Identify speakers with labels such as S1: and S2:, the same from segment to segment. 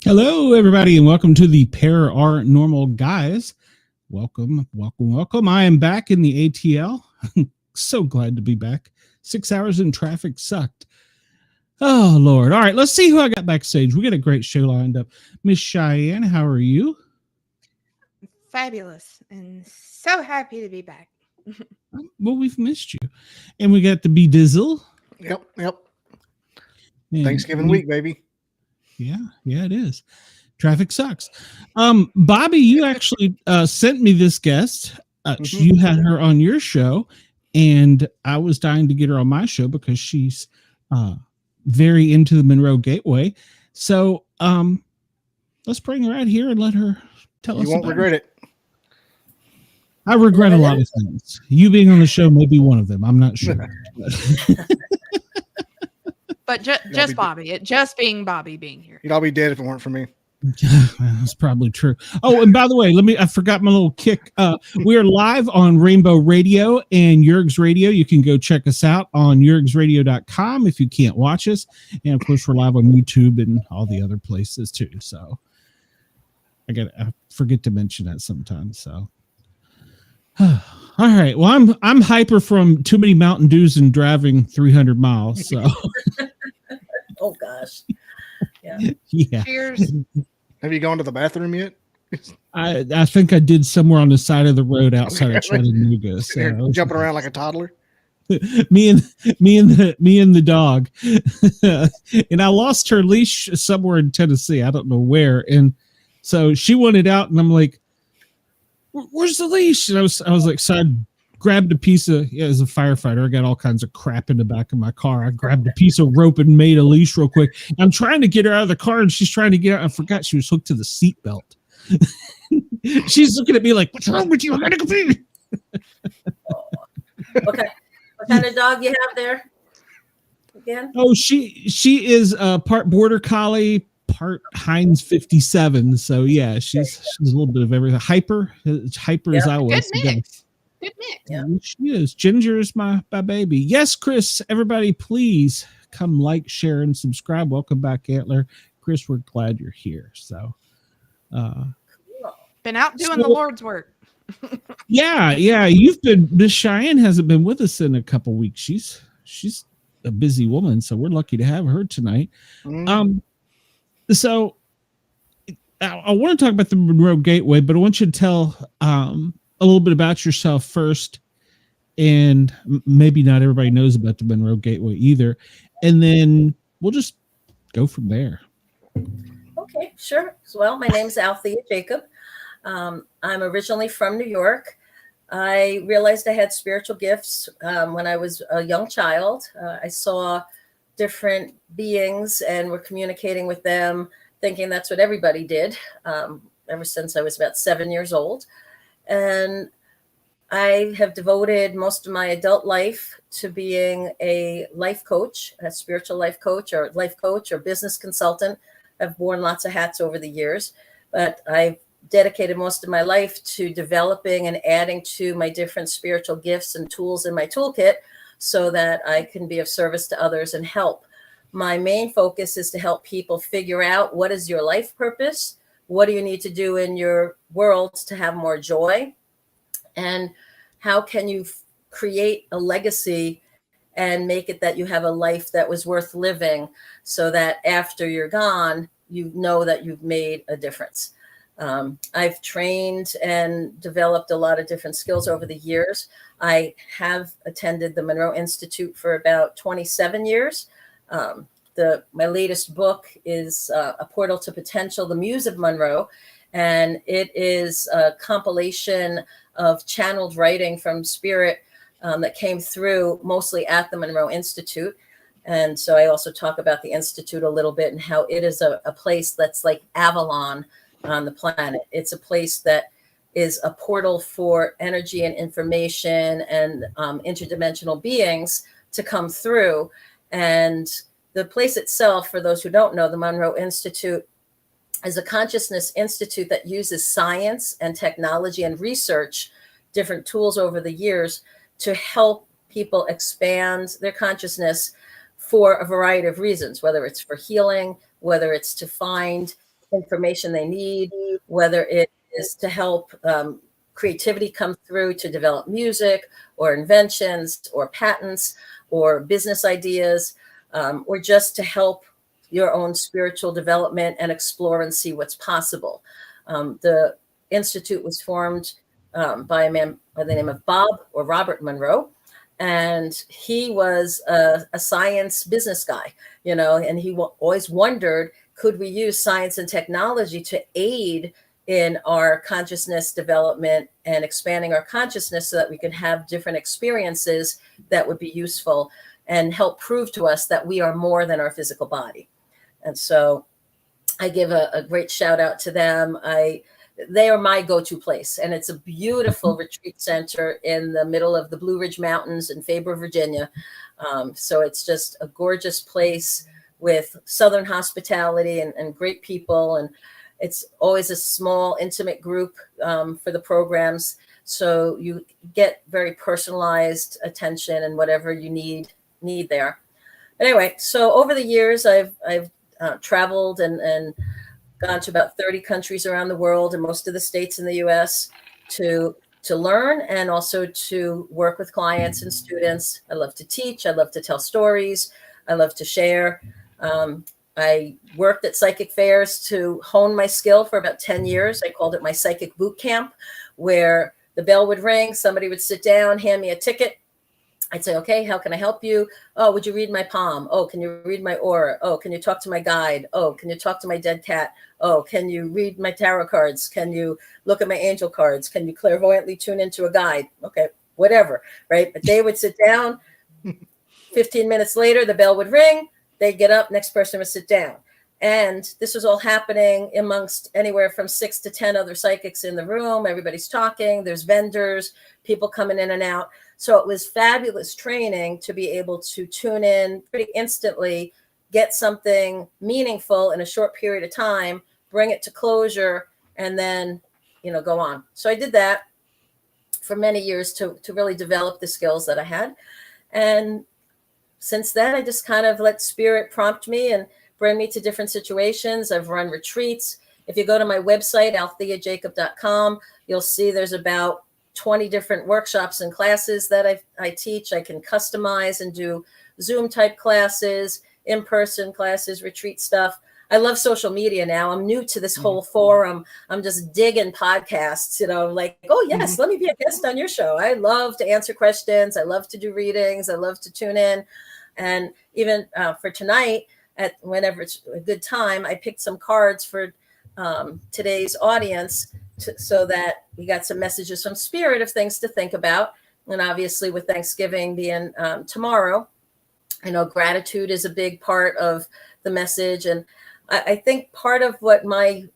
S1: Hello, everybody, and welcome to the Paranormal Guyz. Welcome, welcome, welcome. I am back in the ATL. So glad to be back. 6 hours in traffic sucked. Oh, Lord. All right, let's see who I got backstage. We got a great show lined up. Miss Cheyenne, how are you?
S2: Fabulous, and so happy to be back.
S1: Well, we've missed you. And we got the B-Dizzle.
S3: Yep.
S1: And
S3: Thanksgiving week, baby.
S1: Yeah, it is. Traffic sucks. Bobby, you actually sent me this guest. You had her on your show, and I was dying to get her on my show because she's very into the Monroe Gateway. So let's bring her out here and let her tell us.
S3: You won't regret it.
S1: I regret a lot of things. You being on the show may be one of them. I'm not sure.
S2: But just Bobby, just being Bobby being here.
S3: You'd all be dead if it weren't for me.
S1: That's probably true. Oh, and by the way, I forgot my little kick. We are live on Rainbow Radio and Yerg's Radio. You can go check us out on yergsradio.com if you can't watch us. And of course, we're live on YouTube and all the other places too. So I forget to mention that sometimes. So all right. Well, I'm hyper from too many Mountain Dews and driving 300 miles. So
S4: oh gosh.
S1: Yeah.
S2: Cheers.
S3: Have you gone to the bathroom yet?
S1: I think I did somewhere on the side of the road outside of Chattanooga. So
S3: jumping around like a toddler.
S1: me and the dog. And I lost her leash somewhere in Tennessee. I don't know where. And so she wanted out, and I'm like, "Where's the leash?" And I was like, so I grabbed a piece of, as a firefighter, I got all kinds of crap in the back of my car. I grabbed a piece of rope and made a leash real quick. I'm trying to get her out of the car, and she's trying to get out. I forgot she was hooked to the seat belt. She's looking at me like, "What's wrong with you? I gotta go pee."
S4: Okay. What kind of dog you have there? Again?
S1: Oh, she is part border collie, part Heinz 57. So yeah, she's a little bit of everything. Hyper as I was.
S2: Good mix. Good mix.
S4: Yeah.
S1: She is. Ginger is my baby. Yes, Chris, everybody, please come like, share, and subscribe. Welcome back, Antler. Chris, we're glad you're here. So
S2: Been out doing the Lord's work.
S1: yeah. You've been, Miss Cheyenne hasn't been with us in a couple weeks. She's a busy woman, so we're lucky to have her tonight. So I want to talk about the Monroe Gateway, but I want you to tell a little bit about yourself first, and maybe not everybody knows about the Monroe Gateway either, and then we'll just go from there.
S4: Okay, sure. Well, my name is Alethea Jacob. I'm originally from New York. I realized I had spiritual gifts when I was a young child. I saw different beings and were communicating with them, thinking that's what everybody did, ever since I was about 7 years old. And I have devoted most of my adult life to being a life coach, a spiritual life coach or business consultant. I've worn lots of hats over the years, but I've dedicated most of my life to developing and adding to my different spiritual gifts and tools in my toolkit so that I can be of service to others and help. My main focus is to help people figure out what is your life purpose. What do you need to do in your world to have more joy? And how can you create a legacy and make it that you have a life that was worth living so that after you're gone, you know that you've made a difference. I've trained and developed a lot of different skills over the years. I have attended the Monroe Institute for about 27 years. My latest book is A Portal to Potential, The Muse of Monroe. And it is a compilation of channeled writing from spirit that came through mostly at the Monroe Institute. And so I also talk about the Institute a little bit and how it is a place that's like Avalon on the planet. It's a place that is a portal for energy and information and interdimensional beings to come through. And the place itself, for those who don't know, the Monroe Institute is a consciousness institute that uses science and technology and research, different tools over the years to help people expand their consciousness for a variety of reasons, whether it's for healing, whether it's to find information they need, whether it is to help creativity come through to develop music or inventions or patents or business ideas, or just to help your own spiritual development and explore and see what's possible. The Institute was formed by a man by the name of Bob or Robert Monroe. And he was a science business guy, you know, and he always wondered, could we use science and technology to aid in our consciousness development and expanding our consciousness so that we can have different experiences that would be useful and help prove to us that we are more than our physical body. And so I give a great shout out to them. They are my go-to place, and it's a beautiful retreat center in the middle of the Blue Ridge Mountains in Faber, Virginia. So it's just a gorgeous place with Southern hospitality and great people. And it's always a small, intimate group for the programs. So you get very personalized attention and whatever you need there. Anyway, so over the years, I've traveled and gone to about 30 countries around the world and most of the states in the US to learn and also to work with clients and students. I love to teach. I love to tell stories. I love to share. I worked at psychic fairs to hone my skill for about 10 years. I called it my psychic boot camp, where the bell would ring, somebody would sit down, hand me a ticket. I'd say, okay, how can I help you? Oh, would you read my palm? Oh, can you read my aura? Oh, can you talk to my guide? Oh, can you talk to my dead cat? Oh, can you read my tarot cards? Can you look at my angel cards? Can you clairvoyantly tune into a guide? Okay, whatever, right? But they would sit down. 15 minutes later, the bell would ring. They'd get up, next person would sit down. And this was all happening amongst anywhere from 6 to 10 other psychics in the room. Everybody's talking. There's vendors, people coming in and out. So it was fabulous training to be able to tune in pretty instantly, get something meaningful in a short period of time, bring it to closure, and then, you know, go on. So I did that for many years to really develop the skills that I had. And since then, I just kind of let spirit prompt me and bring me to different situations. I've run retreats. If you go to my website, aletheajacob.com, you'll see there's about 20 different workshops and classes that I teach. I can customize and do Zoom type classes, in-person classes, retreat stuff. I love social media now. I'm new to this whole forum. I'm just digging podcasts, you know, like, oh yes, let me be a guest on your show. I love to answer questions. I love to do readings. I love to tune in. And even for tonight, at whenever it's a good time, I picked some cards for today's audience so that we got some messages from spirit of things to think about. And obviously with Thanksgiving being tomorrow, I know gratitude is a big part of the message. And I think part of what my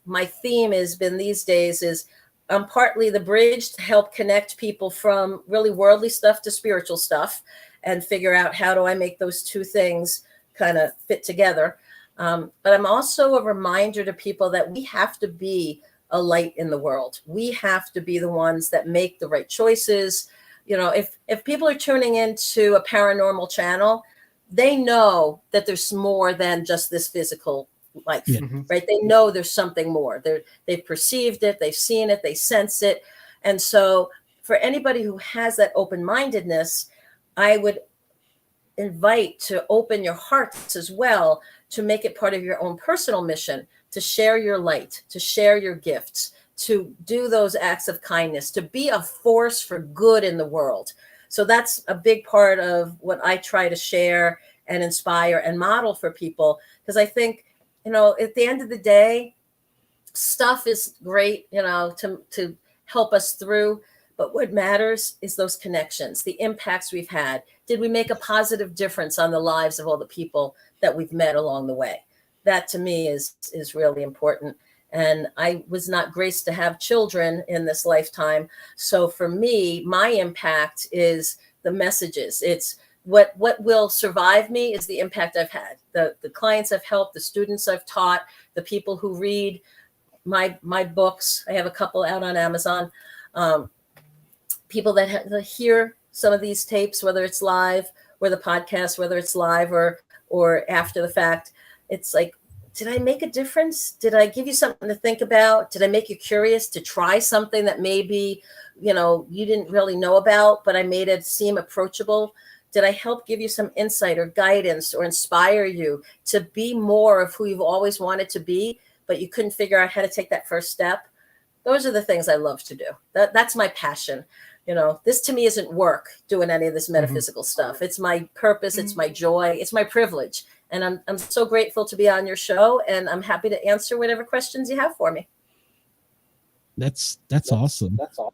S4: theme has been these days is I'm partly the bridge to help connect people from really worldly stuff to spiritual stuff and figure out how do I make those two things kind of fit together. But I'm also a reminder to people that we have to be a light in the world. We have to be the ones that make the right choices. You know, if people are tuning into a paranormal channel, they know that there's more than just this physical life, right? They know there's something more. They've perceived it, they've seen it, they sense it. And so for anybody who has that open-mindedness, I would invite to open your hearts as well, to make it part of your own personal mission, to share your light, to share your gifts, to do those acts of kindness, to be a force for good in the world. So that's a big part of what I try to share and inspire and model for people. Because I think, you know, at the end of the day, stuff is great, you know, to help us through. But what matters is those connections, the impacts we've had. Did we make a positive difference on the lives of all the people that we've met along the way? That to me is really important. And I was not graced to have children in this lifetime. So for me, my impact is the messages. It's what will survive me is the impact I've had. The clients I've helped, the students I've taught, the people who read my books. I have a couple out on Amazon. People that hear some of these tapes, whether it's live or the podcast, whether it's live or after the fact. It's like did I make a difference? Did I give you something to think about? Did I make you curious to try something that maybe, you didn't really know about, but I made it seem approachable? Did I help give you some insight or guidance or inspire you to be more of who you've always wanted to be, but you couldn't figure out how to take that first step? Those are the things I love to do. That's my passion. This to me isn't work, doing any of this metaphysical stuff. It's my purpose. It's my joy. It's my privilege. And I'm so grateful to be on your show, and I'm happy to answer whatever questions you have for me.
S1: That's awesome. That's awesome.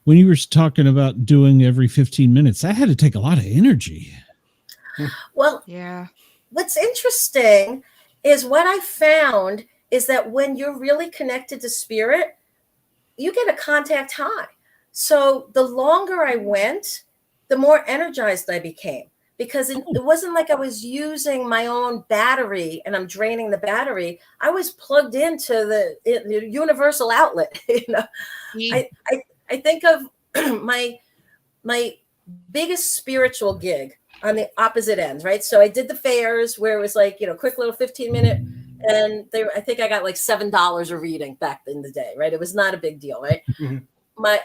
S1: When you were talking about doing every 15 minutes, that had to take a lot of energy.
S4: Well,
S2: yeah.
S4: What's interesting is what I found is that when you're really connected to spirit, you get a contact high. So the longer I went, the more energized I became, because it wasn't like I was using my own battery and I'm draining the battery. I was plugged into the universal outlet. I think of my biggest spiritual gig on the opposite end, right? So I did the fairs where it was like, quick little 15-minute, and I think I got like $7 a reading back in the day, right? It was not a big deal, right? Mm-hmm.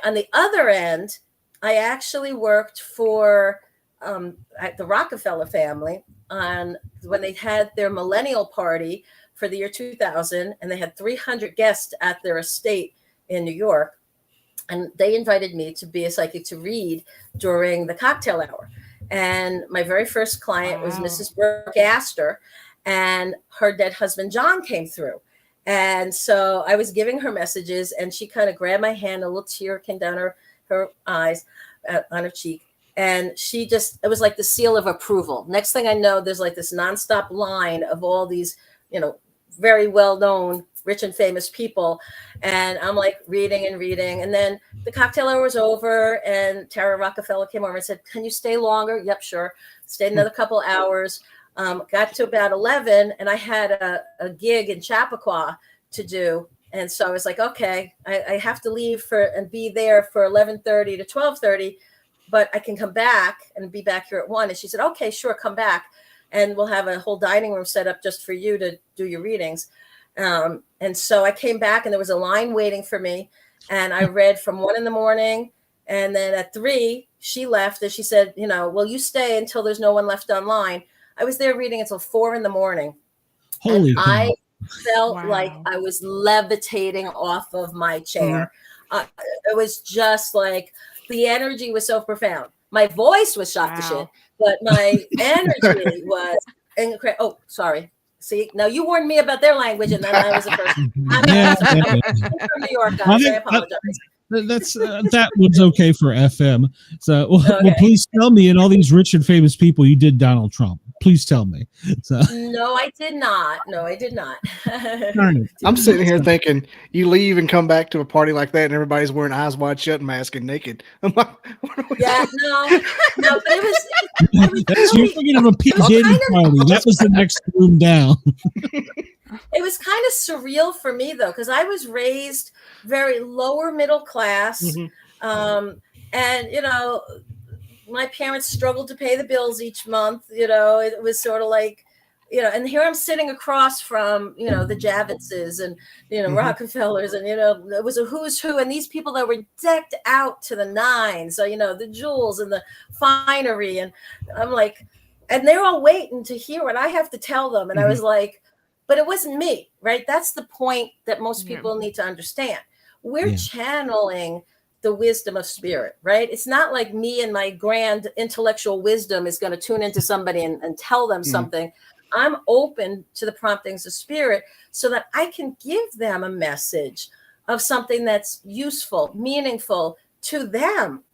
S4: On the other end, I actually worked for the Rockefeller family when they had their millennial party for the year 2000, and they had 300 guests at their estate in New York. And they invited me to be a psychic to read during the cocktail hour. And my very first client was Mrs. Brooke Astor, and her dead husband, John, came through. And so I was giving her messages, and she kind of grabbed my hand, a little tear came down her eyes, on her cheek. And it was like the seal of approval. Next thing I know, there's like this nonstop line of all these, very well-known, rich and famous people. And I'm like reading. And then the cocktail hour was over, and Tara Rockefeller came over and said, "Can you stay longer?" Yep, sure. Stayed another couple hours. Got to about 11, and I had a gig in Chappaqua to do. And so I was like, okay, I have to leave and be there for 11:30 to 12:30, but I can come back and be back here at 1. And she said, okay, sure, come back. And we'll have a whole dining room set up just for you to do your readings. And so I came back, and there was a line waiting for me. And I read from 1 a.m. And then at 3, she left, and she said, will you stay until there's no one left online? I was there reading until 4 a.m.
S1: Holy cow.
S4: I felt like I was levitating off of my chair. It was just like the energy was so profound. My voice was shot to shit, but my energy was incredible. Oh, sorry. See, now you warned me about their language, and then I was the first. I'm from New York, guys. I apologize.
S1: That was okay for FM. So, well, please tell me, and all these rich and famous people, you did Donald Trump. Please tell me. So.
S4: No, I did not.
S3: I'm sitting here thinking you leave and come back to a party like that, and everybody's wearing eyes wide shut, mask, and naked. I'm like,
S4: yeah, no, but it was
S1: you're thinking of a P. Diddy party. That was the next room down.
S4: It was kind of surreal for me, though, because I was raised very lower middle class. Mm-hmm. And, my parents struggled to pay the bills each month. It was sort of like, and here I'm sitting across from, the Javitzes and, mm-hmm. Rockefellers, and, it was a who's who. And these people that were decked out to the nines. So, the jewels and the finery. And I'm like, and they're all waiting to hear what I have to tell them. And mm-hmm. I was like, but it wasn't me, right? That's the point that most people need to understand. We're channeling the wisdom of spirit, right? It's not like me and my grand intellectual wisdom is going to tune into somebody and tell them something. I'm open to the promptings of spirit so that I can give them a message of something that's useful, meaningful to them.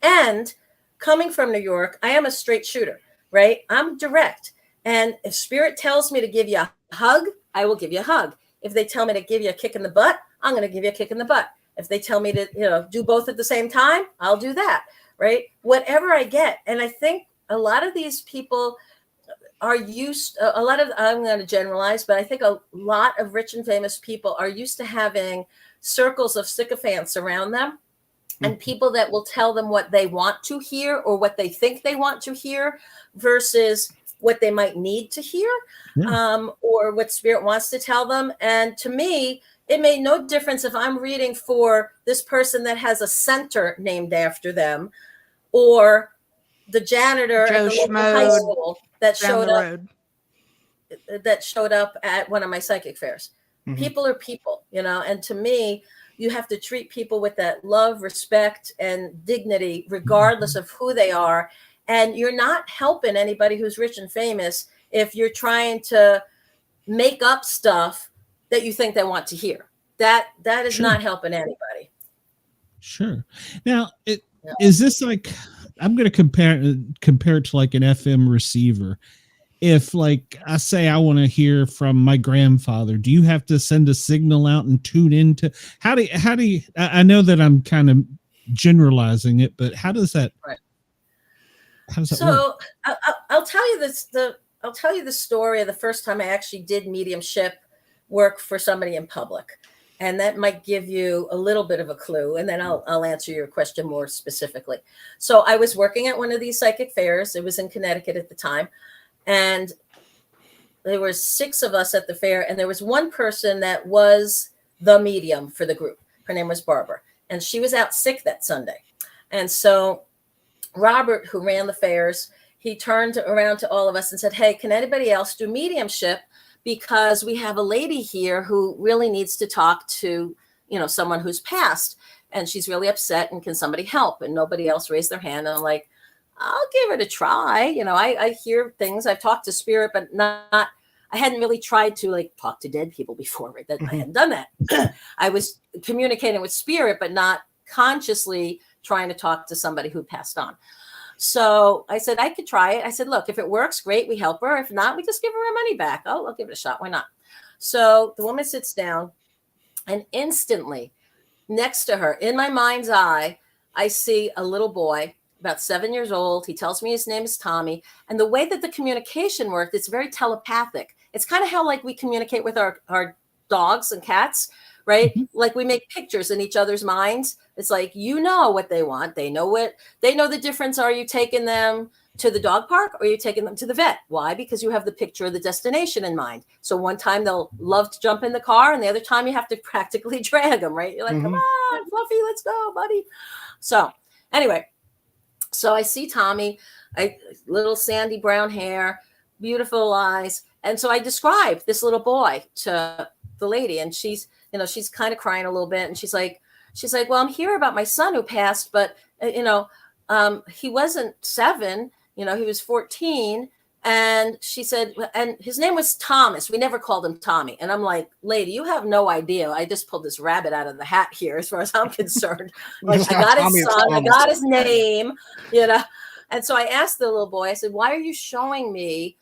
S4: And coming from New York, I am a straight shooter, right? I'm direct. And if spirit tells me to give you a hug, I will give you a hug. If they tell me to give you a kick in the butt, I'm going to give you a kick in the butt. If they tell me to, do both at the same time, I'll do that, right? Whatever I get. And I think a lot of these people are I'm going to generalize, but I think a lot of rich and famous people are used to having circles of sycophants around them and people that will tell them what they want to hear or what they think they want to hear versus what they might need to hear, or what spirit wants to tell them. And to me, it made no difference if I'm reading for this person that has a center named after them, or the janitor at the local high school that showed up at one of my psychic fairs. People are people, you know, and to me, you have to treat people with that love, respect, and dignity, regardless of who they are. And you're not helping anybody who's rich and famous if you're trying to make up stuff that you think they want to hear. That is not helping anybody.
S1: Sure. Now, is this like, I'm going to compare it to like an FM receiver. If like I say I want to hear from my grandfather, do you have to send a signal out and tune into how do you I know that I'm kind of generalizing it, but how does that work?
S4: I'll tell you this, I'll tell you the story of the first time I actually did mediumship work for somebody in public. And that might give you a little bit of a clue. And then I'll answer your question more specifically. So I was working at one of these psychic fairs. It was in Connecticut at the time. And there were 6 of us at the fair. And there was one person that was the medium for the group. Her name was Barbara. And she was out sick that Sunday. And so Robert, who ran the fairs, he turned around to all of us and said, hey, can anybody else do mediumship? Because we have a lady here who really needs to talk to, you know, someone who's passed, and she's really upset, and can somebody help? And nobody else raised their hand. And I'm like, I'll give it a try. You know, I hear things. I've talked to spirit, but I hadn't really tried to like talk to dead people before, right? I hadn't done that. I was communicating with spirit, but not consciously trying to talk to somebody who passed on. So I said, I could try it. I said, look, if it works, great, we help her. If not, we just give her her money back. I'll give it a shot. Why not? So the woman sits down, and instantly next to her, in my mind's eye, I see a little boy, about 7 years old. He tells me his name is Tommy. And the way that the communication worked, it's very telepathic. It's kind of how like we communicate with our dogs and cats, right? Like we make pictures in each other's minds. It's like, you know what they want. They know the difference. Are you taking them to the dog park, or are you taking them to the vet? Why? Because you have the picture of the destination in mind. So one time they'll love to jump in the car, and the other time you have to practically drag them, right? You're like, come on, Fluffy, let's go, buddy. So anyway, so I see Tommy, little sandy brown hair, beautiful eyes. And so I described this little boy to the lady, and she's kind of crying a little bit. And she's like, well, I'm here about my son who passed, but he wasn't 7, he was 14. And she said, and his name was Thomas. We never called him Tommy. And I'm like, lady, you have no idea. I just pulled this rabbit out of the hat here, as far as I'm concerned. Like, I got his son, I got his name, And so I asked the little boy, I said, why are you showing me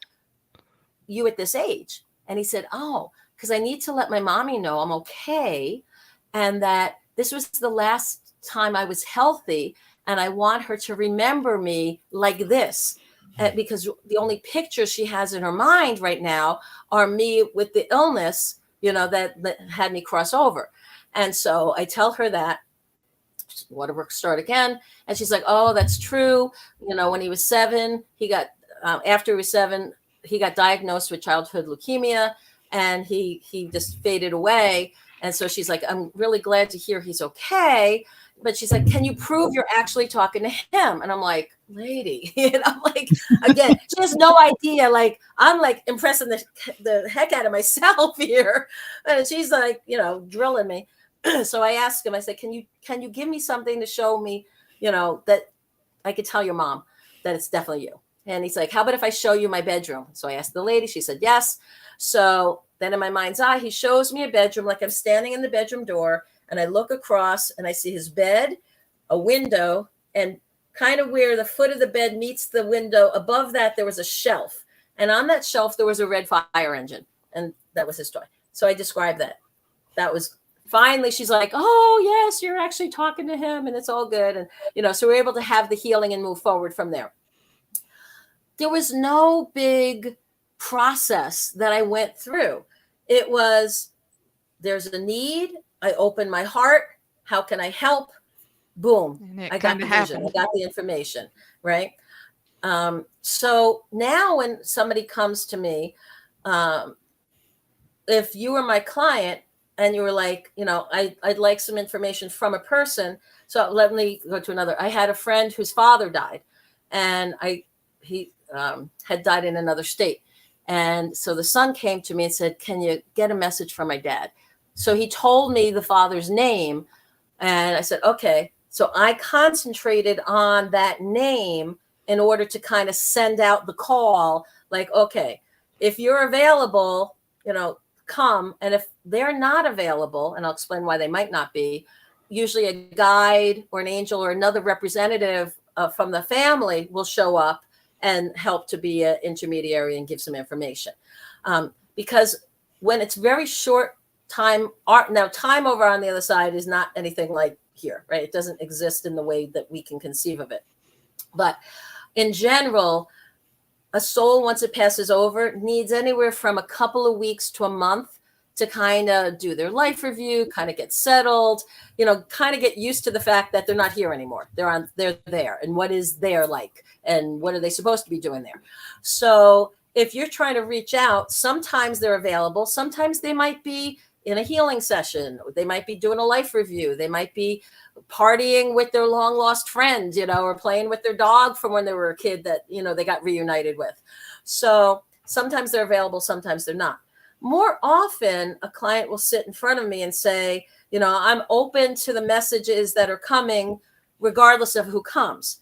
S4: you at this age? And he said, oh, because I need to let my mommy know I'm okay, and that this was the last time I was healthy, and I want her to remember me like this. Because the only pictures she has in her mind right now are me with the illness, that had me cross over. And so I tell her that. Want to start again? And she's like, oh, that's true. When he was 7, he got, after he was 7, he got diagnosed with childhood leukemia, and he just faded away. And so she's like, I'm really glad to hear he's okay. But she's like, can you prove you're actually talking to him? And I'm like, lady, like, again, she has no idea. Like, I'm like impressing the heck out of myself here. And she's like, drilling me. So I asked him, I said, can you give me something to show me, that I could tell your mom that it's definitely you? And he's like, how about if I show you my bedroom? So I asked the lady, she said, yes. So then in my mind's eye, he shows me a bedroom, like I'm standing in the bedroom door, and I look across and I see his bed, a window, and kind of where the foot of the bed meets the window, above that, there was a shelf. And on that shelf, there was a red fire engine. And that was his toy. So I described that. That was finally, she's like, oh, yes, you're actually talking to him, and it's all good. And, so we're able to have the healing and move forward from there. There was no big process that I went through. It was, there's a need. I open my heart. How can I help? Boom. I got the vision. I got the information. Right. So now when somebody comes to me, if you were my client and you were like, I'd like some information from a person. So let me go to another. I had a friend whose father died, and he had died in another state. And so the son came to me and said, can you get a message from my dad? So he told me the father's name, and I said, okay. So I concentrated on that name in order to kind of send out the call, like, okay, if you're available, come. And if they're not available, and I'll explain why they might not be, usually a guide or an angel or another representative from the family will show up and help to be an intermediary and give some information. Because when it's very short time, now time over on the other side is not anything like here, right? It doesn't exist in the way that we can conceive of it. But in general, a soul, once it passes over, needs anywhere from a couple of weeks to a month to kind of do their life review, kind of get settled, kind of get used to the fact that they're not here anymore. They're there. And what is there like? And what are they supposed to be doing there? So if you're trying to reach out, sometimes they're available. Sometimes they might be in a healing session. They might be doing a life review. They might be partying with their long lost friend, or playing with their dog from when they were a kid that, they got reunited with. So sometimes they're available, sometimes they're not. More often, a client will sit in front of me and say, I'm open to the messages that are coming, regardless of who comes.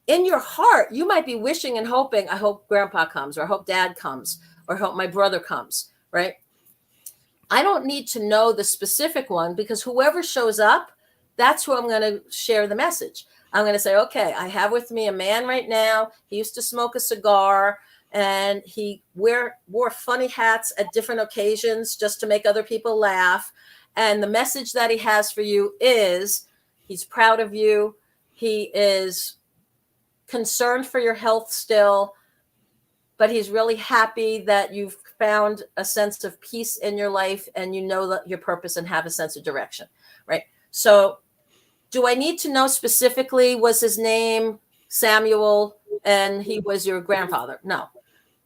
S4: In your heart, you might be wishing and hoping, I hope grandpa comes, or I hope dad comes, or I hope my brother comes, right? I don't need to know the specific one, because whoever shows up, that's who I'm going to share the message. I'm going to say, okay, I have with me a man right now. He used to smoke a cigar, and he wore funny hats at different occasions just to make other people laugh. And the message that he has for you is he's proud of you. He is concerned for your health still, but he's really happy that you've found a sense of peace in your life, and that your purpose and have a sense of direction, right? So do I need to know specifically, was his name Samuel and he was your grandfather? No.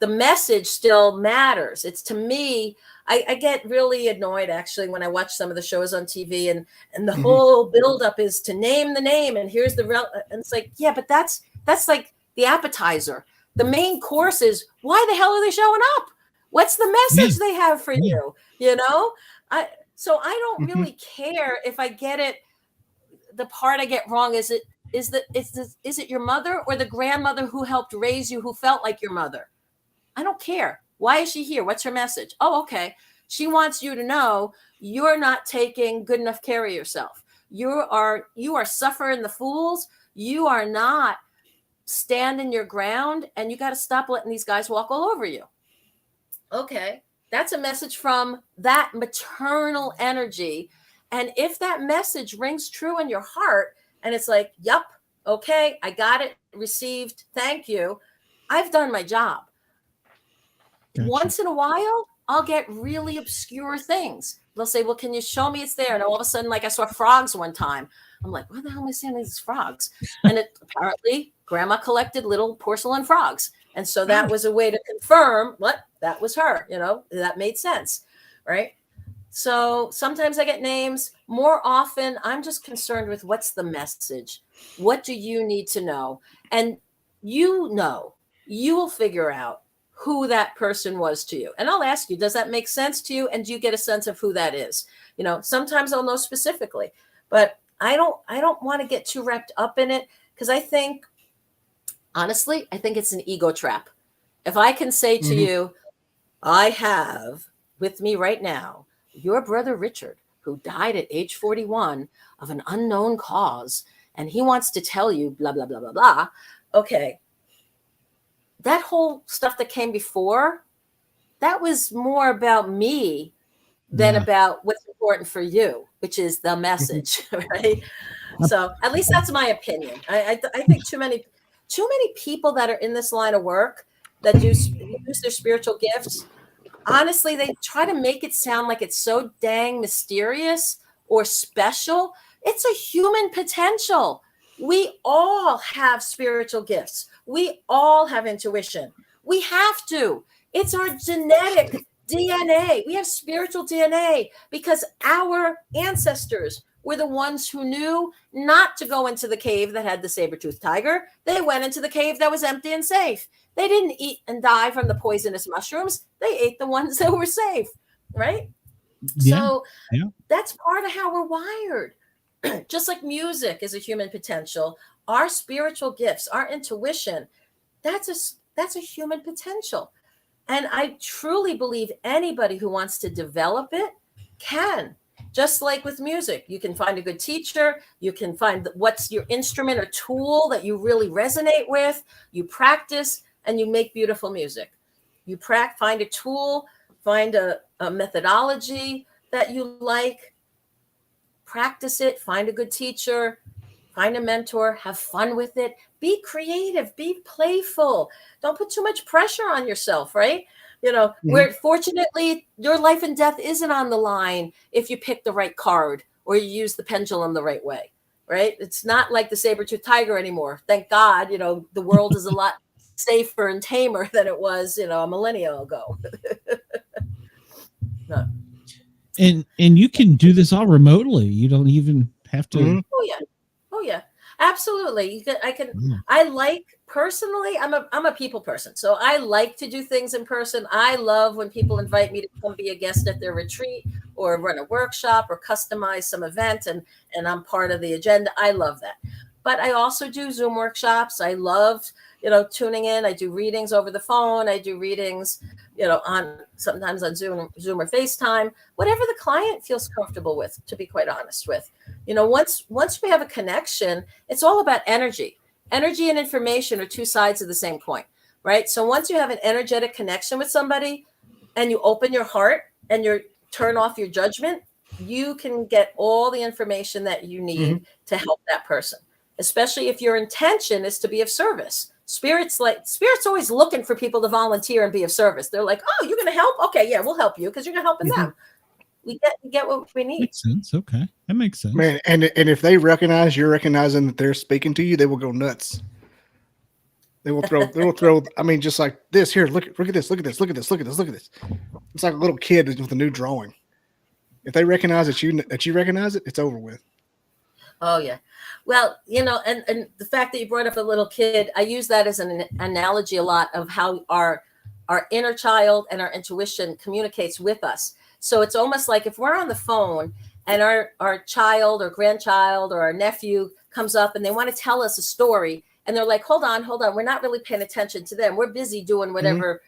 S4: The message still matters. It's, to me, I get really annoyed actually when I watch some of the shows on TV and the whole buildup is to name the name, and here's and it's like, yeah, but that's like the appetizer. The main course is, why the hell are they showing up? What's the message they have for you? So I don't really care if I get it. The part I get wrong is it your mother or the grandmother who helped raise you, who felt like your mother? I don't care. Why is she here? What's her message? Oh, okay. She wants you to know you're not taking good enough care of yourself. You are suffering the fools. You are not standing your ground, and you got to stop letting these guys walk all over you. Okay. That's a message from that maternal energy. And if that message rings true in your heart, and it's like, yep, okay, I got it, received, thank you, I've done my job. Gotcha. Once in a while, I'll get really obscure things. They'll say, well, can you show me it's there? And all of a sudden, like, I saw frogs one time. I'm like, where the hell am I seeing these frogs? And it apparently grandma collected little porcelain frogs. And so that was a way to confirm what that was her, that made sense. Right. So sometimes I get names. More often, I'm just concerned with what's the message? What do you need to know? And you will figure out who that person was to you. And I'll ask you, does that make sense to you? And do you get a sense of who that is? Sometimes I'll know specifically, but I don't want to get too wrapped up in it, because honestly, I think it's an ego trap. If I can say to you, I have with me right now your brother Richard, who died at age 41 of an unknown cause, and he wants to tell you blah, blah, blah, blah, blah. Okay. That whole stuff that came before, that was more about me than about what's important for you, which is the message, right? So at least that's my opinion. I think too many people that are in this line of work that use their spiritual gifts, honestly, they try to make it sound like it's so dang mysterious or special. It's a human potential. We all have spiritual gifts. We all have intuition. We have to. It's our genetic DNA. We have spiritual DNA because our ancestors were the ones who knew not to go into the cave that had the saber-toothed tiger. They went into the cave that was empty and safe. They didn't eat and die from the poisonous mushrooms. They ate the ones that were safe, right?
S1: Yeah.
S4: So
S1: Yeah.
S4: that's part of how we're wired. Just like music is a human potential, our spiritual gifts, our intuition, that's a human potential. And I truly believe anybody who wants to develop it can. Just like with music, you can find a good teacher, you can find what's your instrument or tool that you really resonate with, you practice, and you make beautiful music. You find a tool, find a methodology that you like, practice it, find a good teacher, find a mentor, have fun with it, be creative, be playful. Don't put too much pressure on yourself, right? You know, where fortunately your life and death isn't on the line if you pick the right card or you use the pendulum the right way, right? It's not like the saber-toothed tiger anymore. Thank God, you know, the world is a lot safer and tamer than it was, you know, a millennia ago. No.
S1: And you can do this all remotely. You don't even have to.
S4: Oh yeah, absolutely. I like, personally, I'm a people person, so I like to do things in person. I love when people invite me to come be a guest at their retreat or run a workshop or customize some event, and I'm part of the agenda. I love that. But I also do Zoom workshops. I love, you know, tuning in. I do readings over the phone. I do readings, you know, sometimes on Zoom or FaceTime, whatever the client feels comfortable with, to be quite honest with. You know, once we have a connection, it's all about energy. Energy and information are two sides of the same coin, right? So once you have an energetic connection with somebody and you open your heart and you turn off your judgment, you can get all the information that you need to help that person, especially if your intention is to be of service. Spirit's always looking for people to volunteer and be of service. They're like, oh, you're going to help? Okay, yeah, we'll help you because you're going to help them. We get what we need.
S1: Makes sense. Okay, that makes sense.
S3: Man, and if they recognize you're recognizing that they're speaking to you, they will go nuts. They will throw. I mean, just like this. Here, look at this. Look at this. Look at this. Look at this. Look at this. It's like a little kid with a new drawing. If they recognize that you recognize it, it's over with.
S4: Oh yeah. Well, you know, and the fact that you brought up a little kid, I use that as an analogy a lot of how our inner child and our intuition communicates with us. So it's almost like if we're on the phone and our child or grandchild or our nephew comes up and they want to tell us a story and they're like, hold on, we're not really paying attention to them. We're busy doing whatever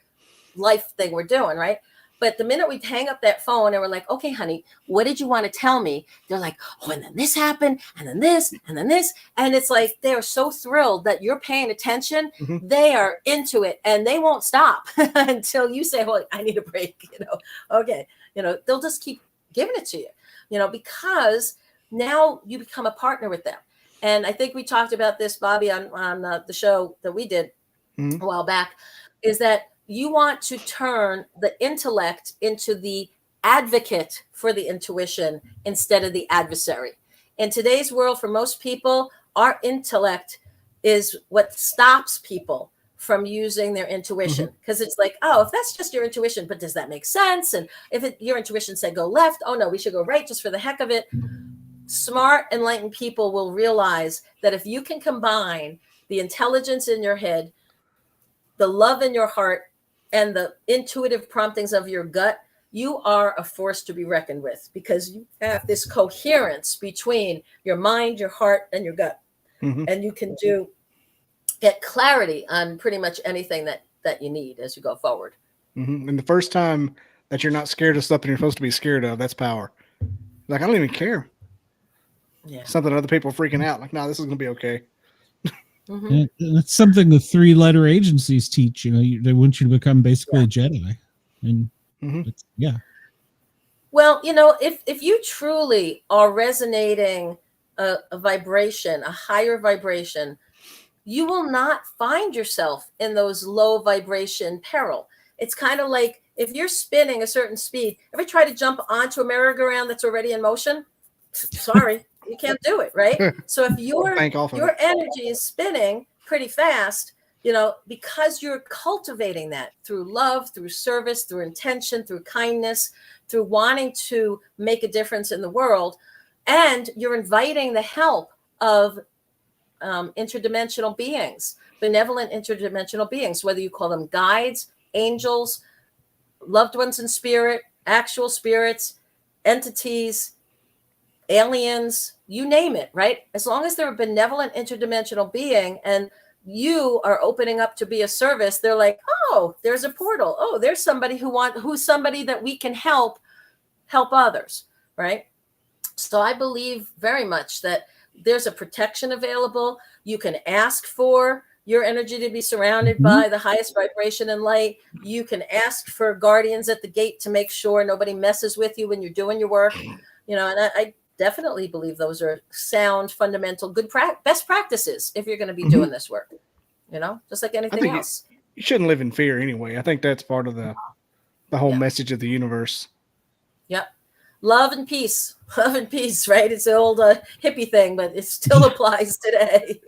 S4: life thing we're doing, right? But the minute we hang up that phone and we're like, okay, honey, what did you want to tell me? They're like, oh, and then this happened, and then this, and then this. And it's like they're so thrilled that you're paying attention. They are into it, and they won't stop until you say, well, I need a break, you know. Okay, you know, they'll just keep giving it to you, you know, because now you become a partner with them. And I think we talked about this, Bobby, on the show that we did a while back, is that you want to turn the intellect into the advocate for the intuition instead of the adversary. In today's world, for most people, our intellect is what stops people from using their intuition, because it's like, oh, if that's just your intuition, but does that make sense? And if your intuition said go left, oh no, we should go right just for the heck of it. Smart, enlightened people will realize that if you can combine the intelligence in your head, the love in your heart, and the intuitive promptings of your gut, you are a force to be reckoned with, because you have this coherence between your mind, your heart, and your gut. And you can get clarity on pretty much anything that you need as you go forward.
S3: And the first time that you're not scared of something you're supposed to be scared of, that's power. Like, I don't even care.
S4: Yeah.
S3: Something other people are freaking out. Like, no, this is going to be okay.
S1: And that's something the 3-letter agencies teach. You know, they want you to become basically a Jedi. And yeah.
S4: Well, you know, if you truly are resonating a vibration, a higher vibration, you will not find yourself in those low vibration peril. It's kind of like if you're spinning a certain speed, ever try to jump onto a merry-go-round that's already in motion? Sorry, You can't do it, right? So if your
S3: Bank off of it.
S4: energy is spinning pretty fast, because you're cultivating that through love, through service, through intention, through kindness, through wanting to make a difference in the world, and you're inviting the help of interdimensional beings, benevolent interdimensional beings, whether you call them guides, angels, loved ones in spirit, actual spirits, entities, aliens, you name it, right? As long as they're a benevolent interdimensional being and you are opening up to be a service, they're like, oh, there's a portal. Oh, there's somebody who's somebody that we can help others, right? So I believe very much that there's a protection available. You can ask for your energy to be surrounded by the highest vibration and light. You can ask for guardians at the gate to make sure nobody messes with you when you're doing your work. And I definitely believe those are sound, fundamental, good best practices if you're going to be doing this work, just like anything else.
S3: You shouldn't live in fear anyway. I think that's part of the whole message of the universe.
S4: Yep. Love and peace, right? It's an old hippie thing, but it still applies today.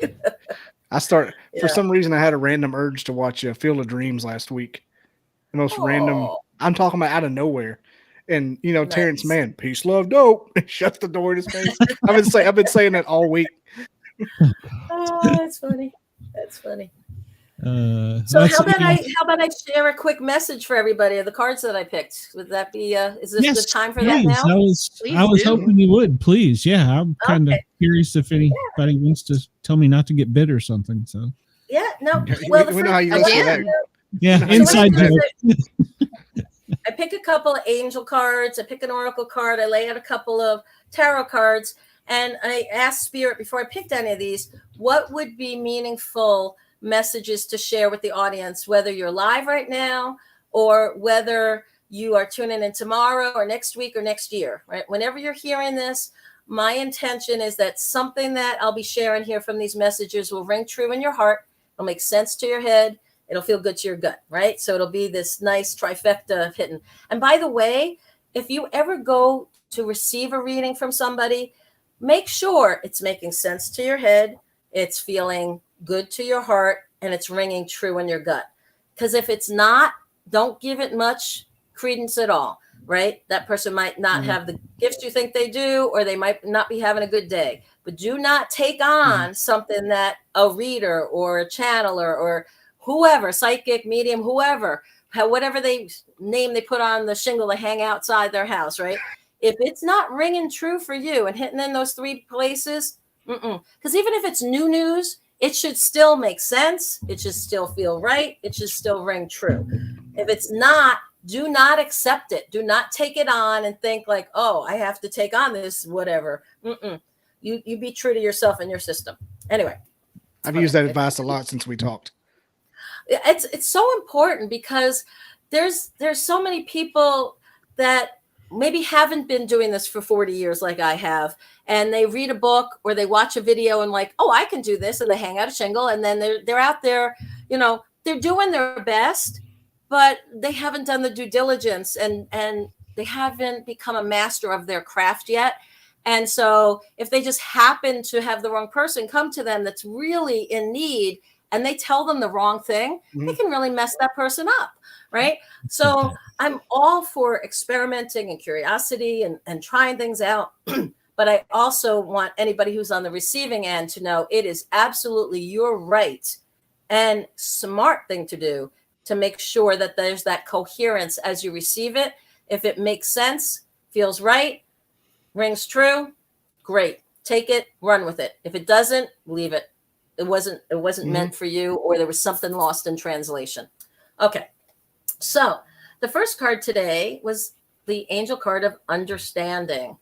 S3: For some reason, I had a random urge to watch Field of Dreams last week. The most random, I'm talking about out of nowhere. And,
S4: Nice.
S3: Terrence Mann, peace, love, dope. Shuts the door in his face. I've been saying that all week.
S4: Oh, that's funny. That's funny.
S1: So
S4: how about I share a quick message for everybody of the cards that I picked? Would that be is this the time for that now?
S1: I was hoping you would, please. Yeah, I'm kind of curious if anybody wants to tell me not to get bit or something. So
S4: no. Well,
S3: we know how you listen.
S1: Yeah, inside joke.
S4: I pick a couple of angel cards. I pick an oracle card. I lay out a couple of tarot cards, and I ask Spirit before I picked any of these, what would be meaningful messages to share with the audience, whether you're live right now or whether you are tuning in tomorrow or next week or next year, right? Whenever you're hearing this, my intention is that something that I'll be sharing here from these messages will ring true in your heart. It'll make sense to your head. It'll feel good to your gut, right? So it'll be this nice trifecta of hitting. And by the way, if you ever go to receive a reading from somebody, make sure it's making sense to your head. It's feeling good to your heart, and it's ringing true in your gut. Because if it's not, don't give it much credence at all, right? That person might not have the gifts you think they do, or they might not be having a good day. But do not take on something that a reader or a channeler or whoever, psychic, medium, whoever, whatever name they put on the shingle they hang outside their house, right? If it's not ringing true for you and hitting in those three places, because even if it's new news, it should still make sense. It should still feel right. It should still ring true. If it's not, do not accept it. Do not take it on and think like, oh, I have to take on this, whatever. You be true to yourself and your system. Anyway.
S3: I've used that advice a lot since we talked.
S4: It's so important because there's so many people that maybe haven't been doing this for 40 years like I have, and they read a book or they watch a video and like, oh, I can do this, and they hang out a shingle, and then they're out there, they're doing their best, but they haven't done the due diligence and they haven't become a master of their craft yet. And so if they just happen to have the wrong person come to them that's really in need, and they tell them the wrong thing, they can really mess that person up, right? So I'm all for experimenting and curiosity and trying things out. But I also want anybody who's on the receiving end to know it is absolutely your right and smart thing to do to make sure that there's that coherence as you receive it. If it makes sense, feels right, rings true, great. Take it, run with it. If it doesn't, leave it. It wasn't meant for you, or there was something lost in translation. Okay. So the first card today was the angel card of understanding.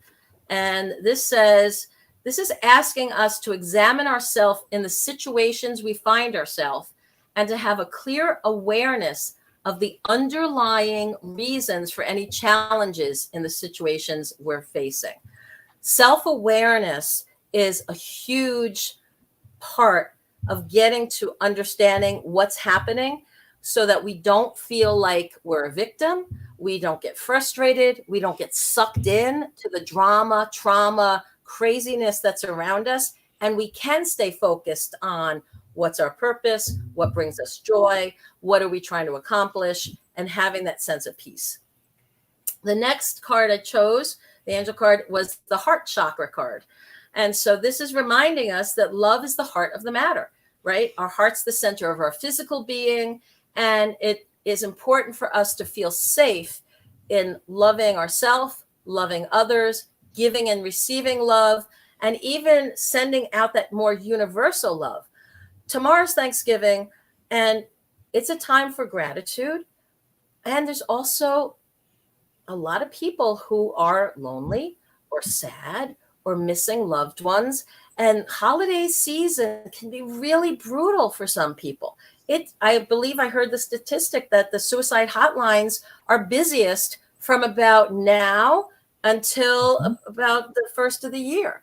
S4: And this says, this is asking us to examine ourselves in the situations we find ourselves and to have a clear awareness of the underlying reasons for any challenges in the situations we're facing. Self-awareness is a huge part of getting to understanding what's happening so that we don't feel like we're a victim. We don't get frustrated. We don't get sucked in to the drama, trauma, craziness that's around us, and we can stay focused on what's our purpose, what brings us joy, what are we trying to accomplish, and having that sense of peace. The next card I chose, the angel card, was the heart chakra card. And so this is reminding us that love is the heart of the matter, right? Our heart's the center of our physical being, and it is important for us to feel safe in loving ourselves, loving others, giving and receiving love, and even sending out that more universal love. Tomorrow's Thanksgiving, and it's a time for gratitude. And there's also a lot of people who are lonely or sad or missing loved ones. And holiday season can be really brutal for some people. I believe I heard the statistic that the suicide hotlines are busiest from about now until about the first of the year,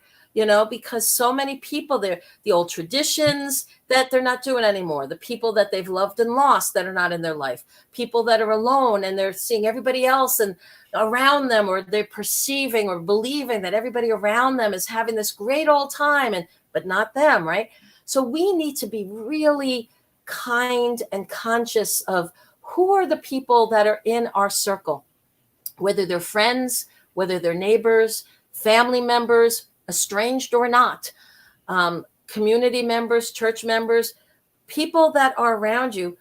S4: because so many people, they're the old traditions that they're not doing anymore, the people that they've loved and lost that are not in their life, people that are alone and they're seeing everybody else and around them, or they're perceiving or believing that everybody around them is having this great old time, but not them, right? So we need to be really kind and conscious of who are the people that are in our circle, whether they're friends, whether they're neighbors, family members, estranged or not, community members, church members, people that are around you.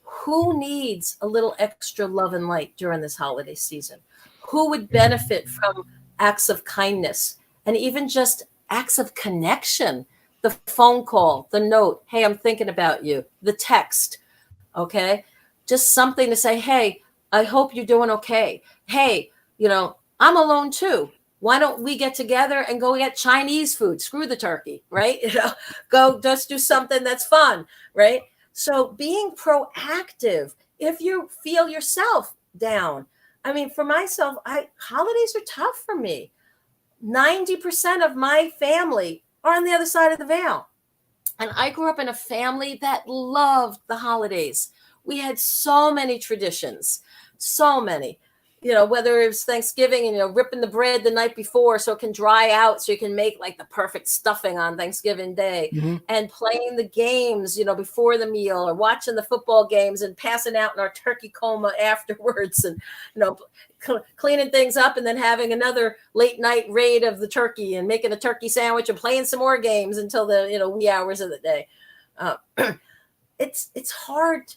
S4: Who needs a little extra love and light during this holiday season? Who would benefit from acts of kindness and even just acts of connection? The phone call, the note, hey, I'm thinking about you, the text, okay? Just something to say, hey, I hope you're doing okay. Hey, I'm alone too. Why don't we get together and go get Chinese food? Screw the turkey, right? Go just do something that's fun, right? So being proactive, if you feel yourself down. I mean, for myself, holidays are tough for me. 90% of my family are on the other side of the veil. And I grew up in a family that loved the holidays. We had so many traditions, so many. Whether it was Thanksgiving and, ripping the bread the night before so it can dry out so you can make like the perfect stuffing on Thanksgiving Day, and playing the games, before the meal, or watching the football games and passing out in our turkey coma afterwards, and, cleaning things up and then having another late night raid of the turkey and making a turkey sandwich and playing some more games until the, wee hours of the day. It's hard,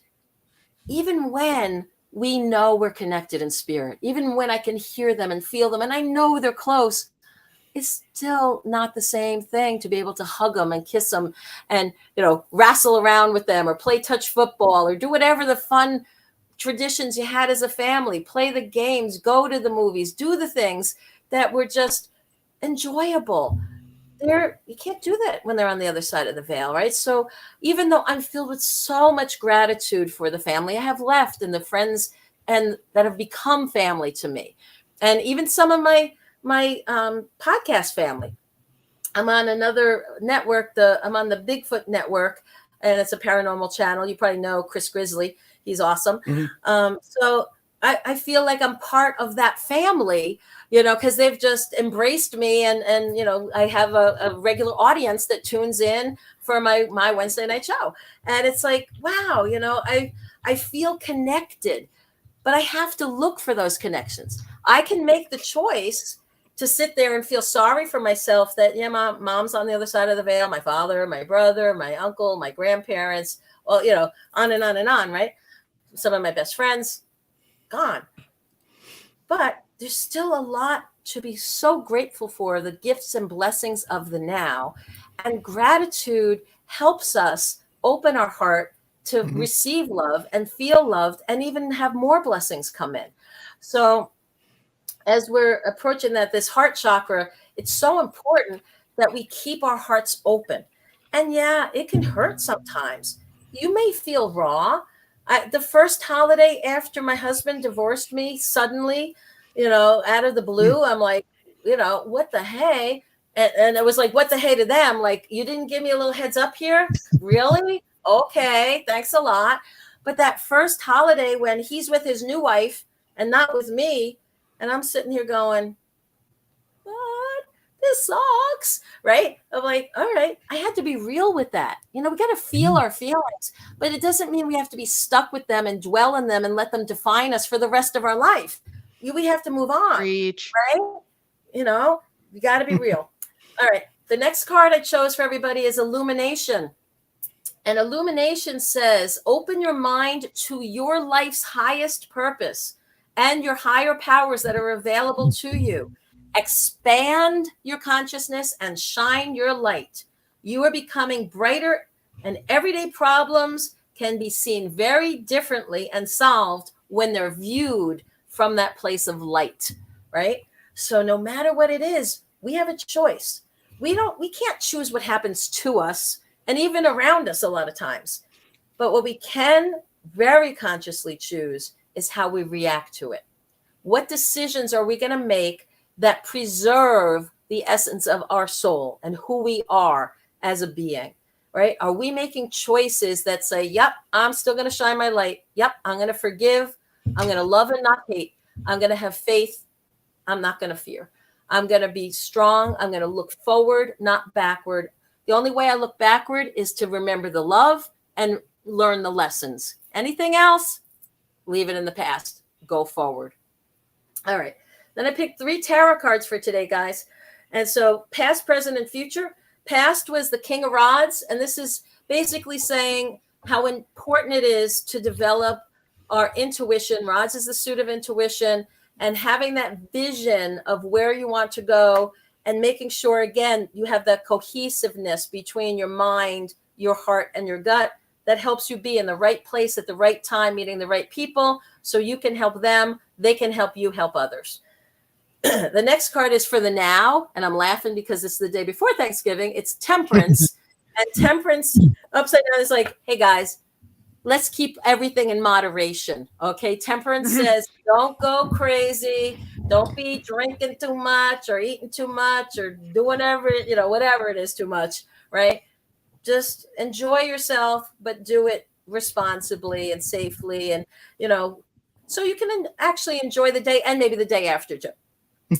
S4: even when we know we're connected in spirit, even when I can hear them and feel them and I know they're close, it's still not the same thing to be able to hug them and kiss them and, wrestle around with them or play touch football or do whatever the fun traditions you had as a family, play the games, go to the movies, do the things that were just enjoyable. You can't do that when they're on the other side of the veil, right? So even though I'm filled with so much gratitude for the family I have left and the friends and that have become family to me, and even some of my podcast family. I'm on another network. I'm on the Bigfoot network, and it's a paranormal channel. You probably know Chris Grizzly. He's awesome. So I feel like I'm part of that family, because they've just embraced me. And I have a regular audience that tunes in for my Wednesday night show. And it's like, wow, I feel connected, but I have to look for those connections. I can make the choice to sit there and feel sorry for myself that, my mom's on the other side of the veil, my father, my brother, my uncle, my grandparents, well, on and on and on, right? Some of my best friends, gone. But there's still a lot to be so grateful for, the gifts and blessings of the now. And gratitude helps us open our heart to receive love and feel loved and even have more blessings come in. So as we're approaching this heart chakra, it's so important that we keep our hearts open. And yeah, it can hurt sometimes. You may feel raw. The first holiday after my husband divorced me suddenly, out of the blue, I'm like, what the hey? And it was like, what the hey to them? Like, you didn't give me a little heads up here? Really? Okay, thanks a lot. But that first holiday when he's with his new wife and not with me, and I'm sitting here going, what? this sucks, right? I'm like, all right, I had to be real with that. We got to feel our feelings, but it doesn't mean we have to be stuck with them and dwell in them and let them define us for the rest of our life. We have to move on,
S2: Preach.
S4: right? You got to be real. All right. The next card I chose for everybody is Illumination. And Illumination says, open your mind to your life's highest purpose and your higher powers that are available to you. Expand your consciousness and shine your light. You are becoming brighter, and everyday problems can be seen very differently and solved when they're viewed from that place of light, right? So no matter what it is, we have a choice. We can't choose what happens to us and even around us a lot of times. But what we can very consciously choose is how we react to it. What decisions are we going to make that preserve the essence of our soul and who we are as a being, right? Are we making choices that say, yep, I'm still going to shine my light. Yep, I'm going to forgive. I'm going to love and not hate. I'm going to have faith. I'm not going to fear. I'm going to be strong. I'm going to look forward, not backward. The only way I look backward is to remember the love and learn the lessons. Anything else, leave it in the past. Go forward. All right. Then I picked 3 tarot cards for today, guys. And so past, present, and future. Past was the King of Rods. And this is basically saying how important it is to develop our intuition. Rods is the suit of intuition, and having that vision of where you want to go and making sure, again, you have that cohesiveness between your mind, your heart, and your gut that helps you be in the right place at the right time, meeting the right people so you can help them. They can help you help others. The next card is for the now, and I'm laughing because it's the day before Thanksgiving. It's Temperance. And Temperance upside down is like, hey, guys, let's keep everything in moderation. Okay. Temperance says, don't go crazy. Don't be drinking too much or eating too much or doing whatever, whatever it is too much, right? Just enjoy yourself, but do it responsibly and safely. And, so you can actually enjoy the day and maybe the day after too.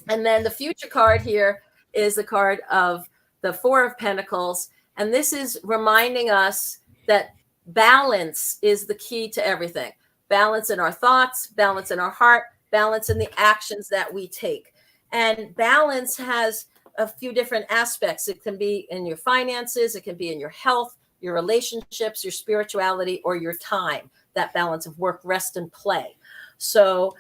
S4: And then the future card here is the card of the 4 of Pentacles. And this is reminding us that balance is the key to everything. Balance in our thoughts, balance in our heart, balance in the actions that we take. And balance has a few different aspects. It can be in your finances, it can be in your health, your relationships, your spirituality, or your time. That balance of work, rest, and play. So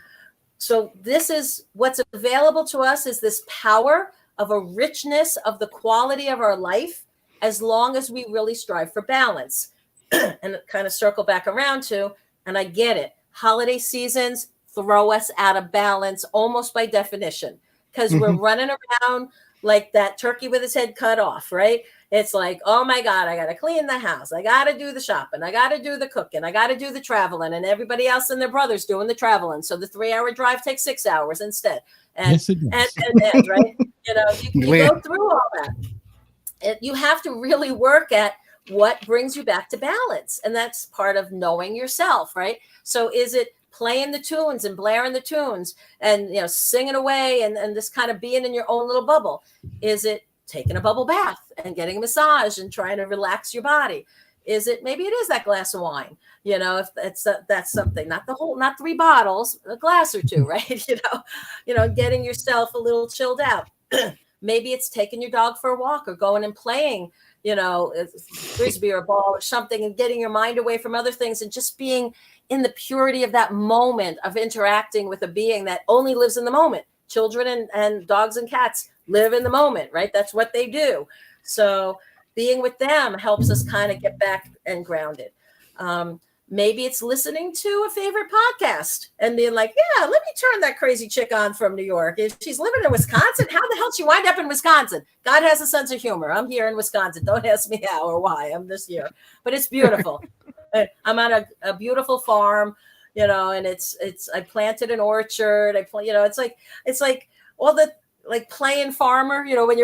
S4: this is what's available to us, is this power of a richness of the quality of our life, as long as we really strive for balance. And kind of circle back around to, and I get it, holiday seasons throw us out of balance almost by definition, because we're running around like that turkey with his head cut off, right? It's like, oh my God, I got to clean the house. I got to do the shopping. I got to do the cooking. I got to do the traveling, and everybody else and their brothers doing the traveling. So the 3-hour drive takes 6 hours instead. And, yes, it does. And right? You go through all that. You have to really work at what brings you back to balance. And that's part of knowing yourself, right? So is it playing the tunes and blaring the tunes and, singing away and just kind of being in your own little bubble? Is it taking a bubble bath and getting a massage and trying to relax your body? Is it, maybe it is that glass of wine, if that's something, not 3 bottles, a glass or 2, right? Getting yourself a little chilled out. Maybe it's taking your dog for a walk or going and playing, frisbee or ball or something, and getting your mind away from other things and just being in the purity of that moment of interacting with a being that only lives in the moment. Children and dogs and cats live in the moment, right? That's what they do. So being with them helps us kind of get back and grounded. Maybe it's listening to a favorite podcast and being like, yeah, let me turn that crazy chick on from New York. She's living in Wisconsin. How the hell did she wind up in Wisconsin? God has a sense of humor. I'm here in Wisconsin. Don't ask me how or why. I'm just here. But it's beautiful. I'm on a beautiful farm, and I planted an orchard. It's like all the like playing farmer, when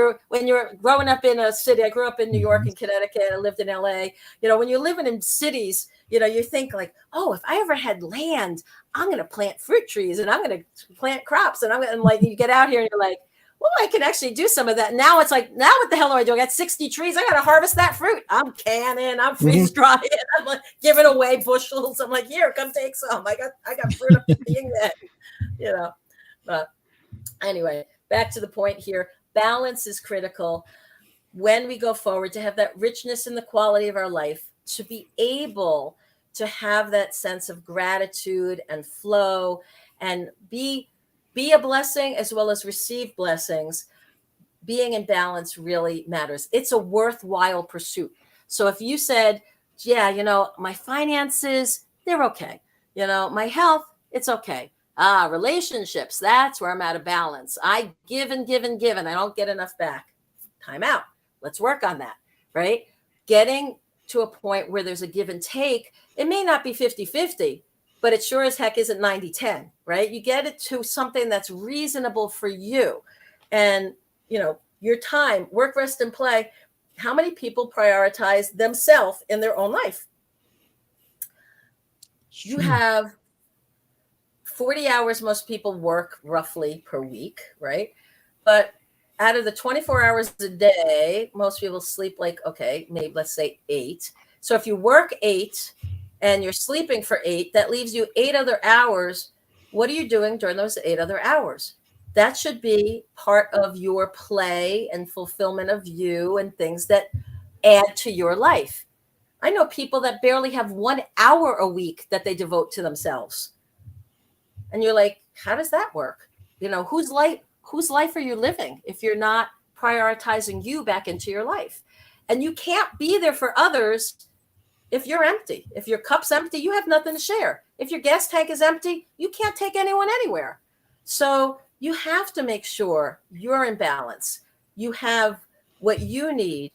S4: you're growing up in a city. I grew up in New York and Connecticut. I lived in LA. When you're living in cities, you think like, oh, if I ever had land, I'm going to plant fruit trees and I'm going to plant crops. And like, you get out here and you're like, well, I can actually do some of that. Now it's like, now what the hell do I do? I got 60 trees. I got to harvest that fruit. I'm canning, I'm freeze drying. I'm like giving away bushels. I'm like, here, come take some. I got fruit up being that, you know. But anyway, back to the point here. Balance is critical when we go forward, to have that richness in the quality of our life, to be able to have that sense of gratitude and flow and be a blessing as well as receive blessings. Being in balance really matters. It's a worthwhile pursuit. So if you said, yeah, you know, my finances, they're okay. You know, my health, it's okay. Relationships, that's where I'm out of balance. I give and give and give, and I don't get enough back. Time out. Let's work on that, right? Getting to a point where there's a give and take. It may not be 50-50, but it sure as heck isn't 90-10, right? You get it to something that's reasonable for you. And, you know, your time, work, rest, and play. How many people prioritize themselves in their own life? You have 40 hours most people work roughly per week, right? But out of the 24 hours a day, most people sleep like, okay, maybe let's say 8. So if you work 8 and you're sleeping for 8, that leaves you 8 other hours. What are you doing during those 8 other hours? That should be part of your play and fulfillment of you and things that add to your life. I know people that barely have 1 hour a week that they devote to themselves. And you're like, how does that work? You know, whose life are you living if you're not prioritizing you back into your life? And you can't be there for others if you're empty. If your cup's empty, you have nothing to share. If your gas tank is empty, you can't take anyone anywhere. So you have to make sure you're in balance. You have what you need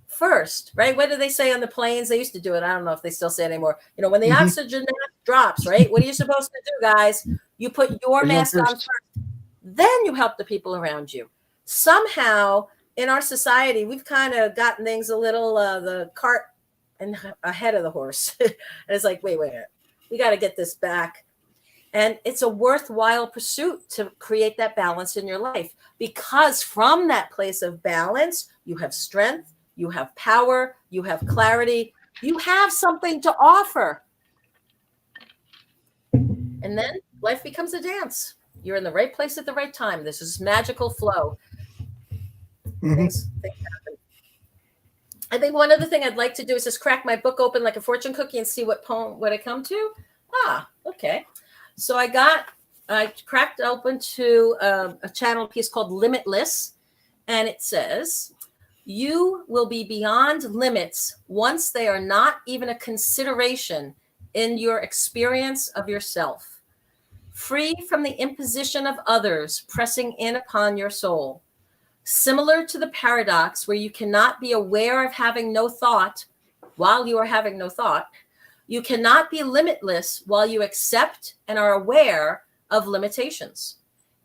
S4: first, right? What do they say on the planes? They used to do it. I don't know if they still say it anymore. You know, when the oxygen mask drops, right? What are you supposed to do, guys? You put your mask on first. Then you help the people around you. Somehow in our society, we've kind of gotten things a little, the cart and ahead of the horse. And it's like, wait, we got to get this back. And it's a worthwhile pursuit to create that balance in your life, because from that place of balance, you have strength, you have power, you have clarity, you have something to offer. And then life becomes a dance. You're in the right place at the right time. This is magical flow. Things happen. I think one other thing I'd like to do is just crack my book open like a fortune cookie and see what I come to. Okay. So I cracked open to a channel piece called Limitless. And it says, you will be beyond limits once they are not even a consideration in your experience of yourself. Free from the imposition of others pressing in upon your soul. Similar to the paradox where you cannot be aware of having no thought while you are having no thought, you cannot be limitless while you accept and are aware of limitations.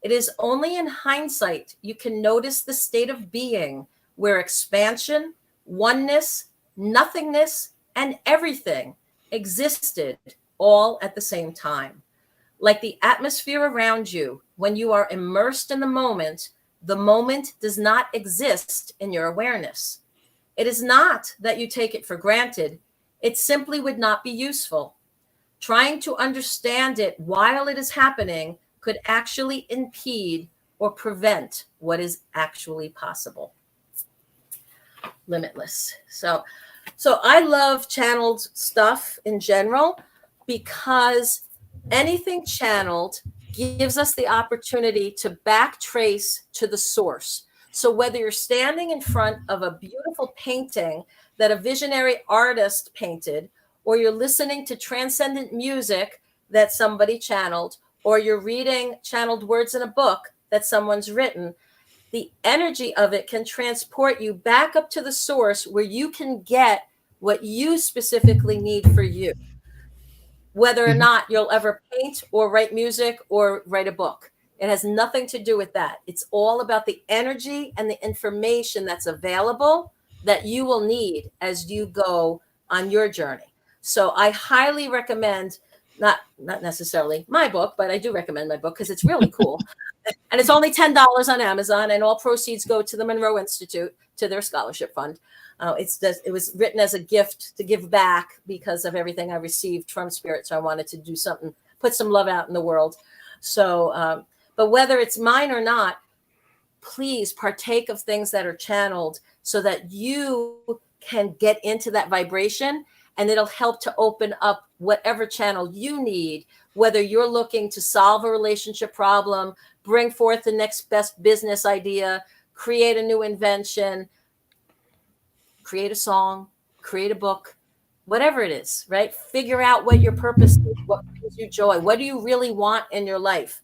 S4: It is only in hindsight you can notice the state of being where expansion, oneness, nothingness, and everything existed all at the same time. Like the atmosphere around you, when you are immersed in the moment does not exist in your awareness. It is not that you take it for granted. It simply would not be useful. Trying to understand it while it is happening could actually impede or prevent what is actually possible. Limitless. So I love channeled stuff in general, because anything channeled gives us the opportunity to backtrace to the source. So whether you're standing in front of a beautiful painting that a visionary artist painted, or you're listening to transcendent music that somebody channeled, or you're reading channeled words in a book that someone's written, the energy of it can transport you back up to the source where you can get what you specifically need for you. Whether or not you'll ever paint or write music or write a book. It has nothing to do with that. It's all about the energy and the information that's available that you will need as you go on your journey. So I highly recommend, not necessarily my book, but I do recommend my book because it's really cool. And it's only $10 on Amazon, and all proceeds go to the Monroe Institute, to their scholarship fund. It was written as a gift to give back because of everything I received from Spirit. So I wanted to do something, put some love out in the world. So, but whether it's mine or not, please partake of things that are channeled so that you can get into that vibration, and it'll help to open up whatever channel you need, whether you're looking to solve a relationship problem, bring forth the next best business idea, create a new invention, create a song, create a book, whatever it is, right? Figure out what your purpose is, what brings you joy. What do you really want in your life?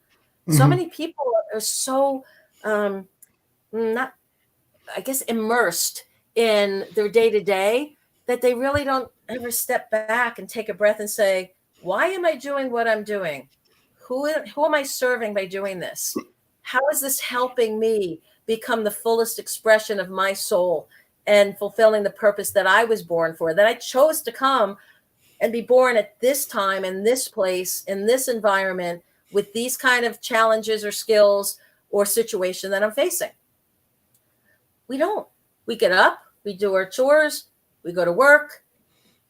S4: Mm-hmm. So many people are so not, I guess, immersed in their day-to-day that they really don't ever step back and take a breath and say, why am I doing what I'm doing? Who am I serving by doing this? How is this helping me become the fullest expression of my soul and fulfilling the purpose that I was born for, that I chose to come and be born at this time, in this place, in this environment, with these kind of challenges or skills or situation that I'm facing? We don't. We get up, we do our chores, we go to work,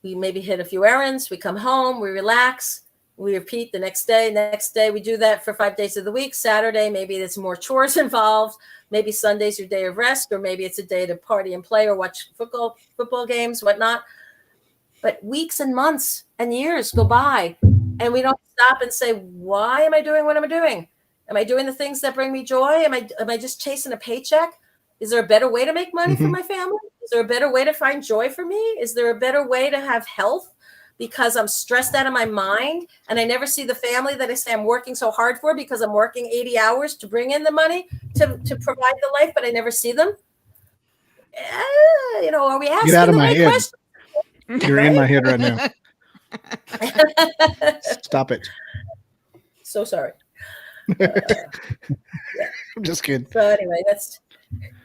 S4: we maybe hit a few errands, we come home, we relax, we repeat the next day. Next day, we do that for 5 days of the week. Saturday, maybe there's more chores involved. Maybe Sunday's your day of rest, or maybe it's a day to party and play or watch football games, whatnot. But weeks and months and years go by, and we don't stop and say, why am I doing what I'm doing? Am I doing the things that bring me joy? Am I just chasing a paycheck? Is there a better way to make money for my family? Is there a better way to find joy for me? Is there a better way to have health because I'm stressed out of my mind and I never see the family that I say I'm working so hard for because I'm working 80 hours to bring in the money to provide the life, but I never see them? Are we asking
S3: Get out of
S4: the
S3: my
S4: right
S3: head.
S4: question?
S3: You're in my head right now. Stop it.
S4: So sorry.
S3: I'm just kidding.
S4: So anyway, that's...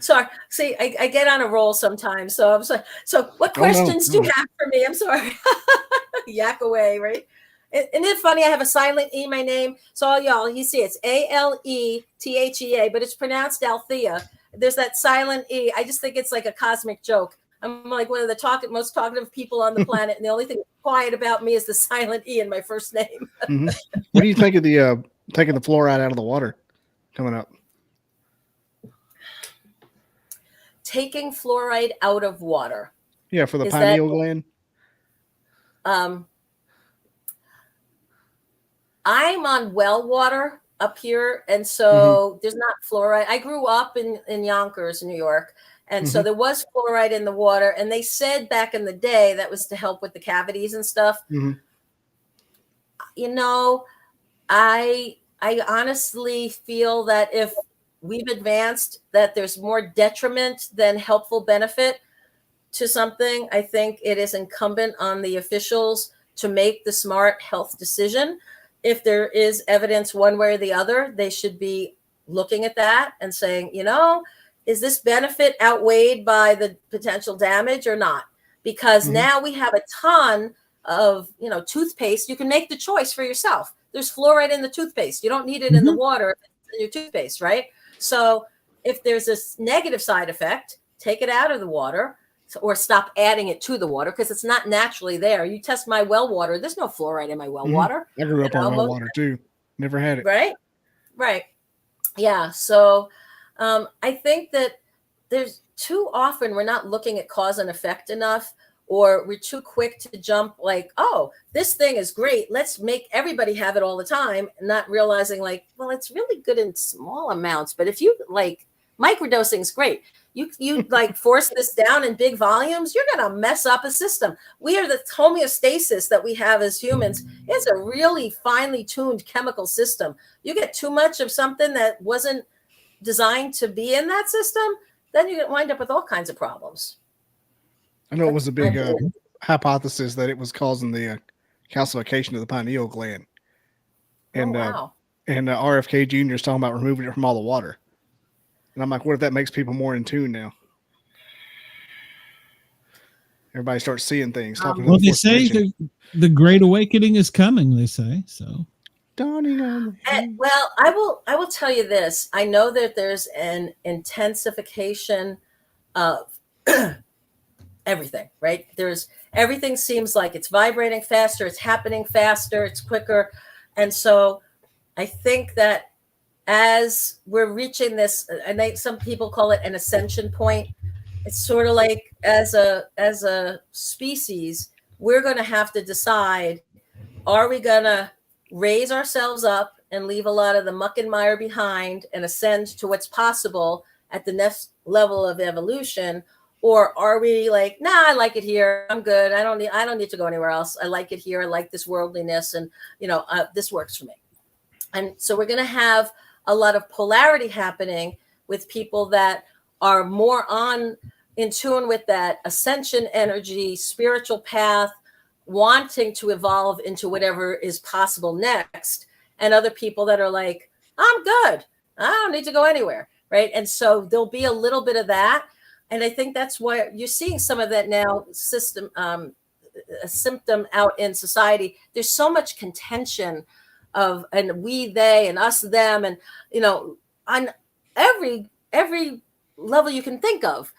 S4: Sorry. See, I get on a roll sometimes. So I'm sorry. So what questions do you have for me? I'm sorry. Yak away, right? Isn't it funny? I have a silent E in my name. So all y'all, you see it's Alethea, but it's pronounced Alethea. There's that silent E. I just think it's like a cosmic joke. I'm like one of the most talkative people on the planet, and the only thing quiet about me is the silent E in my first name.
S3: Mm-hmm. What do you think of the taking the fluoride out of the water coming up?
S4: Taking fluoride out of water.
S3: Yeah, for the pineal gland.
S4: I'm on well water up here, and so there's not fluoride. I grew up in Yonkers, New York, and so there was fluoride in the water, and they said back in the day that was to help with the cavities and stuff. I honestly feel that if we've advanced, that there's more detriment than helpful benefit to something. I think it is incumbent on the officials to make the smart health decision. If there is evidence one way or the other, they should be looking at that and saying, is this benefit outweighed by the potential damage or not? Because now we have a ton of, toothpaste. You can make the choice for yourself. There's fluoride in the toothpaste. You don't need it in the water in your toothpaste, right? So if there's a negative side effect, take it out of the water or stop adding it to the water because it's not naturally there. You test my well water. There's no fluoride in my well water.
S3: I grew up on well water too. Never had it.
S4: Right. Yeah. So I think that there's too often we're not looking at cause and effect enough, or we're too quick to jump like, oh, this thing is great. Let's make everybody have it all the time. Not realizing like, well, it's really good in small amounts. But if you like microdosing is great. You like force this down in big volumes, you're going to mess up a system. We are the homeostasis that we have as humans. It's a really finely tuned chemical system. You get too much of something that wasn't designed to be in that system, then you wind up with all kinds of problems.
S3: I know it was a big hypothesis that it was causing the calcification of the pineal gland. And RFK Jr. is talking about removing it from all the water. And I'm like, what if that makes people more in tune now? Everybody starts seeing things.
S1: Well, they say the Great Awakening is coming, they say. So
S3: dawning on the
S4: And, well, I will tell you this. I know that there's an intensification of everything, right? Everything seems like it's vibrating faster, it's happening faster, it's quicker. And so I think that as we're reaching this, some people call it an ascension point. It's sort of like as a species, we're going to have to decide, are we going to raise ourselves up and leave a lot of the muck and mire behind and ascend to what's possible at the next level of evolution? Or are we like, nah, I like it here. I'm good. I don't need to go anywhere else. I like it here. I like this worldliness, and this works for me. And so we're going to have a lot of polarity happening with people that are more in tune with that ascension energy, spiritual path, wanting to evolve into whatever is possible next, and other people that are like, I'm good. I don't need to go anywhere, right? And so there'll be a little bit of that. And I think that's why you're seeing some of that now a symptom out in society. There's so much contention and we, they, and us, them, and, on every level you can think of.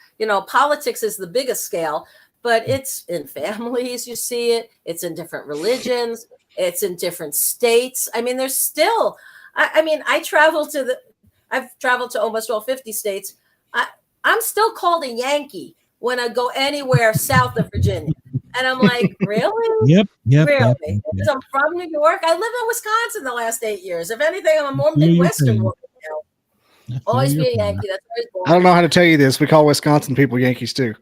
S4: Politics is the biggest scale, but it's in families, you see it. It's in different religions. It's in different states. I mean, there's still, I've traveled to almost all 50 states. I'm still called a Yankee when I go anywhere south of Virginia. And I'm like, really?
S1: Yep.
S4: Really? Because I'm from New York. I live in Wisconsin the last 8 years. If anything, I'm a more Midwestern woman now. Always be a Yankee. That's always boring.
S3: I don't know how to tell you this. We call Wisconsin people Yankees too.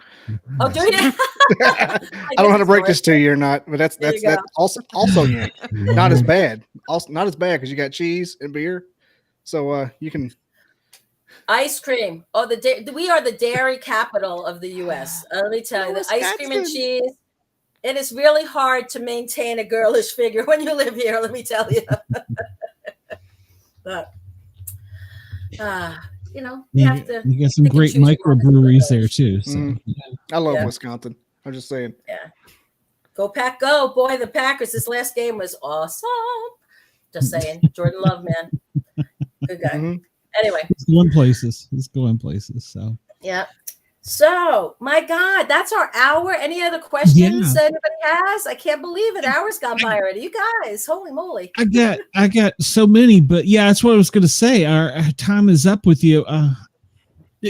S4: Oh, do you?
S3: I don't know how to break this to you or not, but that's also Yankee. Not as bad. Also not as bad because you got cheese and beer. So you can.
S4: Ice cream. Oh, we are the dairy capital of the U.S. Let me tell you, the ice cream and cheese. It is really hard to maintain a girlish figure when you live here. Let me tell you. But you have to.
S1: You got some great microbreweries there too. So.
S3: I love Wisconsin. I'm just saying.
S4: Yeah. Go Pack, go! Boy, the Packers. This last game was awesome. Just saying, Jordan Love, man, good guy. Mm-hmm. Anyway,
S1: it's going places. So
S4: yeah. So my God, that's our hour. Any other questions anybody has? I can't believe it. Hour's gone by already. You guys, holy moly!
S1: I got so many, but yeah, that's what I was going to say. Our time is up with you.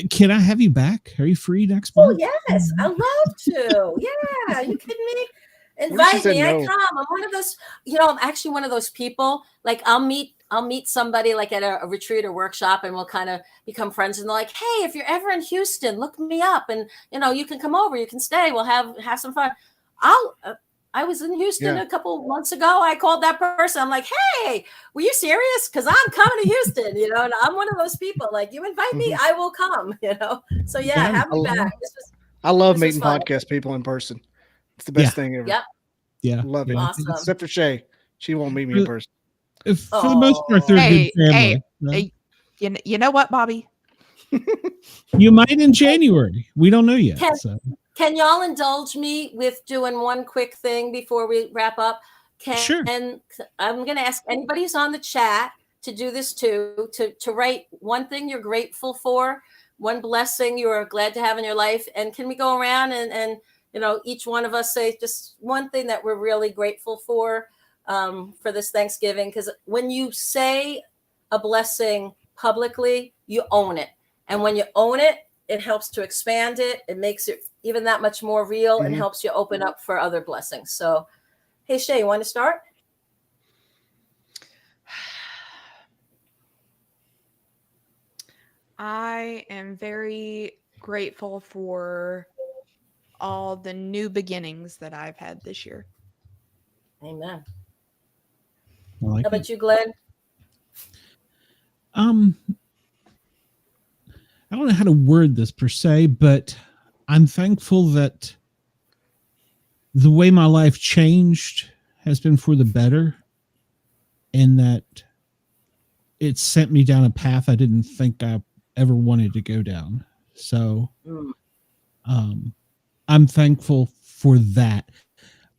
S1: Can I have you back? Are you free next month?
S4: Oh yes, I'd love to. Yeah, are you kidding me? Invite me. I come. I'm one of those. I'm actually one of those people. Like I'll meet somebody like at a retreat or workshop, and we'll kind of become friends. And they're like, "Hey, if you're ever in Houston, look me up, and you can come over. You can stay. We'll have some fun." I was in Houston a couple months ago. I called that person. I'm like, "Hey, were you serious? Because I'm coming to Houston. And I'm one of those people. Like, you invite me, I will come. So have me back.
S3: I love meeting podcast people in person. It's the best thing ever.
S4: Yep.
S1: Yeah.
S3: Love it.
S4: Awesome.
S3: Except for Shay. She won't meet me in person.
S1: For the most part, they're a good family.
S2: Hey, you know what, Bobby?
S1: You might in January. We don't know yet.
S4: Can y'all indulge me with doing one quick thing before we wrap up?
S1: Sure.
S4: And I'm going to ask anybody who's on the chat to do this too, to write one thing you're grateful for, one blessing you are glad to have in your life. And can we go around and each one of us say just one thing that we're really grateful for this Thanksgiving? Because when you say a blessing publicly, you own it. And when you own it, it helps to expand it. It makes it even that much more real and helps you open up for other blessings. So, hey, Shay, you want to start?
S2: I am very grateful for all the new beginnings that I've had this year.
S4: Amen.
S1: How
S4: about you, Glenn?
S1: I don't know how to word this per se, but I'm thankful that the way my life changed has been for the better, and that it sent me down a path I didn't think I ever wanted to go down. So I'm thankful for that.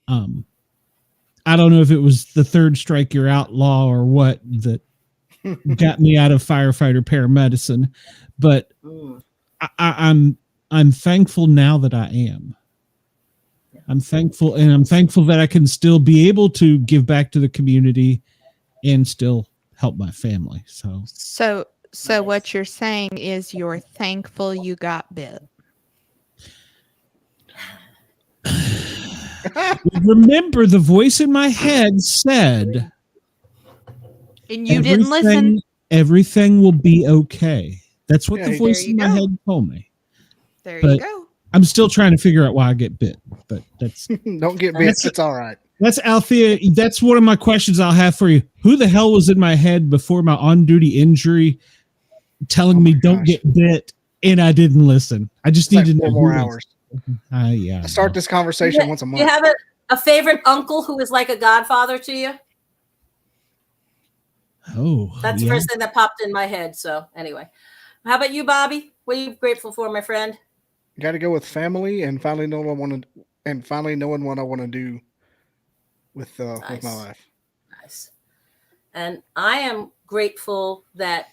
S1: I I don't know if it was the third strike you're out law or what that got me out of firefighter paramedicine, but I'm thankful now that I am. I'm thankful, and I'm thankful that I can still be able to give back to the community and still help my family. So
S2: what you're saying is you're thankful you got bit.
S1: Remember, the voice in my head said,
S2: and you didn't listen.
S1: Everything will be okay. That's what the voice in my head told me.
S2: There you go.
S1: I'm still trying to figure out why I get bit, but that's
S3: don't get bit. It's all right.
S1: That's Alethea. That's one of my questions I'll have for you. Who the hell was in my head before my on-duty injury telling me don't get bit, and I didn't listen? I just need to know
S3: 4 more hours.
S1: Yeah.
S3: I start this conversation once a month.
S4: You have a favorite uncle who is like a godfather to you?
S1: Oh,
S4: that's the first thing that popped in my head. So anyway, how about you, Bobby? What are you grateful for, my friend?
S3: Got to go with family and finally knowing what I want to do with my life.
S4: Nice. And I am grateful that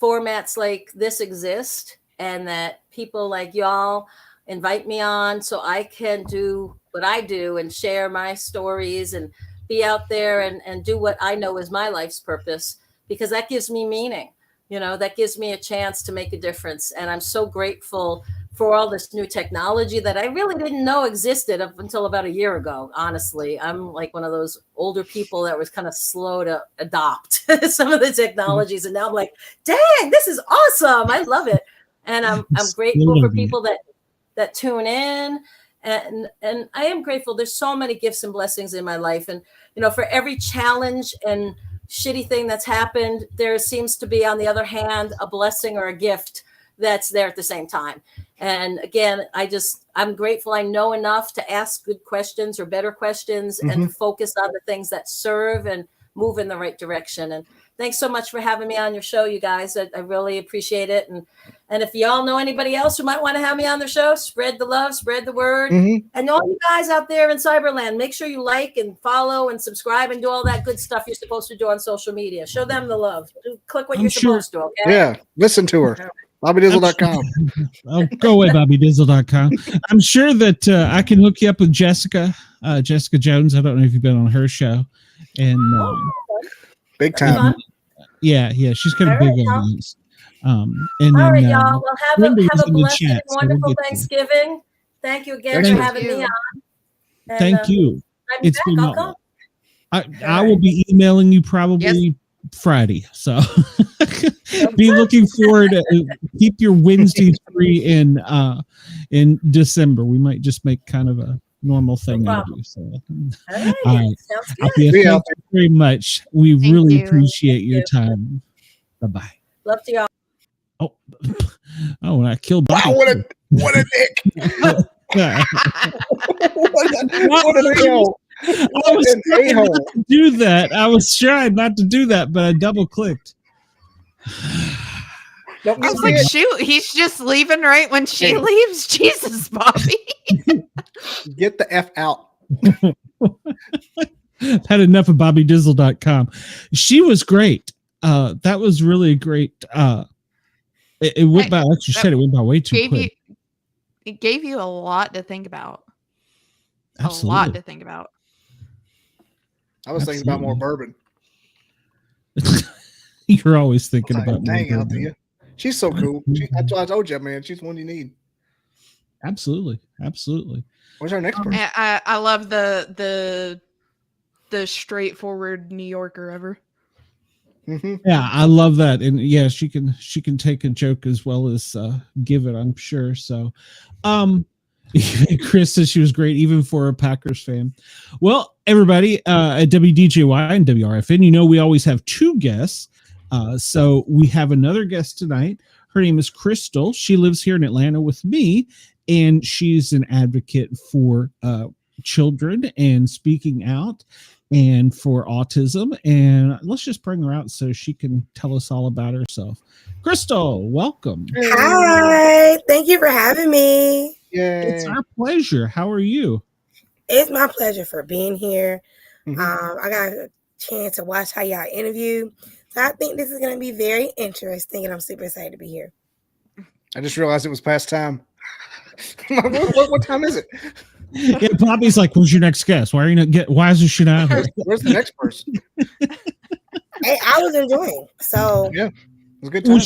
S4: formats like this exist and that people like y'all invite me on so I can do what I do and share my stories and be out there and do what I know is my life's purpose, because that gives me meaning. That gives me a chance to make a difference. And I'm so grateful for all this new technology that I really didn't know existed up until about a year ago. Honestly, I'm like one of those older people that was kind of slow to adopt some of the technologies. And now I'm like, dang, this is awesome. I love it. And I'm grateful for people that tune in. And I am grateful. There's so many gifts and blessings in my life. And, for every challenge and shitty thing that's happened, there seems to be, on the other hand, a blessing or a gift that's there at the same time. And again, I'm grateful I know enough to ask good questions or better questions and focus on the things that serve and move in the right direction. And thanks so much for having me on your show, you guys. I really appreciate it. And if y'all know anybody else who might want to have me on their show, spread the love, spread the word. And all you guys out there in Cyberland, make sure you like and follow and subscribe and do all that good stuff you're supposed to do on social media. Show them the love. Click what you're supposed to, okay?
S3: Yeah, listen to her. BobbyDizzle.com.
S1: Oh, go away, BobbyDizzle.com. I'm sure that I can hook you up with Jessica Jones. I don't know if you've been on her show. And
S3: big time.
S1: Yeah, she's got a big audience. And then,
S4: all right, y'all. Well, have a blessed and wonderful Thanksgiving. Thank you again for having me on. And,
S1: thank you.
S4: It's been
S1: I will be emailing you probably Friday, so be looking forward. Keep your Wednesdays free in December. We might just make kind of a normal thing out of you. So,
S4: all right. Sounds good.
S1: Thank you very much. We really appreciate your time. Bye.
S4: Love to y'all.
S1: Oh, I killed Bobby.
S3: Wow, what a dick. what an a-hole.
S1: I was trying not to do that. I was trying not to do that, but I double clicked.
S2: I was like, shoot, he's just leaving right when she leaves. Jesus, Bobby.
S3: Get the F out.
S1: Had enough of BobbyDizzle.com. She was great. That was really great. It went by, like you said, it went by way too quick.
S2: It gave you a lot to think about.
S1: Absolutely.
S2: A lot to think about.
S3: I was thinking about more bourbon.
S1: You're always thinking about more bourbon.
S3: Alethea. She's so cool. That's why I told you, man. She's the one you need.
S1: Absolutely.
S3: What's our next person?
S2: I love the straightforward New Yorker ever.
S1: Yeah, I love that. And yeah, she can take a joke as well as give it, I'm sure. So Chris says she was great even for a Packers fan. Well, everybody at WDJY and WRFN, we always have two guests. So we have another guest tonight. Her name is Crystal. She lives here in Atlanta with me, and she's an advocate for children and speaking out and for autism. And let's just bring her out so she can tell us all about herself. Crystal, welcome.
S5: Hi, thank you for having me.
S3: Yay.
S1: It's our pleasure. How are you?
S5: It's my pleasure for being here.
S3: Mhm.
S5: I got a chance to watch how y'all interview. So I think this is going to be very interesting, and I'm super excited to be here.
S3: I just realized it was past time. what time is it?
S1: Yeah, Poppy's like, "Who's your next guest? Why are you not why is this shit out here?"
S3: Where's the next person?
S5: Hey, I was enjoying. So
S3: Yeah, it was a good time.
S1: Well,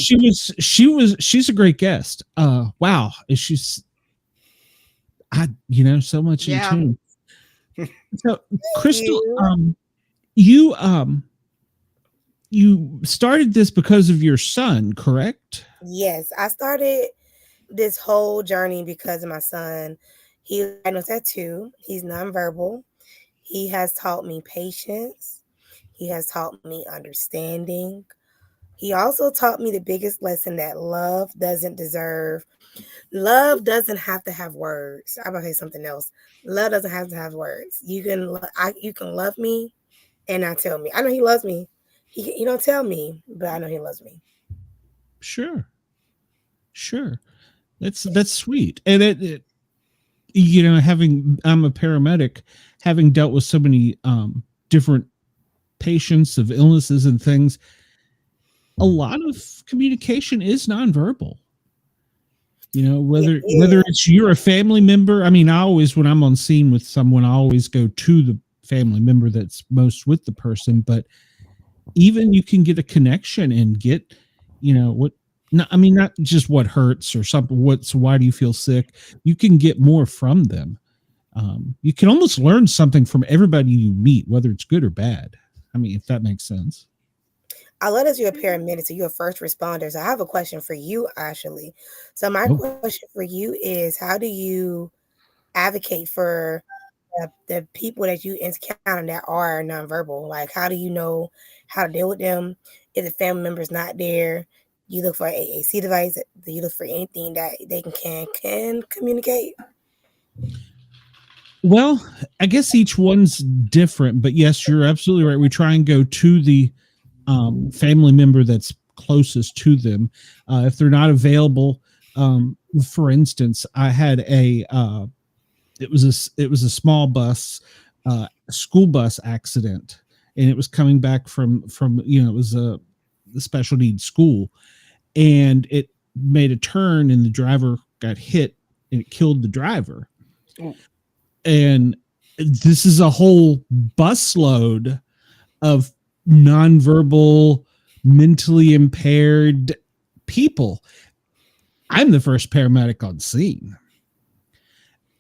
S1: she's a great guest. Wow, she's so much
S2: Yeah.
S1: in tune. So Crystal,
S5: you.
S1: you started this because of your son, correct?
S5: Yes, I started this whole journey because of my son. He diagnosed at 2. He's nonverbal. He has taught me patience. He has taught me understanding. He also taught me the biggest lesson that love doesn't have to have words. I'm gonna say something else. Love doesn't have to have words. You can love me and not tell me. I know he loves me. He don't tell me, but I know he loves me.
S1: Sure. That's sweet. And I'm a paramedic, having dealt with so many different patients of illnesses and things, a lot of communication is nonverbal. Whether it's you're a family member. I mean, when I'm on scene with someone, I always go to the family member that's most with the person, but even you can get a connection and get, not just what hurts or something. Why do you feel sick? You can get more from them. You can almost learn something from everybody you meet, whether it's good or bad. I mean, if that makes sense.
S5: I let us you're a paramedic, so you're a first responder. So I have a question for you, Ashley. So my question for you is, how do you advocate for the people that you encounter that are nonverbal? Like, how do you know how to deal with them if the family member's not there? You look for an AAC device. Do you look for anything that they can communicate?
S1: Well, I guess each one's different, but yes, you're absolutely right. We try and go to the family member that's closest to them. If they're not available, for instance, I had it was a small bus, school bus accident, and it was coming back from it was a special needs school, and it made a turn, and the driver got hit, and it killed the driver.
S3: Oh.
S1: And this is a whole busload of nonverbal, mentally impaired people. I'm the first paramedic on scene.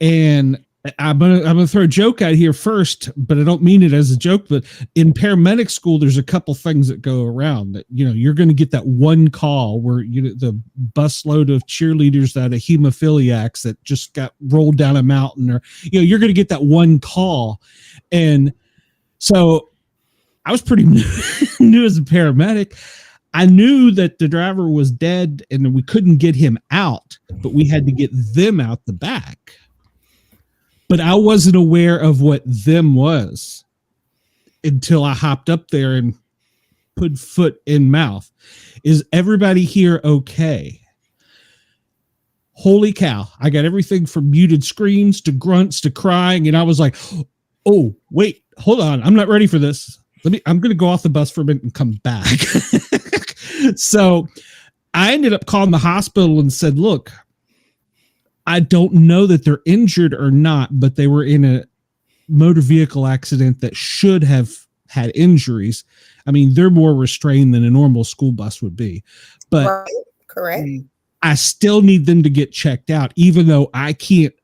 S1: And I'm gonna throw a joke out here first, but I don't mean it as a joke. But in paramedic school, there's a couple things that go around that, you're going to get that one call where the busload of cheerleaders that are hemophiliacs that just got rolled down a mountain, or you're going to get that one call. And so I was pretty new as a paramedic. I knew that the driver was dead and we couldn't get him out, but we had to get them out the back. But I wasn't aware of what them was until I hopped up there and put foot in mouth. Is everybody here okay? Holy cow. I got everything from muted screams to grunts to crying. And I was like, oh, wait, hold on. I'm not ready for this. I'm going to go off the bus for a minute and come back. So I ended up calling the hospital and said, look, I don't know that they're injured or not, but they were in a motor vehicle accident that should have had injuries. I mean, they're more restrained than a normal school bus would be, but
S5: right. Correct.
S1: I still need them to get checked out, even though I can't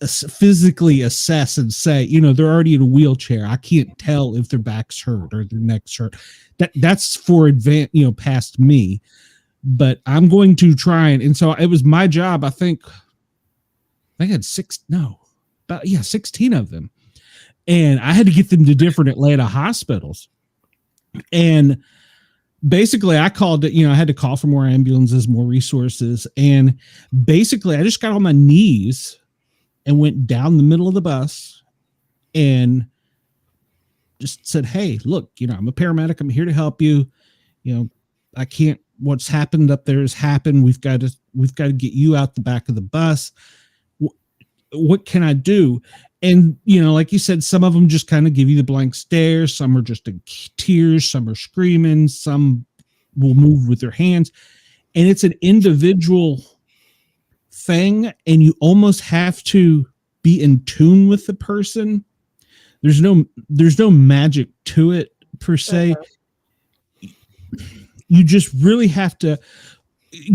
S1: physically assess and say, they're already in a wheelchair. I can't tell if their back's hurt or their neck's hurt. That's for past me, but I'm going to try. And so it was my job. I think I had 16 of them. And I had to get them to different Atlanta hospitals. And basically I called it, I had to call for more ambulances, more resources. And basically I just got on my knees and went down the middle of the bus and just said, hey, look, I'm a paramedic. I'm here to help you. I can't, what's happened up there has happened. We've got to get you out the back of the bus. What can I do? And, you know, like you said, some of them just kind of give you the blank stare. Some are just in tears. Some are screaming. Some will move with their hands. And it's an individual thing. And you almost have to be in tune with the person. There's no magic to it per se. You just really have to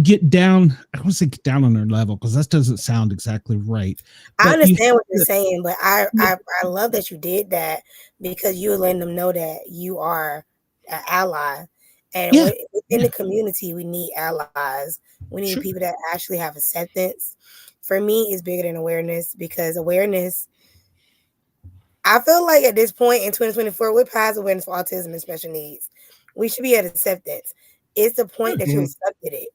S1: get down. I don't want to say get down on their level because that doesn't sound exactly right.
S5: I
S1: But
S5: understand what you're saying, but I love that you did that because you're letting them know that you are an ally. And within the community, we need allies. We need people that actually have acceptance. For me, it's bigger than awareness because awareness, I feel like at this point in 2024, we're past awareness for autism and special needs. We should be at acceptance. It's the point that you accepted it.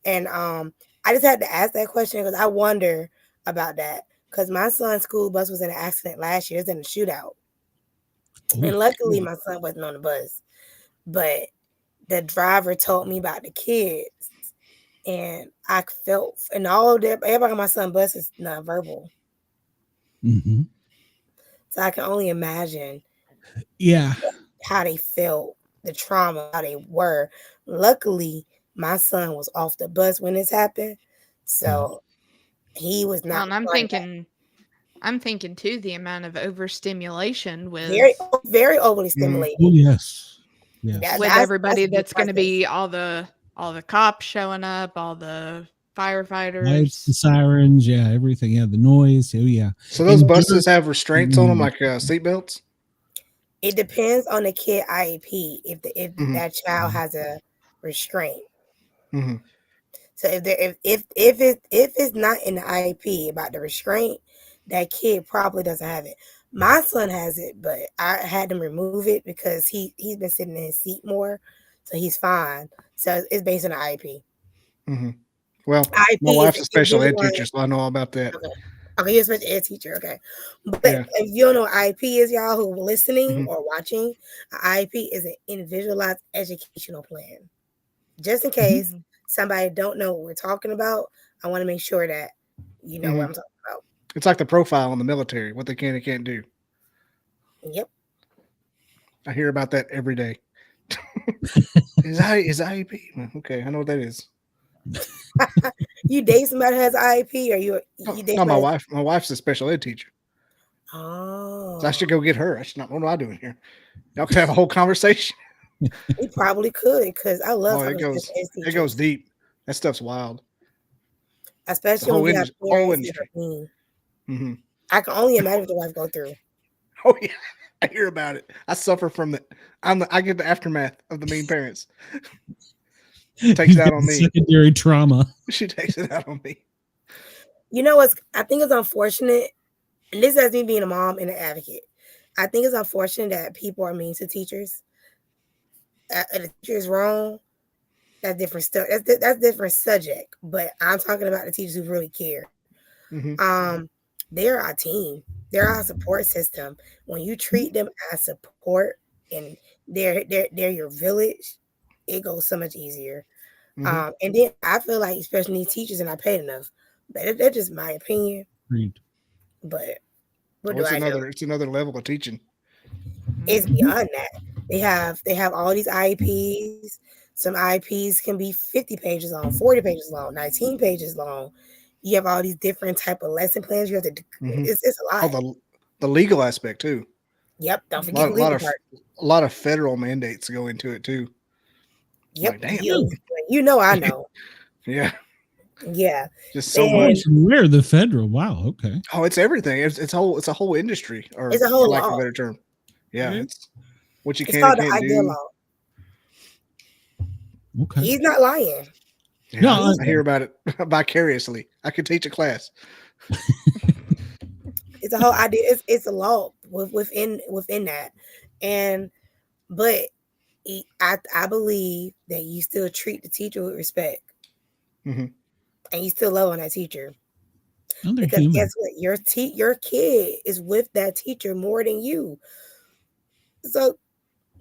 S5: And I just had to ask that question because I wonder about that. Because my son's school bus was in an accident last year. It was in a shootout. And luckily, my son wasn't on the bus. But the driver told me about the kids. And I felt, and all of them, everybody on my son's bus is nonverbal.
S1: Mm-hmm.
S5: So I can only imagine how they felt, the trauma, how they were. Luckily, my son was off the bus when this happened. So he was not.
S2: Well, and I'm thinking too, the amount of overstimulation with
S5: very overly stimulated.
S1: Oh, yes.
S2: With everybody that's going to be all the cops showing up, all the firefighters,
S1: lights, the sirens, everything, the noise.
S3: So those buses have restraints on them, like seatbelts.
S5: It depends on the kid IEP if that child has a restraint.
S3: Mm-hmm.
S5: So if it's not in the IEP about the restraint, that kid probably doesn't have it. My son has it, but I had him remove it because he's been sitting in his seat more, so he's fine. So it's based on the IEP.
S3: Mm-hmm. Well, my wife's a special ed teacher, so I know all about that.
S5: Okay, you're a special ed teacher. Okay, but if you don't know what IEP is, y'all who are listening or watching, an IEP is an individualized educational plan. Just in case somebody don't know what we're talking about, I want to make sure that you know what I'm talking about.
S3: It's like the profile in the military, what they can and can't do.
S5: Yep.
S3: I hear about that every day. Is IEP? Okay, I know what that is.
S5: You date somebody who has IEP, or you date?
S3: No, my wife. My wife's a special ed teacher.
S5: Oh,
S3: so I should go get her. I should not. What am I doing here? Y'all could have a whole conversation.
S5: We probably could because I love.
S3: It goes deep. That stuff's wild.
S5: Especially when you have whole industry. I can only imagine what the wife go through.
S3: Oh yeah, I hear about it. I suffer from it. I get the aftermath of the mean parents. Takes it out on me.
S1: Secondary trauma.
S3: She takes it out on me.
S5: You know what? I think it's unfortunate, and this is me being a mom and an advocate. I think it's unfortunate that people are mean to teachers. The teacher is wrong. That's different stuff. That's different subject. But I'm talking about the teachers who really care. They're our team. They're our support system. When you treat them as support and they're your village, it goes so much easier. And then I feel like special needs teachers are not paid enough. But that's just my opinion. But
S3: it's another level of teaching.
S5: It's beyond that. They have all these IEPs. Some IEPs can be 50 pages long, 40 pages long, 19 pages long. You have all these different type of lesson plans. You have to. It's a lot.
S3: Oh, the legal aspect too.
S5: Yep. Don't forget the legal part.
S3: A lot of federal mandates go into it too.
S5: Yep. Like, damn. You know, I know.
S3: Yeah.
S5: Yeah.
S3: Just so much.
S1: Where the federal? Wow. Okay.
S3: Oh, it's everything. It's a whole industry, or
S5: it's a whole
S3: lack
S5: law.
S3: of a better term. Yeah. It's what you
S5: it's
S3: can
S5: called
S3: and can't
S5: the ideal
S3: do.
S5: Law.
S1: Okay.
S5: He's not lying.
S3: Yeah, no, I hear about it vicariously. I could teach a class.
S5: It's a whole idea. It's a law within that, but I believe that you still treat the teacher with respect, and you still love on that teacher. Because guess what? Your kid is with that teacher more than you, so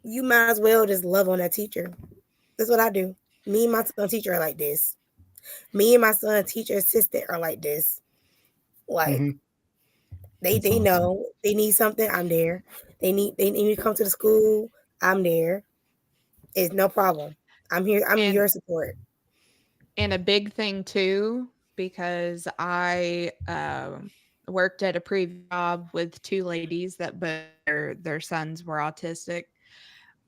S5: you might as well just love on that teacher. That's what I do. Me and my son teacher are like this. Me and my son teacher assistant are like this. Like They
S1: That's awesome.
S5: know they need something, I'm there. They need to come to the school, I'm there. It's no problem. I'm here. I'm
S2: And
S5: your support.
S2: and a big thing too, because I worked at a previous job with two ladies that both their sons were autistic.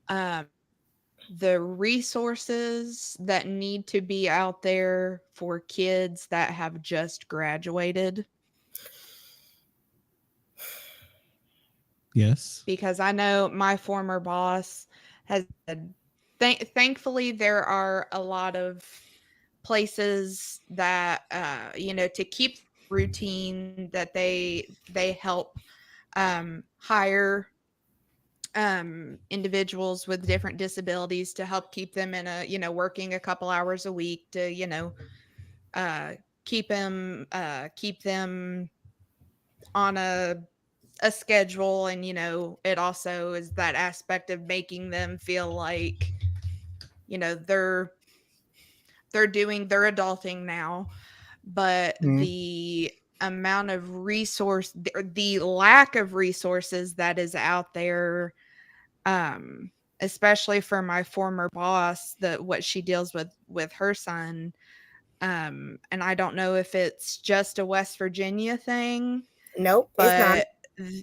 S2: Um, the resources that need to be out there for kids that have just graduated.
S1: Yes.
S2: Because I know my former boss has said, thankfully, there are a lot of places that, to keep routine that they help hire individuals with different disabilities to help keep them in a, working a couple hours a week to, uh, keep them on a schedule. And it also is that aspect of making them feel like they're adulting now. But the amount of the lack of resources that is out there, especially for my former boss, that what she deals with her son, and I don't know if it's just a West Virginia thing,
S5: Nope, it's not.
S2: but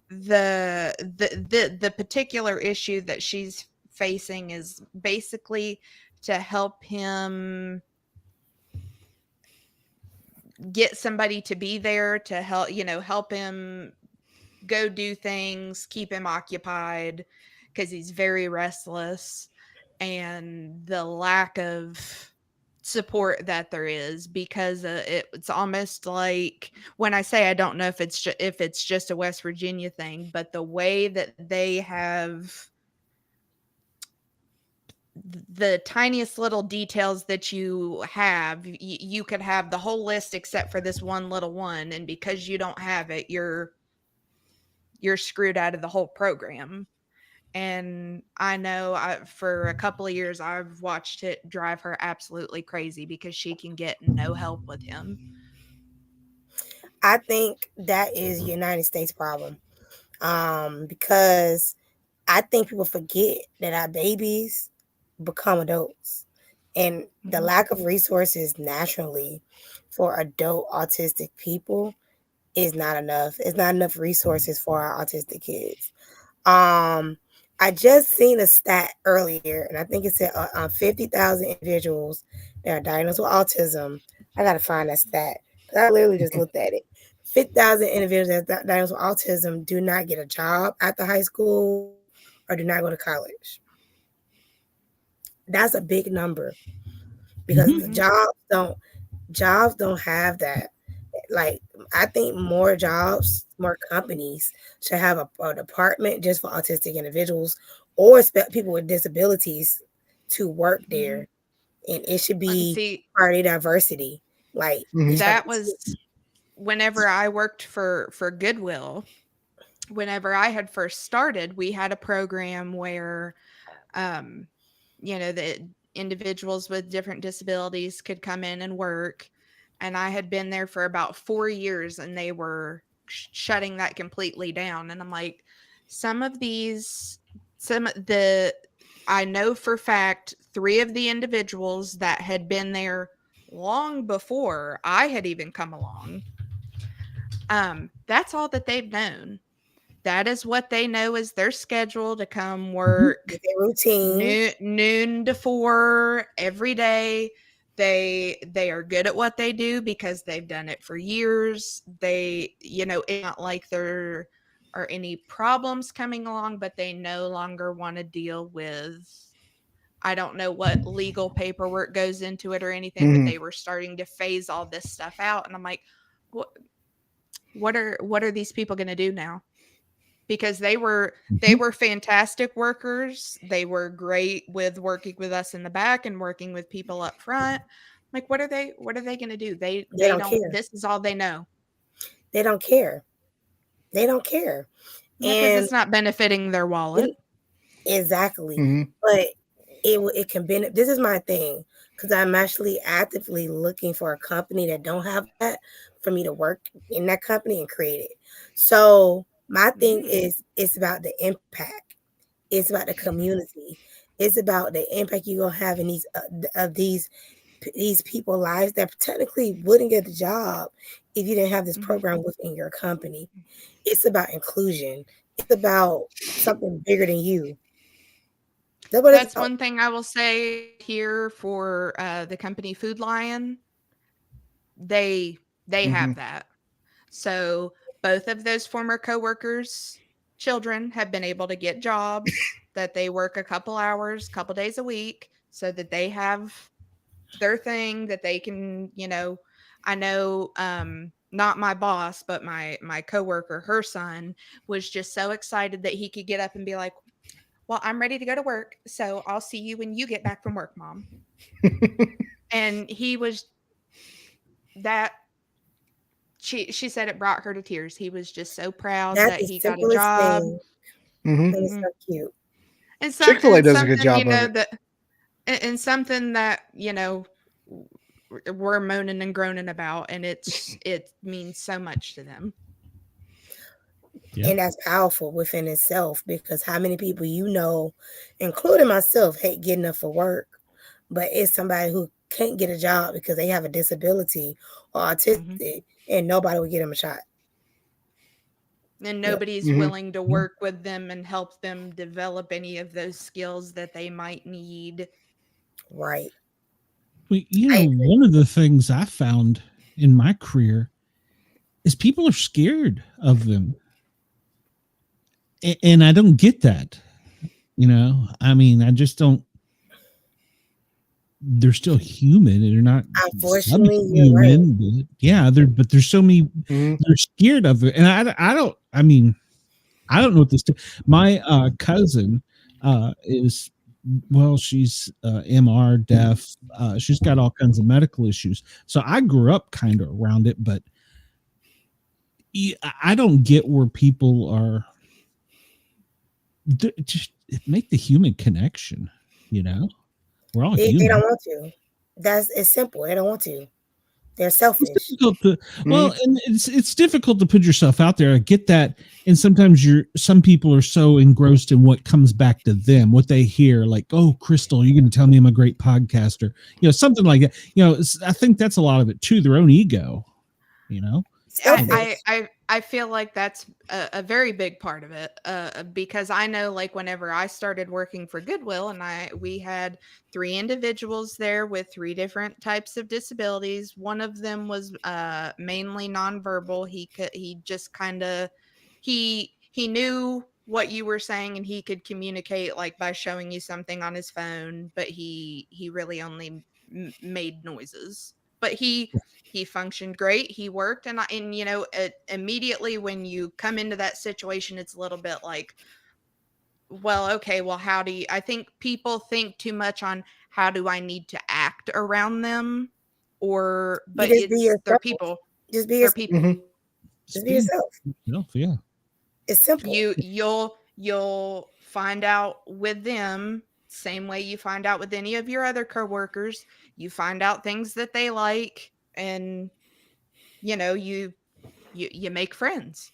S2: the particular issue that she's facing is basically to help him get somebody to be there to help him go do things, keep him occupied, because he's very restless, and the lack of support that there is, because it's almost like, when I say I don't know if it's just a West Virginia thing, but the way that they have the tiniest little details that you have, you could have the whole list except for this one little one, and because you don't have it, you're screwed out of the whole program. And I know for a couple of years, I've watched it drive her absolutely crazy because she can get no help with him.
S5: I think that is United States problem. Because I think people forget that our babies become adults, and the lack of resources naturally for adult autistic people is not enough. It's not enough resources for our autistic kids. I just seen a stat earlier, and I think it said 50,000 individuals that are diagnosed with autism. I gotta find that stat because I literally just looked at it. 50,000 individuals that are diagnosed with autism do not get a job after high school or do not go to college. That's a big number because the jobs don't have that. Like, I think more jobs, more companies should have a department just for autistic individuals or people with disabilities to work there, and it should be
S2: See,
S5: part of diversity. Like
S2: that was whenever I worked for Goodwill. Whenever I had first started, we had a program where, the individuals with different disabilities could come in and work. And I had been there for about 4 years, and they were shutting that completely down. And I'm like, I know for fact 3 of the individuals that had been there long before I had even come along, that's all that they've known. That is what they know is their schedule to come work
S5: their routine.
S2: noon to 4 every day. They are good at what they do because they've done it for years. It's not like there are any problems coming along, but they no longer want to deal with, I don't know what legal paperwork goes into it or anything, but they were starting to phase all this stuff out. And I'm like, what are these people going to do now? Because they were fantastic workers. They were great with working with us in the back and working with people up front. Like, what are they going to do? They don't
S5: care.
S2: This is all they know.
S5: They don't care. They don't care.
S2: Because it's not benefiting their wallet.
S5: Exactly. But it can benefit. This is my thing, because I'm actually actively looking for a company that don't have that for me to work in that company and create it. So my thing is, it's about the impact. It's about the community. It's about the impact you're gonna have in these people lives that technically wouldn't get the job if you didn't have this program within your company. It's about inclusion. It's about something bigger than you.
S2: That's one thing I will say here for the company Food Lion. They have that. So both of those former coworkers' children have been able to get jobs that they work a couple hours, couple days a week, so that they have their thing that they can, I know not my boss, but my coworker, her son was just so excited that he could get up and be like, well, I'm ready to go to work, so I'll see you when you get back from work, Mom. And he was that she said it brought her to tears. He was just so proud that he got a job.
S5: It's so cute.
S3: And Chick-fil-A does a good job of
S2: it. And something that, we're moaning and groaning about, and it means so much to them.
S5: Yeah. And that's powerful within itself, because how many people including myself, hate getting up for work, but it's somebody who can't get a job because they have a disability or autistic, and nobody will get them a shot.
S2: And nobody's willing to work with them and help them develop any of those skills that they might need.
S5: Right.
S1: Well, one of the things I found in my career is people are scared of them. And I don't get that. I mean, I just don't. They're still human, and they're not.
S5: Unfortunately, you're right.
S1: But yeah, there's so many. They're scared of it, and I don't. I mean, I don't know what this. My cousin is. Well, she's MR deaf. She's got all kinds of medical issues. So I grew up kind of around it, but I don't get where people are. Just make the human connection. We're all human.
S5: They don't want to. It's simple. They don't want to. They're selfish.
S1: Well, and it's difficult to put yourself out there. I get that, and sometimes some people are so engrossed in what comes back to them, what they hear, like, "Oh, Crystal, you're going to tell me I'm a great podcaster," something like that. I think that's a lot of it too. Their own ego,
S2: I feel like that's a very big part of it, because I know, like, whenever I started working for Goodwill, and we had 3 individuals there with 3 different types of disabilities. One of them was mainly nonverbal. He just kind of he knew what you were saying, and he could communicate like by showing you something on his phone, but he really only made noises. But he functioned great. He worked, and immediately when you come into that situation, it's a little bit like, well, okay, well, I think people think too much on how do I need to act around them, but they're people.
S5: Just be yourself. Just be yourself.
S1: Yeah.
S5: It's simple.
S2: You'll find out with them same way you find out with any of your other coworkers. You find out things that they like, and you make friends.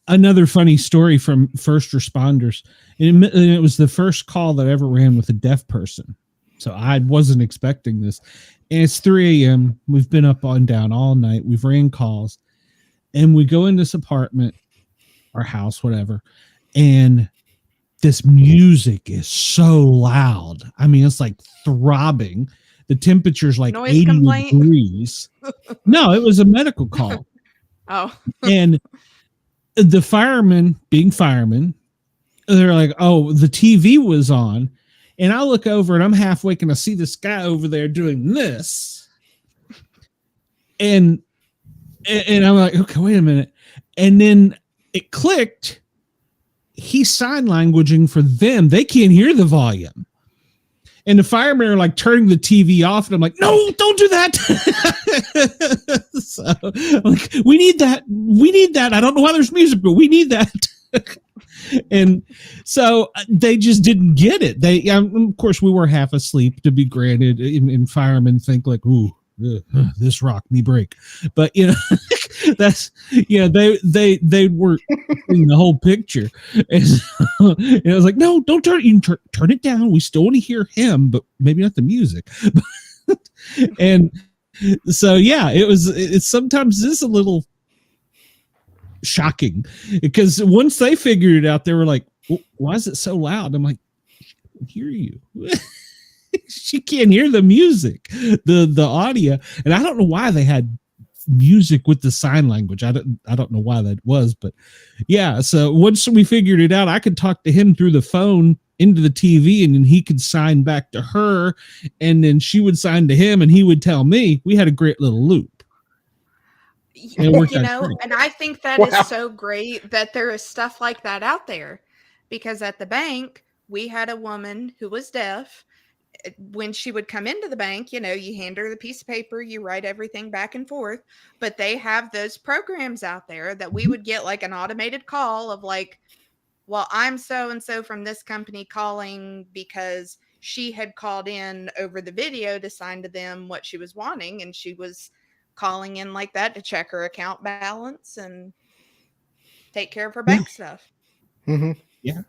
S1: Another funny story from first responders, and it was the first call that I ever ran with a deaf person, so I wasn't expecting this. And it's 3 a.m. We've been up and down all night. We've ran calls, and we go in this apartment or house, whatever, and this music is so loud. I mean, it's like throbbing. The temperature's like
S2: Noise
S1: 80
S2: complaint?
S1: degrees. No, it was a medical call.
S2: Oh.
S1: And the firemen, being firemen, they're like, "Oh, the TV was on." And I look over and I'm half awake and I see this guy over there doing this. And I'm like, okay, wait a minute. And then it clicked. He's sign languaging for them. They can't hear the volume. And the firemen are like turning the TV off. And I'm like, no, don't do that. So like, we need that. We need that. I don't know why there's music, but we need that. And so they just didn't get it. Of course, we were half asleep, to be granted. And firemen think like, ooh, this rock me break. But that's they were seeing the whole picture, and, and I was like, no, don't turn it. You can turn it down. We still want to hear him, but maybe not the music. And so it sometimes is a little shocking, because once they figured it out, they were like, why is it so loud? I'm like, I can hear you. She can't hear the music, the audio. And I don't know why they had music with the sign language. I don't know why that was, but yeah. So once we figured it out, I could talk to him through the phone into the TV, and then he could sign back to her, and then she would sign to him, and he would tell me. We had a great little loop.
S2: And I think that is so great that there is stuff like that out there, because at the bank, we had a woman who was deaf. When she would come into the bank, you hand her the piece of paper, you write everything back and forth, but they have those programs out there that we would get like an automated call of like, well, I'm so-and-so from this company calling because she had called in over the video to sign to them what she was wanting. And she was calling in like that to check her account balance and take care of her bank stuff.
S3: Mm-hmm.
S1: Yeah.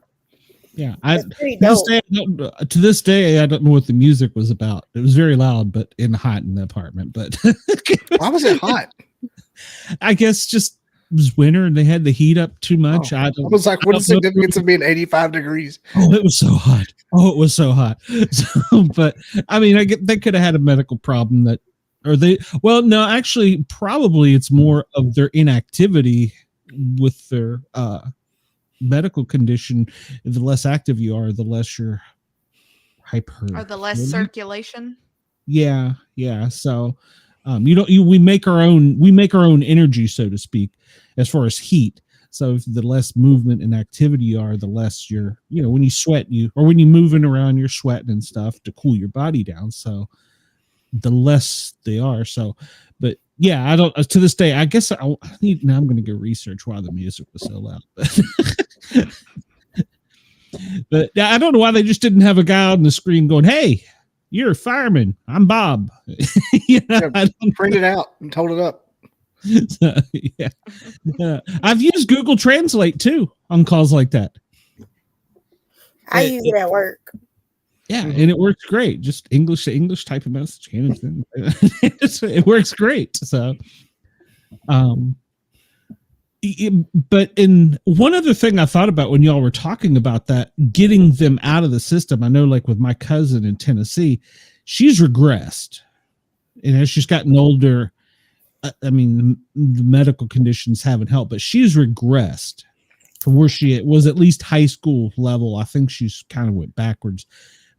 S1: Yeah, to this day, I don't know what the music was about. It was very loud, but hot in the apartment. But
S3: why was it hot?
S1: I guess just it was winter and they had the heat up too much.
S3: I was like, what is the significance of being 85 degrees?
S1: Oh, it was so hot. So, but I mean, they could have had a medical problem actually, probably it's more of their inactivity with their medical condition. The less active you are, the less you're hyper,
S2: or the less circulation.
S1: Yeah. So we make our own energy, so to speak, as far as heat. So if the less movement and activity you are, the less you're, when you sweat, or when you're moving around, you're sweating and stuff to cool your body down. So the less they are. So, but yeah, I don't, to this day, I guess now I'm going to go research why the music was so loud. But I don't know why they just didn't have a guy on the screen going, hey, you're a fireman. I'm Bob.
S3: Print it out and hold it up.
S1: So, yeah. I've used Google Translate too on calls like that.
S5: I use it at work.
S1: Yeah, and it works great. Just English to English type of message. It works great. So, but in one other thing I thought about when y'all were talking about that, getting them out of the system. I know, like with my cousin in Tennessee, she's regressed, and as she's gotten older, I mean, the medical conditions haven't helped, but she's regressed from where she was at least high school level. I think she's kind of went backwards.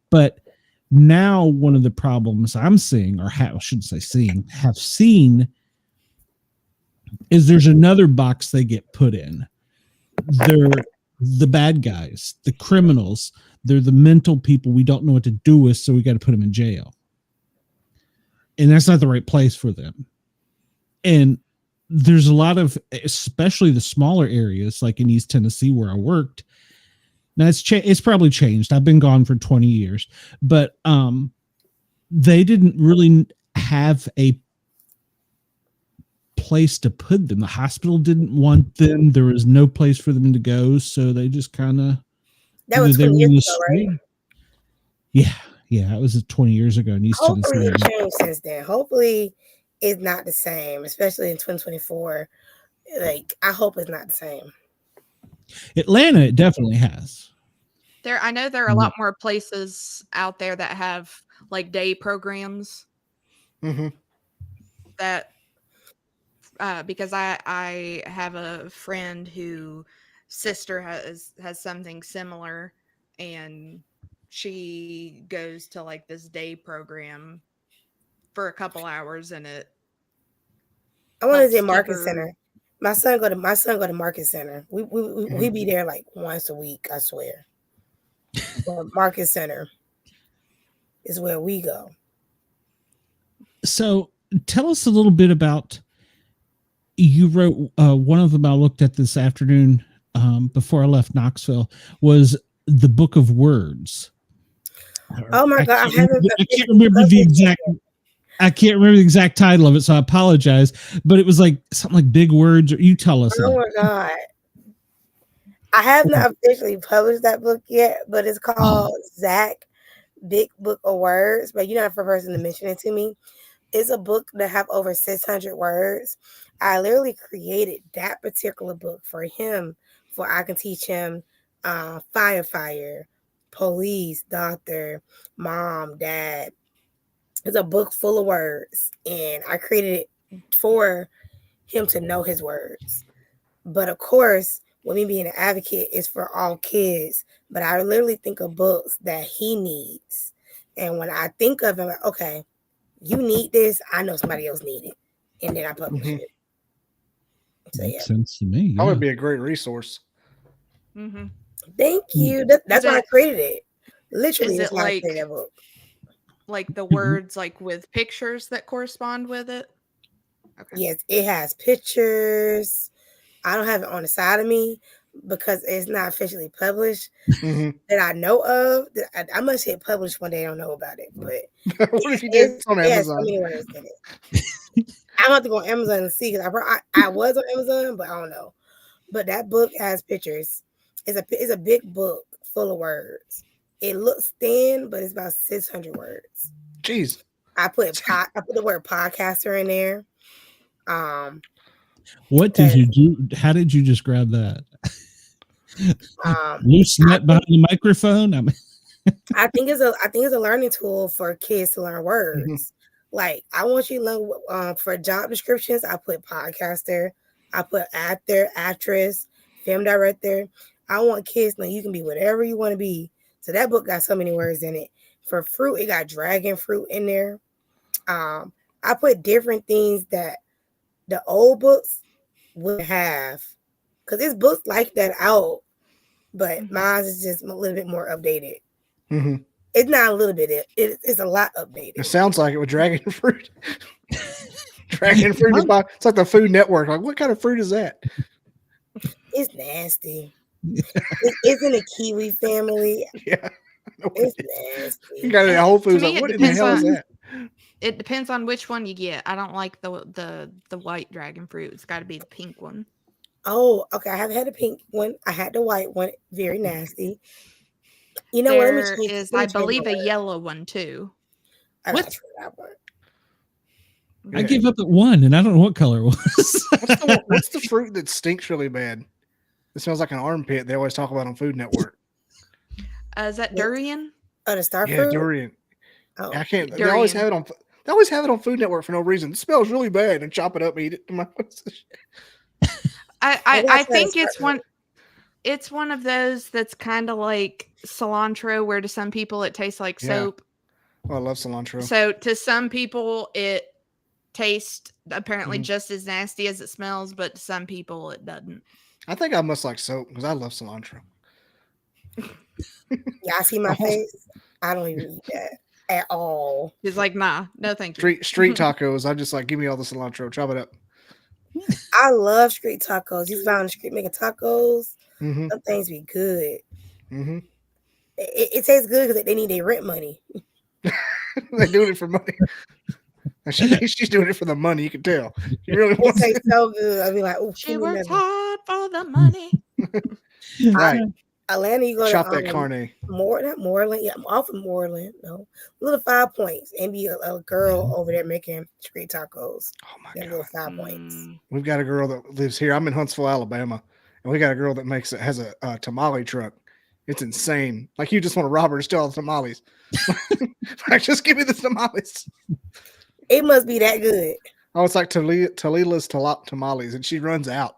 S1: But now one of the problems I'm seeing, or I shouldn't say seeing, have seen, is there's another box they get put in. They're the bad guys, the criminals. They're the mental people we don't know what to do with, so we got to put them in jail. And that's not the right place for them. And there's a lot of, especially the smaller areas, like in East Tennessee where I worked. Now it's probably changed. I've been gone for 20 years, but they didn't really have a place to put them. The hospital didn't want them. There was no place for them to go, so they just kind of.
S5: That was 20 years ago, right?
S1: Yeah, it was 20 years ago in East Tennessee.
S5: Hopefully, it changed since then. Hopefully, it's not the same, especially in 2024. Like, I hope it's not the same.
S1: Atlanta, it definitely has.
S2: I know there are a lot more places out there that have like day programs.
S3: Mm-hmm.
S2: That because I have a friend whose sister has something similar, and she goes to like this day program for a couple hours, and it.
S5: I want to say Market Center. My son go to Market Center. We be there like once a week, I swear. But Market Center is where we go.
S1: So tell us a little bit about, you wrote one of them I looked at this afternoon before I left Knoxville, was the Book of Words.
S5: Oh my God.
S1: I can't remember the exact. I can't remember the exact title of it, so I apologize. But it was like something like big words. Or you tell us.
S5: Oh my God. I have not officially published that book yet, but it's called Zach Big Book of Words. But you're not the first person to mention it to me. It's a book that have over 600 words. I literally created that particular book for him, for I can teach him firefighter, police, doctor, mom, dad. It's a book full of words, and I created it for him to know his words. But of course, with me being an advocate, is for all kids. But I literally think of books that he needs. And when I think of him, like, okay, you need this, I know somebody else need it. And then I publish it. So,
S1: Makes sense to me.
S3: That would be a great resource.
S2: Mm-hmm.
S5: Thank you. That's why I created it. Literally,
S2: is it
S5: why I
S2: like
S5: created that book.
S2: Like the words like with pictures that correspond with it?
S5: Okay. Yes, it has pictures. I don't have it on the side of me because it's not officially published that I know of. I must hit publish one day. I don't know about it, but
S3: what if you did it on Amazon? It has so
S5: many words in it. I'm going to go on Amazon and see because I was on Amazon, but I don't know. But that book has pictures. It's a big book full of words. It looks thin, but it's about 600 words.
S3: Jeez.
S5: I put the word podcaster in there.
S1: What did you do? How did you just grab that? Loose net behind the microphone.
S5: I think it's a learning tool for kids to learn words. Like I want you to learn for job descriptions. I put podcaster. I put actor, actress, film director. I want kids to know you can be whatever you want to be. So that book got so many words in it. For fruit, it got dragon fruit in there. I put different things that the old books would have, because there's books like that out, but mine is just a little bit more updated. It's not a little bit; it's a lot updated.
S3: It sounds like it with dragon fruit. Dragon fruit is it's like the Food Network. Like, what kind of fruit is that?
S5: It's nasty. It's in the kiwi family.
S3: Yeah,
S5: it's nasty.
S3: You got it at Whole Foods. Like, what in the hell is that?
S2: It depends on which one you get. I don't like the white dragon fruit. It's got to be the pink one.
S5: Oh, okay. I haven't had the pink one. I had the white one. Very nasty. You know
S2: there
S5: what?
S2: is, I believe, a yellow one too.
S1: What? I gave up at one, and I don't know what color it was.
S3: What's the fruit that stinks really bad? It smells like an armpit. They always talk about on Food Network.
S2: Is that durian?
S5: Oh, the star fruit?
S3: Yeah, durian.
S5: Oh,
S3: I can't.
S2: Durian.
S3: They always have it on. They always have it on Food Network for no reason. It smells really bad, and chop it up, and eat it.
S2: I think it's one. It's one of those that's kind of like cilantro, where to some people it tastes like soap.
S3: Oh, I love cilantro.
S2: So to some people it tastes apparently just as nasty as it smells, but to some people it doesn't.
S3: I think I must like soap because I love cilantro.
S5: Yeah, I see my face. I don't even eat that at all.
S2: He's like, nah, no, thank you.
S3: Street tacos. I'm just like, give me all the cilantro, chop it up.
S5: I love street tacos. You found the street making tacos.
S3: Some
S5: things be good. It tastes good because they need their rent money.
S3: They're doing it for money. She's doing it for the money. You can tell. She really wants
S5: it. Tastes so good. I'll be like, oh,
S2: she works hard for the money.
S3: Right.
S5: Atlanta, you go
S3: chop
S5: to
S3: that carne.
S5: Not Moreland. Yeah, I'm off of Moreland. No, little 5 points, and be a girl over there making street tacos.
S3: Oh my god,
S5: little 5 points.
S3: We've got a girl that lives here. I'm in Huntsville, Alabama, and we got a girl that has a tamale truck. It's insane. Like, you just want to rob her to steal all the tamales. Like, just give me the tamales.
S5: It must be that good.
S3: Oh, it's like Talila's tamales, and she runs out.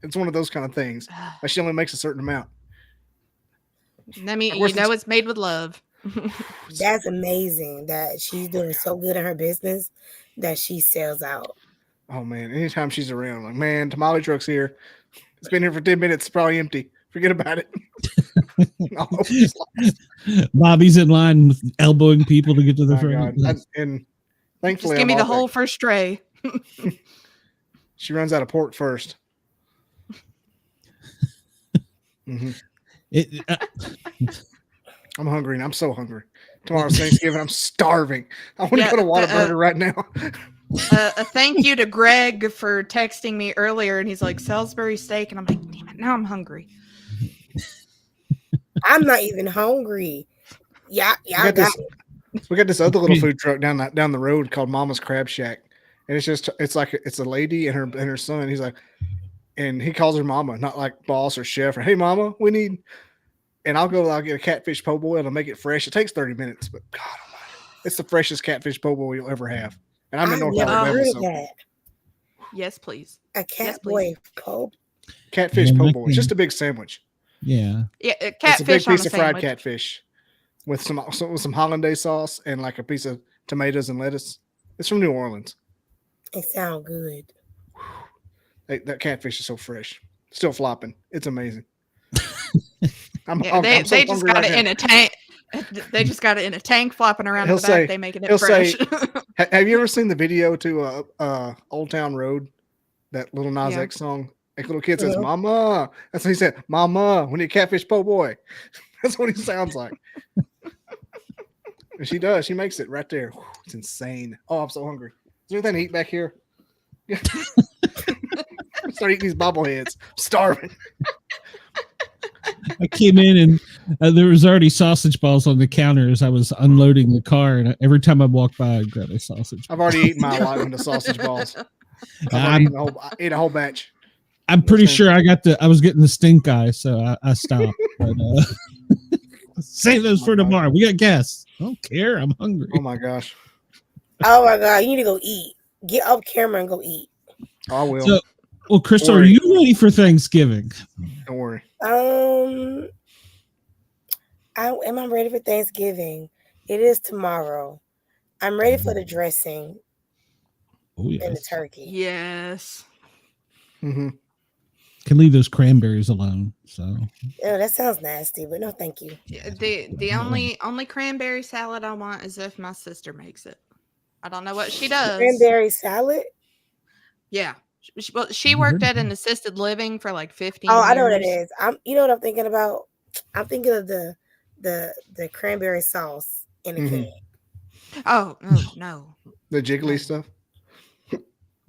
S3: It's one of those kind of things. Like, she only makes a certain amount.
S2: I mean, you know, it's made with love.
S5: That's amazing that she's doing so good in her business that she sells out.
S3: Oh man, anytime she's around, I'm like, man, tamale truck's here. It's been here for 10 minutes. It's probably empty. Forget about it.
S1: Bobby's in line elbowing people to get to the front.
S3: And thankfully,
S2: just give me the whole first tray.
S3: She runs out of pork first. I'm hungry, and I'm so hungry. Tomorrow's Thanksgiving. I'm starving. I want to go to Whataburger right now.
S2: A thank you to Greg for texting me earlier, and he's like, Salisbury steak, and I'm like, damn it, now I'm hungry.
S5: I'm not even hungry. Yeah,
S3: we got this other little food truck down the road called Mama's Crab Shack, and it's a lady and her son. He's like, and he calls her Mama, not like boss or chef or hey Mama, we need. And I'll get a catfish po' boy and I'll make it fresh. It takes 30 minutes, but God almighty, it's the freshest catfish po' boy you'll ever have. And I'm in North Alabama. So.
S2: Yes, please.
S5: A catfish po'.
S3: Catfish po' boy. It's just a big sandwich.
S1: Yeah.
S2: Yeah,
S3: it's a big piece of fried catfish with some hollandaise sauce and like a piece of tomatoes and lettuce. It's from New Orleans.
S5: It sounds good.
S3: That catfish is so fresh. Still flopping. It's amazing.
S2: They just got it in a tank. They just got it in a tank flopping around in the back. They making it fresh.
S3: Have you ever seen the video to Old Town Road? That Little Nas X song? Like little kid says, Mama. That's what he said. Mama, we need catfish po' boy. That's what he sounds like. And she does. She makes it right there. It's insane. Oh, I'm so hungry. Is there anything to eat back here? Start eating these bobbleheads. I'm starving.
S1: I came in and there was already sausage balls on the counter as I was unloading the car, and every time I walked by, I'd grab a sausage.
S3: I've already eaten my allotment of sausage balls. I ate a whole batch.
S1: I'm pretty sure I was getting the stink eye, so I stopped. But, save those for tomorrow. We got guests. I don't care. I'm hungry.
S3: Oh my gosh.
S5: Oh my God. You need to go eat. Get off camera and go eat.
S3: I will.
S1: So, well, Crystal, are you ready for Thanksgiving?
S3: Don't worry.
S5: Am I ready for Thanksgiving? It is tomorrow. I'm ready for the dressing and the turkey.
S2: Yes.
S3: Mm-hmm.
S1: Can leave those cranberries alone. So.
S5: Oh, that sounds nasty, but no, thank you.
S2: The only cranberry salad I want is if my sister makes it. I don't know what she does.
S5: Cranberry salad?
S2: Yeah. She worked at an assisted living for like 15 years.
S5: Oh, I know what it is. You know what I'm thinking about? I'm thinking of the cranberry sauce in a can.
S2: Oh, no.
S3: The jiggly stuff?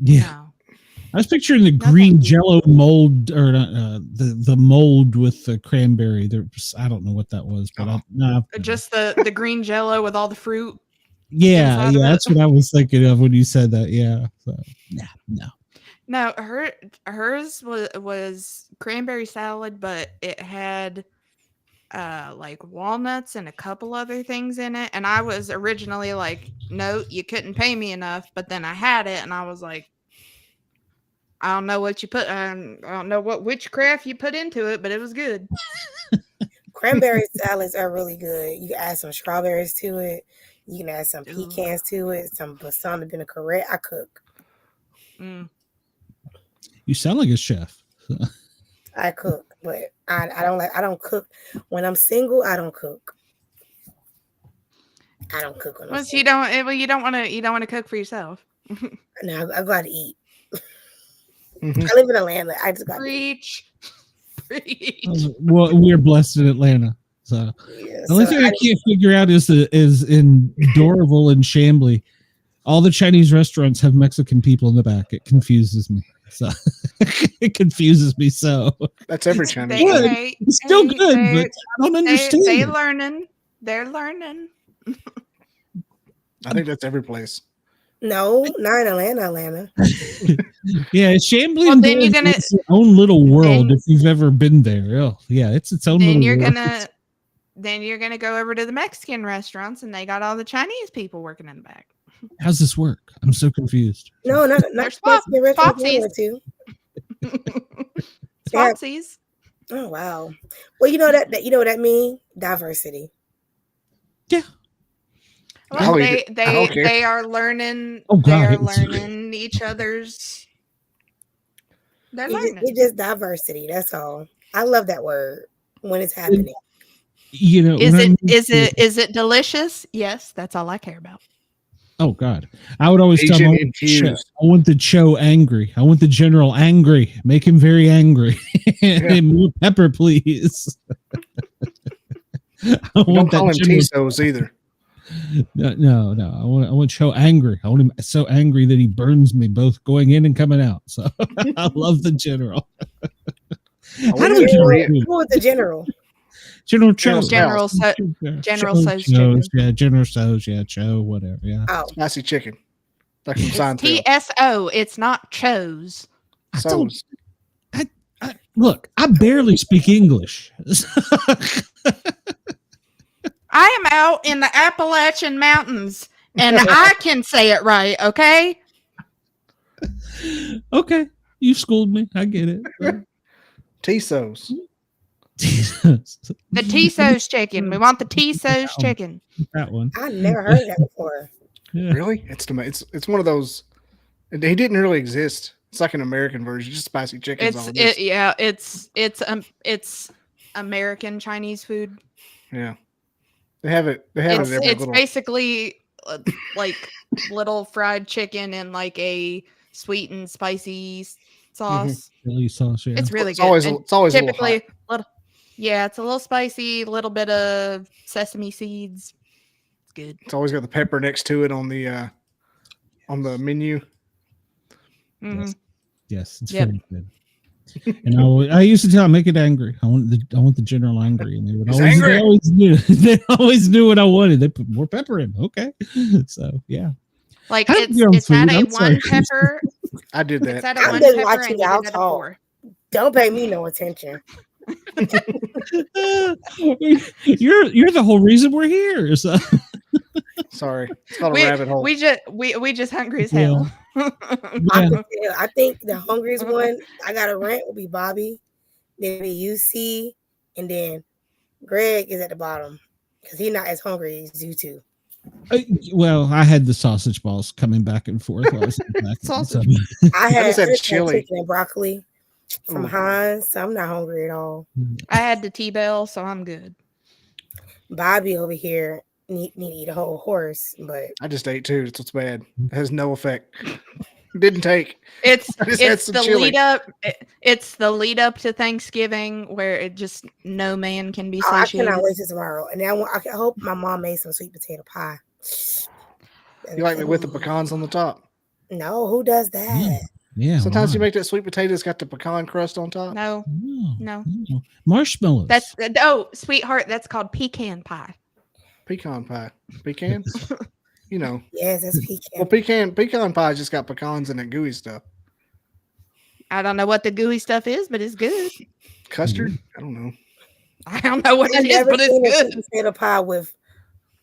S1: Yeah.
S2: No.
S1: I was picturing the green Jello mold, or the mold with the cranberry. I don't know what that was, but
S2: just the green Jello with all the fruit.
S1: Yeah, that's what I was thinking of when you said that. Yeah, so, no.
S2: No, hers was cranberry salad, but it had like walnuts and a couple other things in it. And I was originally like, no, you couldn't pay me enough. But then I had it, and I was like, I don't know what you put. I don't know what witchcraft you put into it, but it was good.
S5: Cranberry salads are really good. You can add some strawberries to it. You can add some pecans to it. Some balsamic vinaigrette. I cook.
S1: You sound like a chef.
S5: I cook, but I don't cook when I'm single. I don't cook. I don't cook when I'm single.
S2: You don't want to cook for yourself.
S5: No, I gotta eat. I live in Atlanta. I just got
S2: preach.
S1: Well, we're blessed in Atlanta. So the only thing I can't figure out is in Doraville and Chambly, all the Chinese restaurants have Mexican people in the back. It confuses me. So it confuses me. So
S3: that's every Chinese.
S1: It's still good, but I don't understand.
S2: They're learning.
S3: I think that's every place.
S5: No, not in Atlanta.
S1: Yeah, Chambly is its own little world. If you've ever been there, it's its own. Then
S2: you're gonna go over to the Mexican restaurants, and they got all the Chinese people working in the back.
S1: How's this work? I'm so confused.
S5: No, not Mexican restaurants.
S2: Swapsies.
S5: Oh wow. Well, you know what that means? Diversity.
S1: Yeah.
S2: Well, they are learning. Oh, they are learning each other's. They're learning.
S5: It's just diversity. That's all. I love that word when it's happening.
S1: You know,
S2: is it delicious? Yes, that's all I care about.
S1: Oh God, I would always tell them I want the Cho angry. I want the general angry. Make him very angry. And more pepper, please.
S3: Don't call him Tisos either.
S1: No. I want Cho angry. I want him so angry that he burns me both going in and coming out. So I love the general.
S3: How do we
S5: Who was the general?
S1: General Cho.
S2: General So's chicken.
S1: Yeah, General So's. Yeah, Cho, whatever. Yeah.
S5: Oh,
S3: spicy chicken. Like from
S2: It's
S3: Seinfeld.
S2: TSO. It's not Cho's.
S3: So's.
S1: Look, I barely speak English.
S2: I am out in the Appalachian Mountains, and I can say it right, okay?
S1: Okay, you schooled me. I get it.
S3: Tisos.
S2: The Tiso's chicken. We want the Tiso's chicken.
S1: That one.
S5: I never heard that before.
S1: Yeah.
S3: Really? It's one of those. He didn't really exist. It's like an American version, just spicy chicken.
S2: It's American Chinese food.
S3: Yeah, they have it. They have it every
S2: It's
S3: little.
S2: basically like little fried chicken and like a sweet and spicy sauce.
S1: Chili sauce. Yeah.
S2: It's really
S3: It's
S2: good.
S3: always
S2: And
S3: it's always
S2: typically,
S3: a little
S2: it's a little spicy. A little bit of sesame seeds. It's good.
S3: It's always got the pepper next to it on the menu.
S2: Mm-hmm.
S1: Yes, it's
S2: Yep.
S1: very good. And I used to tell him, make it angry. I want the general angry, and they would always,
S3: angry.
S1: they always knew. They always knew what I wanted. They put more pepper in. Okay, so yeah.
S2: Like
S1: How did you on
S2: it's at
S1: food?
S2: a
S1: I'm sorry.
S2: one pepper.
S3: I did
S2: It's
S3: that.
S2: at a
S5: I'm
S2: one
S5: just
S2: pepper
S5: watching
S2: and you
S5: y'all
S2: get a
S5: talk.
S2: 4.
S5: Don't pay me no attention.
S1: You're the whole reason we're here. So.
S3: Sorry, it's called a rabbit hole.
S2: We just hungry as hell.
S5: I think the hungriest one I got to rant will be Bobby, then be UC, and then Greg is at the bottom because he's not as hungry as you two.
S1: Well, I had the sausage balls coming back and forth. While I was
S2: Sausage.
S5: I had
S3: just had
S5: just
S3: chili.
S5: chicken and broccoli from
S3: Ooh.
S5: Heinz, so I'm not hungry at all.
S2: I had the T-bell, so I'm good.
S5: Bobby over here need to eat a whole horse, but
S3: I just ate too. That's what's bad. It has no effect. Didn't take.
S2: It's
S3: I just had
S2: it's
S3: some
S2: the
S3: chili.
S2: lead up. It's the lead up to Thanksgiving where it just no man can be
S5: I
S2: satiated.
S5: cannot wait till tomorrow. And now I hope my mom made some sweet potato pie.
S3: You like it with the pecans on the top?
S5: No, who does that?
S1: Yeah.
S3: Sometimes you
S1: why?
S3: make that sweet potato that's got the pecan crust on top.
S2: No,
S1: No.
S2: no.
S1: Marshmallows.
S2: That's sweetheart. That's called pecan pie.
S3: Pecan pie. Pecans? You know.
S5: Yes, that's
S3: Well,
S5: pecan.
S3: pecan pie just got pecans and that gooey stuff.
S2: I don't know what the gooey stuff is, but it's good.
S3: Custard? I don't know.
S2: I don't know what
S5: I've
S2: it is,
S5: never
S2: but
S5: seen a
S2: it's
S5: sweet
S2: good.
S5: potato pie with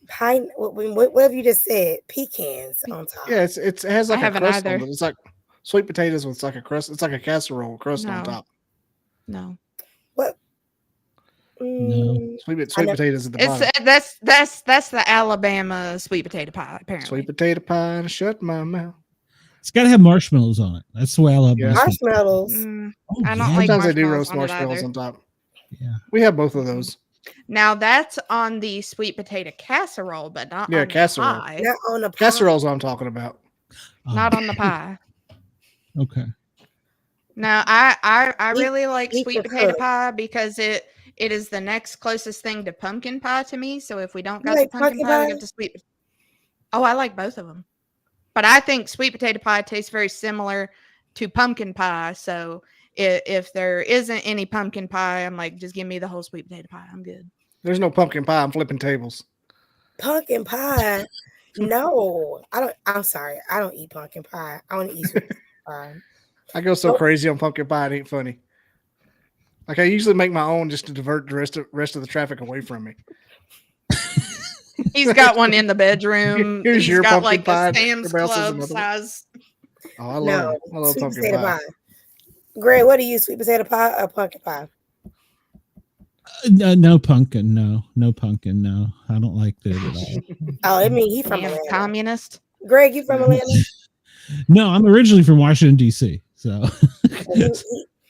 S5: pine. Whatever you just said, pecans on top.
S3: Yeah, it has like
S2: I
S3: a
S2: haven't
S3: crust
S2: either.
S3: on it. It's like sweet potatoes with like a crust. It's like a casserole crust on
S2: No.
S3: top.
S2: No,
S5: What?
S3: Sweet
S5: never-
S3: potatoes at the
S2: it's
S3: bottom.
S2: that's the Alabama sweet potato pie. Apparently,
S3: Sweet potato pie and shut my mouth.
S1: It's got to have marshmallows on it. That's the way I love
S3: Yeah.
S1: my sweet-
S5: Marshmallows.
S2: Mm,
S1: Oh,
S2: I don't
S1: yeah.
S2: like
S3: Sometimes they do
S2: marshmallows
S3: roast
S2: on it
S3: marshmallows
S2: either.
S3: on top.
S1: Yeah.
S3: We have both of those.
S2: Now that's on the sweet potato casserole, but not
S3: Yeah,
S2: on
S3: casserole.
S2: the pie.
S5: Not on the pie.
S3: Casserole's what I'm talking about.
S2: Not on the pie.
S1: Okay.
S2: Now I
S5: Eat-
S2: really like
S5: eat
S2: sweet
S5: the
S2: potato
S5: cook.
S2: pie because it is the next closest thing to pumpkin pie to me. So if we don't
S5: You
S2: got
S5: like
S2: the pumpkin
S5: pumpkin
S2: pie, we
S5: pie?
S2: get the sweet. Oh, I like both of them, but I think sweet potato pie tastes very similar to pumpkin pie. So if there isn't any pumpkin pie, I'm like, just give me the whole sweet potato pie. I'm good.
S3: There's no pumpkin pie. I'm flipping tables.
S5: Pumpkin pie. No, I don't. I'm sorry. I don't eat pumpkin pie. I want to eat sweet pie.
S3: I go so
S5: Oh.
S3: crazy on pumpkin pie, it ain't funny. Like I usually make my own just to divert the rest of the traffic away from me.
S2: He's got one in the bedroom.
S3: Here's
S2: He's
S3: your
S2: got
S3: pumpkin
S2: like
S3: pie.
S2: a Sam's
S3: Everybody else has
S2: Club
S3: another one.
S2: size.
S3: Oh, I
S5: No,
S3: love
S5: sweet
S3: pumpkin
S5: potato
S3: pie.
S5: pie. Greg, what do you sweet potato pie or pumpkin pie?
S1: No pumpkin. No pumpkin. No, I don't like that at all.
S5: Oh, I mean he from
S2: Damn,
S5: Atlanta.
S2: communist.
S5: Greg, you from Atlanta?
S1: No, I'm originally from Washington D.C. So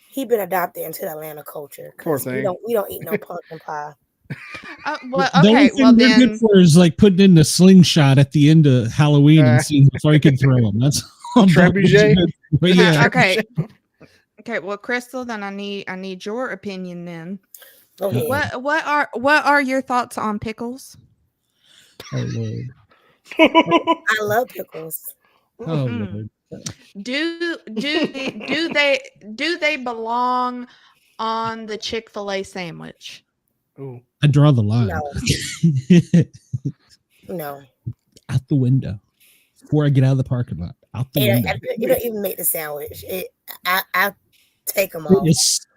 S5: He been adopted into the Atlanta culture. 'Cause
S3: Poor thing.
S5: We don't eat no pumpkin pie.
S2: Well,
S1: the only
S2: okay.
S1: thing
S2: Well,
S1: they're
S2: then
S1: good for is like putting in the slingshot at the end of Halloween and seeing how far you can throw them. That's all.
S3: Trebuchet?
S1: But yeah,
S2: okay. Okay, well, Crystal, then I need your opinion then.
S5: Go ahead.
S2: What are your thoughts on pickles?
S1: Oh Lord.
S5: I love pickles.
S1: Oh
S2: Mm.
S1: Lord.
S2: Do they belong on the Chick-fil-A sandwich?
S3: Ooh.
S1: I draw the line.
S5: No.
S1: Out the window. Before I get out of the parking lot. Out the window.
S5: You don't even make the sandwich. I take them off.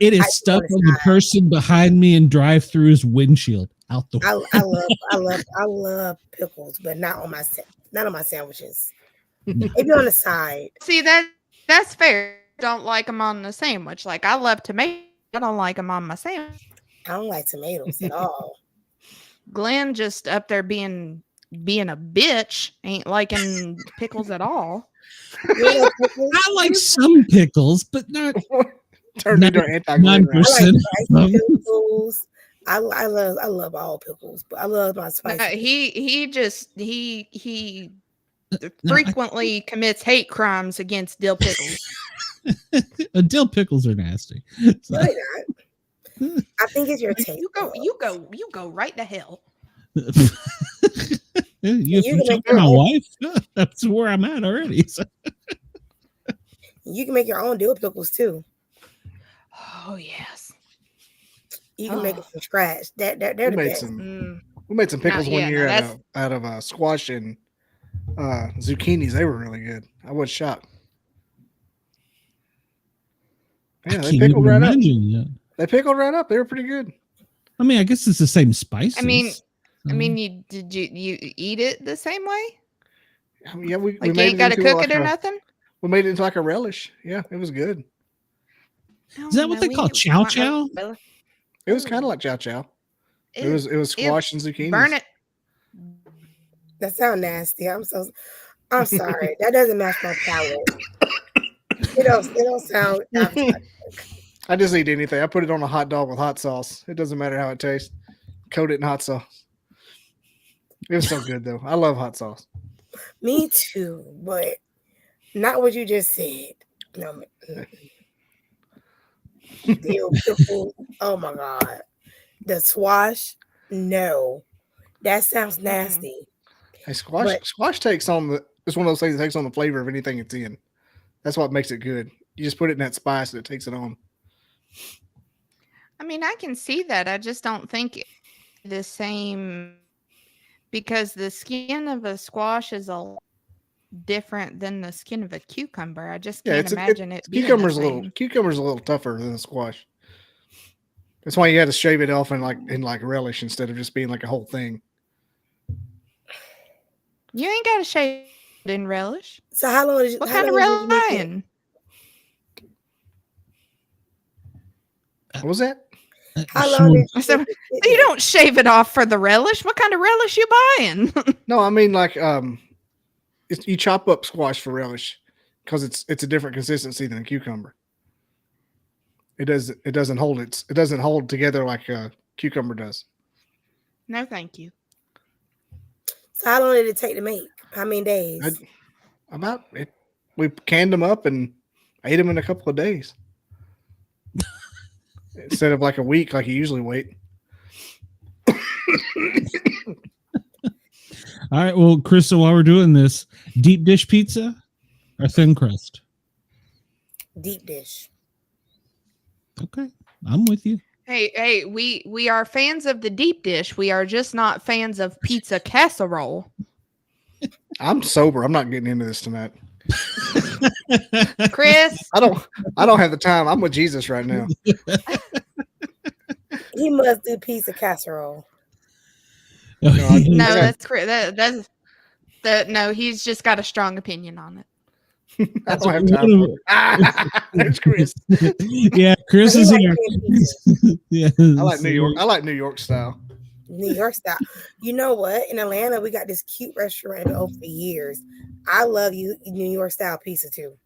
S1: It is stuck on the person behind me in drive-thru's windshield. Out the
S5: I love pickles, but not on my sandwiches. Maybe on the side.
S2: See, that's fair. Don't like them on the sandwich. Like, I love tomatoes. I don't like them on my sandwich.
S5: I don't like tomatoes at all.
S2: Glenn just up there being a bitch, ain't liking pickles at all.
S5: You know, pickles?
S1: I like some pickles, but not
S3: Turned into an anti-Glenn rap.
S1: 9%.
S5: I like spicy pickles. I love all pickles, but I love my spicy.
S2: He frequently commits hate crimes against dill pickles.
S1: Dill pickles are nasty. So,
S5: No, they're not. I think it's your taste.
S2: You go right to hell.
S1: you
S5: can
S1: talk
S5: make
S1: to my
S5: your own.
S1: wife. That's where I'm at already. So.
S5: You can make your own dill pickles too.
S2: Oh yes.
S5: You can make it from scratch. They're the best.
S3: We made some pickles one year out of squash and zucchinis. They were really good. I was shocked. Yeah, they pickled right up. They pickled right up. They were pretty good.
S1: I mean, I guess it's the same spices.
S2: I mean, did you eat it the same way?
S3: Yeah, we
S2: You
S3: made
S2: ain't got to cook it or nothing.
S3: We made it into like a relish. Yeah, it was good.
S1: Is that what they call chow chow?
S3: It was kind of like chow chow. It was squash and zucchini.
S2: Burn it.
S5: That sounds nasty. I'm sorry. That doesn't match my palate. It don't sound appetizing.
S3: I just eat anything. I put it on a hot dog with hot sauce. It doesn't matter how it tastes. Coat it in hot sauce. It was so good though. I love hot sauce.
S5: Me too, but not what you just said. No. Dill pickle. Oh my God. The squash. No. That sounds nasty.
S3: Hey, squash takes on it's one of those things that takes on the flavor of anything it's in. That's what makes it good. You just put it in that spice and it takes it on.
S2: I mean, I can see that. I just don't think the same, because the skin of a squash is a different than the skin of a cucumber. I just can't imagine it.
S3: Cucumber's a little tougher than a squash. That's why you had to shave it off in like relish instead of just being like a whole thing.
S2: You ain't got to shave it in relish.
S5: So how long
S2: What kind of relish?
S3: What was that?
S5: How long did you
S2: So you don't shave it off for the relish. What kind of relish you buying?
S3: No, I mean like you chop up squash for relish because it's a different consistency than a cucumber. It doesn't hold together like a cucumber does.
S2: No, thank you.
S5: So how long did it take to make? How many days?
S3: About it. We canned them up and ate them in a couple of days. Instead of like a week like you usually wait.
S1: All right. Well, Krista, while we're doing this, deep dish pizza or thin crust?
S5: Deep dish.
S1: Okay. I'm with you.
S2: Hey, we are fans of the deep dish. We are just not fans of pizza casserole.
S3: I'm sober. I'm not getting into this tonight.
S2: Chris,
S3: I don't have the time. I'm with Jesus right now.
S5: He must do pizza casserole.
S2: no, that's Chris. No, he's just got a strong opinion on it.
S3: I don't have time for it. There's Chris.
S1: Yeah, Chris is here. Yeah,
S3: I like New York. I like New York style.
S5: New York style. You know what? In Atlanta, we got this cute restaurant been open for years. I love New York style pizza too.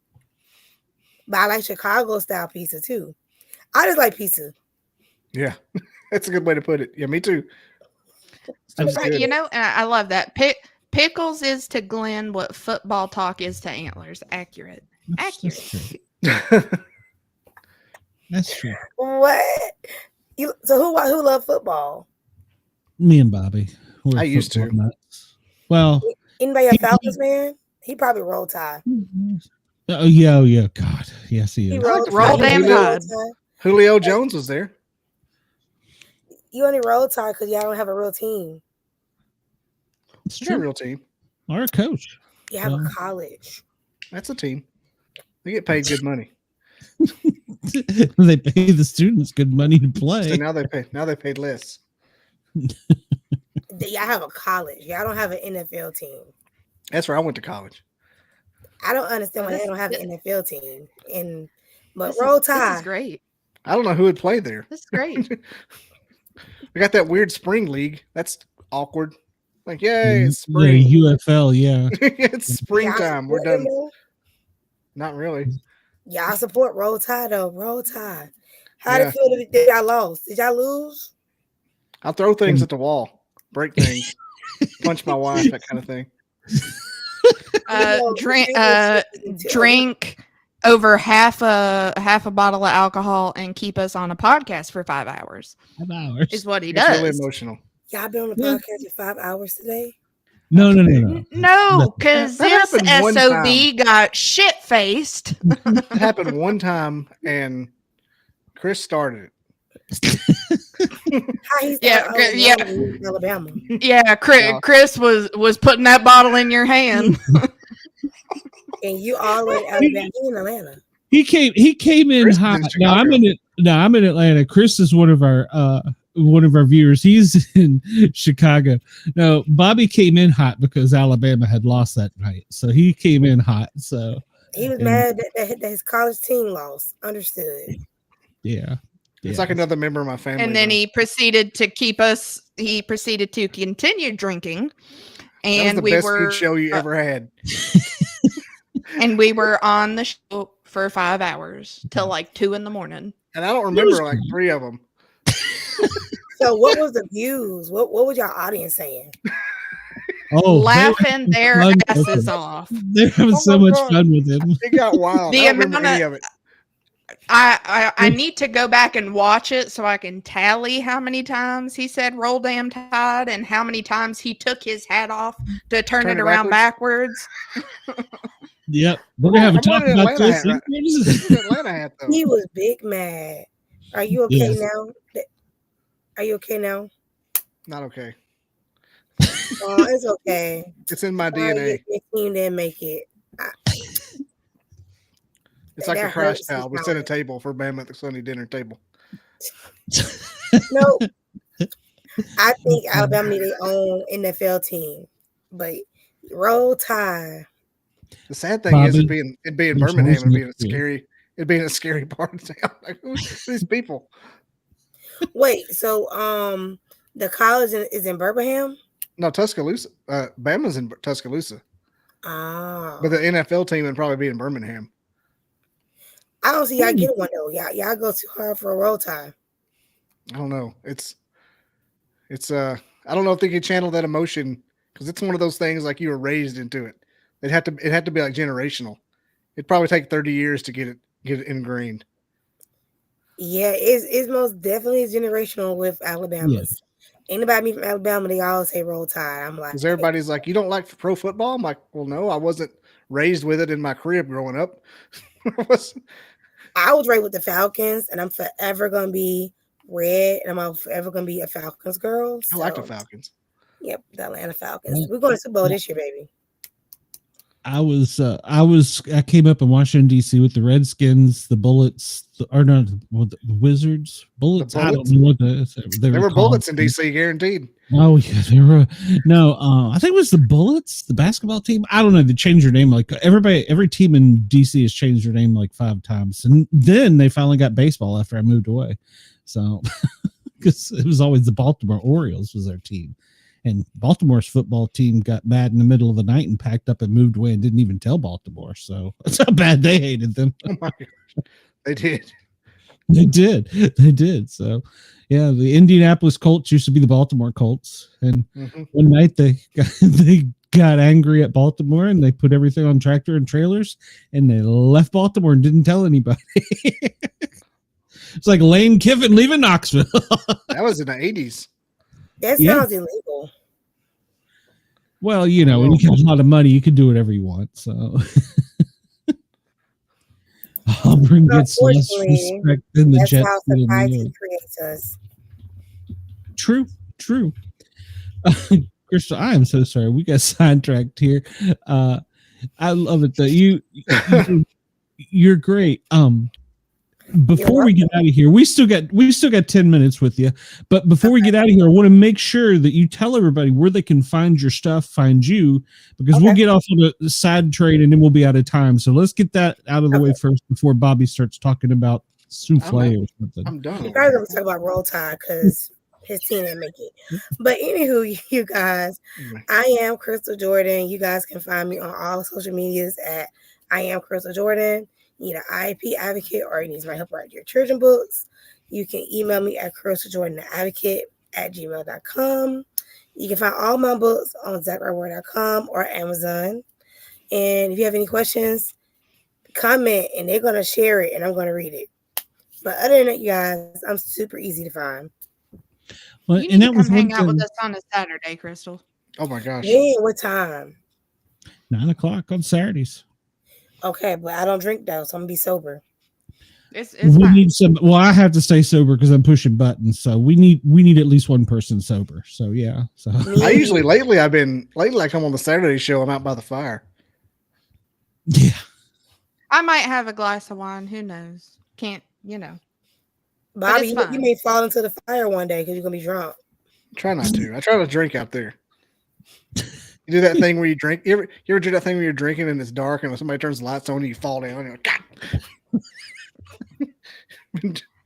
S5: But I like Chicago style pizza too. I just like pizza.
S3: Yeah, that's a good way to put it. Yeah, me too.
S2: You know, and I love that. Pickles is to Glenn what football talk is to Antlers. Accurate.
S1: That's true. That's true.
S5: What? So who love football?
S1: Me and Bobby. We're
S3: I used
S1: football
S3: to.
S1: nuts. Well,
S5: Anybody a Falcons fan? He probably roll tide.
S1: oh yeah, God, yes he
S5: He
S1: is.
S5: roll
S2: Roll damn tide.
S3: Julio Jones was there.
S5: You only roll tide because y'all don't have a real team.
S1: It's
S3: We got a
S1: true.
S3: real team.
S1: Our coach.
S5: You have a
S1: Well.
S5: college.
S3: That's a team. They get paid good money.
S1: They pay the students good money to play.
S3: So now they paid less.
S5: Y'all have a college. Y'all don't have an NFL team.
S3: That's where I went to college.
S5: I don't understand why they don't have an NFL team. But
S2: This
S5: roll
S2: is, this is
S5: tide.
S2: great.
S3: I don't know who would play there.
S2: This is great.
S3: We got that weird spring league. That's awkward. Like, yay, it's
S1: The
S3: spring.
S1: UFL, yeah.
S3: It's springtime. We're done.
S5: Y'all
S3: Not really.
S5: support roll tide though. Roll tide. How
S3: Yeah.
S5: did it feel that y'all lost? Did y'all lose?
S3: I'll throw things at the wall, break things, punch my wife, that kind of thing.
S2: Drink over half a bottle of alcohol and keep us on a podcast for 5 hours
S1: 5 hours.
S2: is what he
S3: It's
S2: does.
S3: really emotional.
S5: Y'all been on the
S1: Yeah.
S5: podcast for 5 hours today?
S1: No.
S2: No, because
S3: That
S2: this
S3: happened one
S2: SOB got shit faced.
S3: It happened one time, and Chris started it.
S5: How he's
S2: Yeah,
S5: Alabama.
S2: Yeah, Chris was putting that bottle in your hand.
S5: And you all in Alabama. He in Atlanta.
S1: He came in
S3: Chris is in
S1: hot.
S3: Chicago.
S1: I'm in Atlanta. Chris is one of our viewers. He's in Chicago. No, Bobby came in hot because Alabama had lost that night. So he came in hot. So
S5: He was
S1: Yeah.
S5: mad that his college team lost. Understood.
S1: yeah.
S3: It's like another member of my family.
S2: And then
S3: though.
S2: he proceeded to continue drinking.
S3: That was
S2: And
S3: the
S2: we
S3: best
S2: were
S3: food show you ever had.
S2: and we were on the show for 5 hours till like 2 a.m.
S3: And I don't remember like 3 of them.
S5: So what was the views? What was y'all audience saying?
S1: Oh,
S2: laughing their
S1: fun with
S2: asses
S1: him.
S2: off.
S1: They're having
S3: Oh
S1: so
S3: my
S1: much
S3: God.
S1: fun with him.
S3: It got wild.
S2: The
S3: I don't remember
S2: amount
S3: any
S2: of-
S3: of it.
S2: I need to go back and watch it so I can tally how many times he said "roll damn tide" and how many times he took his hat off to turn it around backwards.
S1: Yep. We're gonna have a
S3: I'm
S1: talk
S3: wearing an
S1: about
S3: Atlanta
S1: this.
S3: hat, It's an Atlanta hat though.
S5: He was big mad. Are you okay
S1: Yes.
S5: now? Are you okay now?
S3: Not okay.
S5: Oh, it's okay.
S3: It's in my
S5: Sorry
S3: DNA.
S5: your team didn't make it.
S3: It's like
S5: that
S3: the crash
S5: hurts
S3: towel. We
S5: his
S3: set a
S5: stomach.
S3: table for Bam at the Sunday dinner table.
S5: No, I think Alabama need their own NFL team, but roll tide.
S3: The sad thing is,
S1: Bobby,
S3: it'd be in
S1: there's
S3: Birmingham.
S1: always
S3: It'd be in a scary part of town. Like, who's these people?
S5: Wait, so the college is in Birmingham?
S3: No, Tuscaloosa. Bama's in Tuscaloosa,
S5: Oh,
S3: but the NFL team would probably be in Birmingham.
S5: I don't see y'all getting one though. Y'all go too hard for a roll tide.
S3: I don't know. It's I don't know if they could channel that emotion because it's one of those things like you were raised into it. It had to be like generational. It'd probably take 30 years to get it ingrained.
S5: Yeah, it's most definitely generational with Alabama.
S1: Yes.
S5: Anybody meet from Alabama, they all say roll tide. I'm like,
S3: Because everybody's like, you don't like pro football? I'm like, well, no, I wasn't raised with it in my crib growing up.
S5: I was raised with the Falcons, and I'm forever gonna be red, and I'm forever gonna be a Falcons girl.
S3: I like the
S5: so-
S3: Falcons.
S5: Yep, the Atlanta Falcons. We're going to Super Bowl this year, baby.
S1: I came up in Washington D.C. with the Redskins, the Bullets, the Wizards, Bullets. I don't know what they
S3: There were
S1: called.
S3: bullets in DC, guaranteed.
S1: Oh yeah, there were. No, I think it was the Bullets, the basketball team. I don't know. They changed their name. Like every team in DC has changed their name like 5 times, and then they finally got baseball after I moved away. So, because it was always the Baltimore Orioles was their team. And Baltimore's football team got mad in the middle of the night and packed up and moved away and didn't even tell Baltimore. So that's how bad they hated them.
S3: Oh my gosh. They did.
S1: They did. So, yeah, the Indianapolis Colts used to be the Baltimore Colts. And
S3: Mhm.
S1: one night they got angry at Baltimore and they put everything on tractor and trailers and they left Baltimore and didn't tell anybody. It's like Lane Kiffin leaving Knoxville.
S3: That was in the 80s.
S5: That
S1: Yeah.
S5: sounds illegal.
S1: Well, you know, when you get a lot of money, you can do whatever you want. So Auburn gets less
S5: Unfortunately,
S1: respect than the
S5: That's
S1: Jets
S5: how
S1: do in New
S5: society
S1: York.
S5: creates us.
S1: True. Crystal, I am so sorry. We got sidetracked here. I love it though. You're great. Before we get out of here, we still got 10 minutes with you. But before we get out of here, I want to make sure that you tell everybody where they can find your stuff, find you, because we'll get off on the side trade and then we'll be out of time. So let's get that out of the way first before Bobby starts talking about souffle or something.
S3: I'm done.
S5: We're probably going to talk about roll tide because his team didn't make it. But anywho, you guys, I am Crystal Jordan. You guys can find me on all social medias at I am Crystal Jordan. You need an IEP advocate or you need my help write your children books. You can email me at crystaljordanadvocate@gmail.com. You can find all my books on zachariah.com or Amazon. And if you have any questions, comment and they're going to share it and I'm going to read it. But other than that, you guys, I'm super easy to find.
S1: Well,
S2: You need to come hang out with us on a Saturday, Crystal.
S3: Oh my gosh.
S5: Yeah, what time?
S1: 9:00 on Saturdays.
S5: Okay, but I don't drink though, so I'm gonna be sober.
S2: It's
S1: We
S2: fine.
S1: need some. Well, I have to stay sober because I'm pushing buttons. So we need at least one person sober. So yeah. So
S3: lately I come on the Saturday show. I'm out by the fire.
S1: yeah.
S2: I might have a glass of wine. Who knows? Can't,
S5: Bobby,
S2: it's fine.
S5: you may fall into the fire one day because you're gonna be drunk.
S3: Try not to. I try to drink out there. You do that thing where you drink. You ever do that thing where you're drinking and it's dark and somebody turns the lights on and you fall down and you're like, God.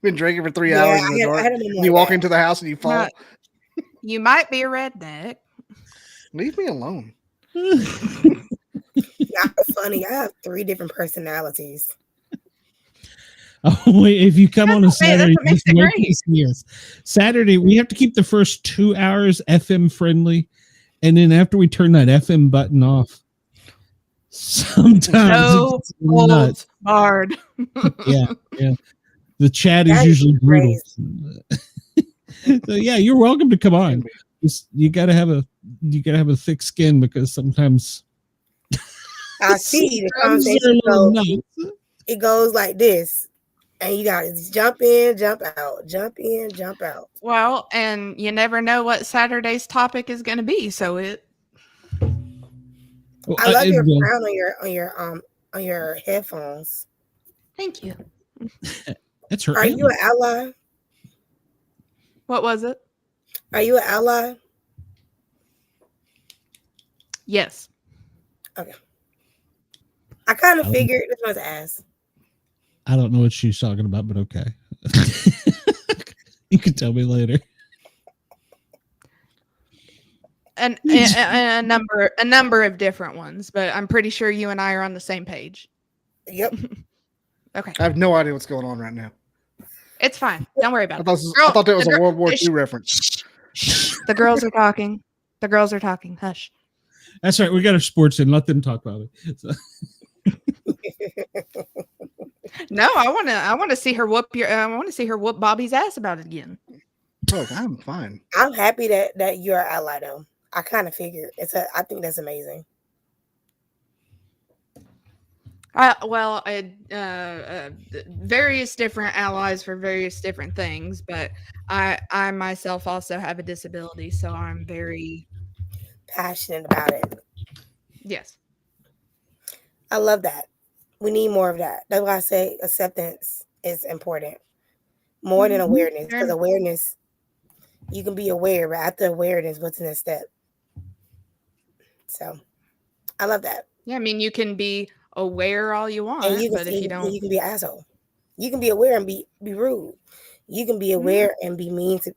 S3: been drinking for 3 hours in the dark. And you walk into the house and you fall.
S2: You might be a redneck.
S3: Leave me alone.
S5: Y'all funny. I have 3 different personalities.
S1: Oh wait, if you come on a Saturday,
S2: that's what makes it great.
S1: yes. Saturday, we have to keep the first 2 hours FM friendly, and then after we turn that FM button off, sometimes it's nuts.
S2: Hard.
S1: Yeah. The chat is usually brutal. So yeah, you're welcome to come on. You gotta have a thick skin because sometimes
S5: I see the conversation it goes like this. And you got to jump in, jump out, jump in, jump out.
S2: Well, and you never know what Saturday's topic is going to be. So
S5: I love your crown on your headphones.
S2: Thank you.
S1: That's her.
S5: Are you an ally?
S2: What was it?
S5: Are you an ally?
S2: Yes.
S5: Okay. I kind of figured this was ass.
S1: I don't know what she's talking about, but okay. You can tell me later.
S2: And a number of different ones, but I'm pretty sure you and I are on the same page.
S5: Yep.
S2: Okay.
S3: I have no idea what's going on right now.
S2: It's fine. Don't worry about it.
S3: I thought that was a World War II reference.
S2: The girls are talking. The girls are talking. Hush.
S1: That's right. We got our sports in. Let them talk about it. So.
S2: No, I want to see her whoop Bobby's ass about it again.
S3: Look, I'm fine.
S5: I'm happy that you're an ally though. I kind of figured I think that's amazing.
S2: Various different allies for various different things, but I myself also have a disability, so I'm very
S5: passionate about it.
S2: Yes.
S5: I love that. We need more of that. That's why I say acceptance is important. More than awareness. Because awareness, you can be aware, but after awareness, what's the next step? So I love that.
S2: Yeah, I mean, you can be aware all you want, but if you don't,
S5: you can be an asshole. You can be aware and be rude. You can be aware and be mean to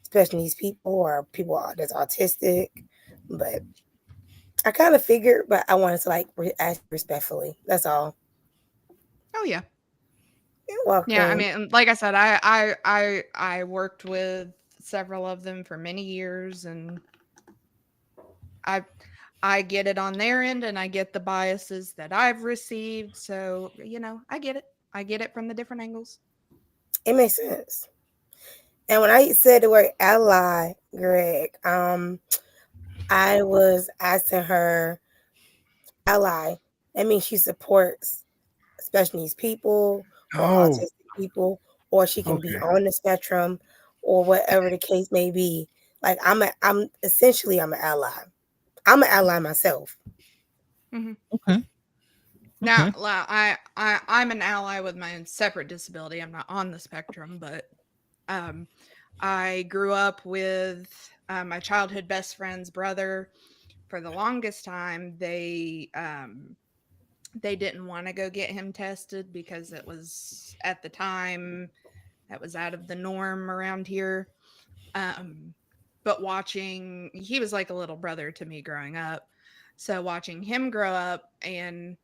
S5: especially these people or people that's autistic. But I kind of figured, but I wanted to ask respectfully. That's all.
S2: Oh yeah.
S5: You're welcome.
S2: Yeah, I mean, like I said, I worked with several of them for many years, and I get it on their end, and I get the biases that I've received. So I get it. I get it from the different angles.
S5: It makes sense. And when I said the word ally, Greg, I was asking her ally. That means she supports special needs people or
S3: Oh,
S5: autistic people, or she can be
S3: okay.
S5: on the spectrum, or whatever the case may be. Like I'm essentially I'm an ally. I'm an ally myself.
S1: Okay.
S2: Now,
S1: Okay.
S2: I'm an ally with my own separate disability. I'm not on the spectrum, but I grew up with my childhood best friend's brother. For the longest time, they didn't want to go get him tested because it was at the time that was out of the norm around here. But watching, he was like a little brother to me growing up. So watching him grow up, and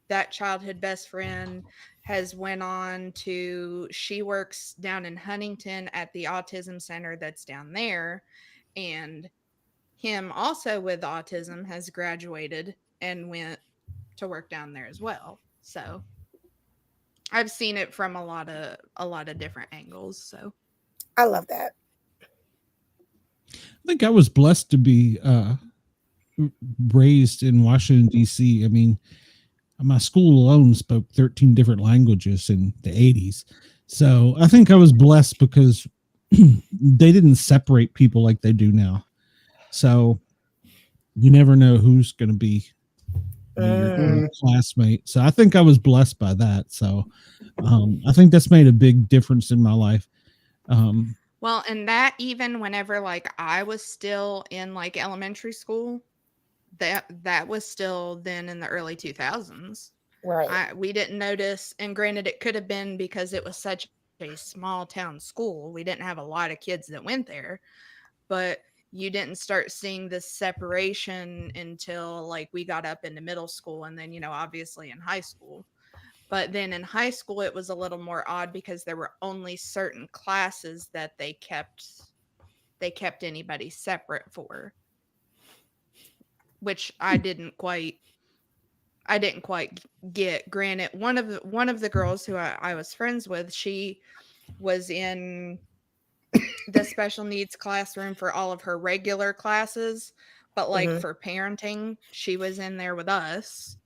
S2: that childhood best friend has went on to, she works down in Huntington at the autism center that's down there, and him also with autism has graduated and went to work down there as well. So I've seen it from a lot of different angles. So
S5: I love that.
S1: I think I was blessed to be raised in Washington D.C. I mean, my school alone spoke 13 different languages in the 80s. So I think I was blessed because they didn't separate people like they do now. So you never know who's going to be your classmate. So I think I was blessed by that. So I think that's made a big difference in my life.
S2: well, and that even whenever like I was still in like elementary school, that was still then in the early 2000s.
S5: Right.
S2: We didn't notice, and granted, it could have been because it was such a small town school. We didn't have a lot of kids that went there, but you didn't start seeing this separation until like we got up into middle school, and then obviously in high school. But then in high school, it was a little more odd because there were only certain classes that they kept anybody separate for, which I didn't quite get. Granted, one of the girls who I was friends with, she was in the special needs classroom for all of her regular classes, but like for parenting, she was in there with us.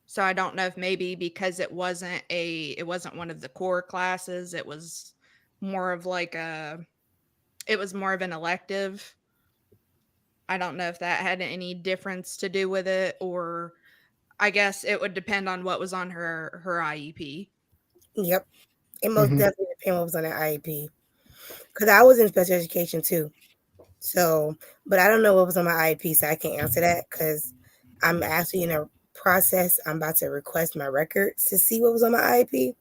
S2: So I don't know if maybe because it wasn't one of the core classes, it was more of like it was more of an elective. I don't know if that had any difference to do with it, or I guess it would depend on what was on her IEP.
S5: Yep. It most definitely depends what was on the IEP. Because I was in special education too. So, but I don't know what was on my IEP, so I can't answer that because I'm actually in a process. I'm about to request my records to see what was on my IEP.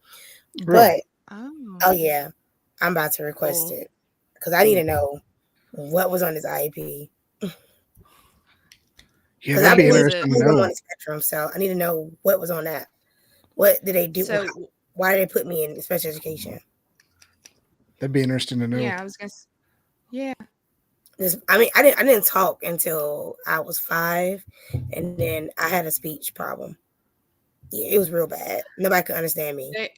S5: But oh yeah, I'm about to request it because I need to know what was on this IEP.
S3: Yeah,
S5: Because
S3: that'd
S5: I
S3: be
S5: believe
S3: interesting to
S5: I'm
S3: know.
S5: on the spectrum, so I need to know what was on that. What did they do?
S2: So
S5: why did they put me in special education?
S3: That'd be interesting to know.
S2: yeah, I was gonna. Yeah.
S5: I mean, I didn't talk until I was 5, and then I had a speech problem. Yeah, it was real bad. Nobody could understand me.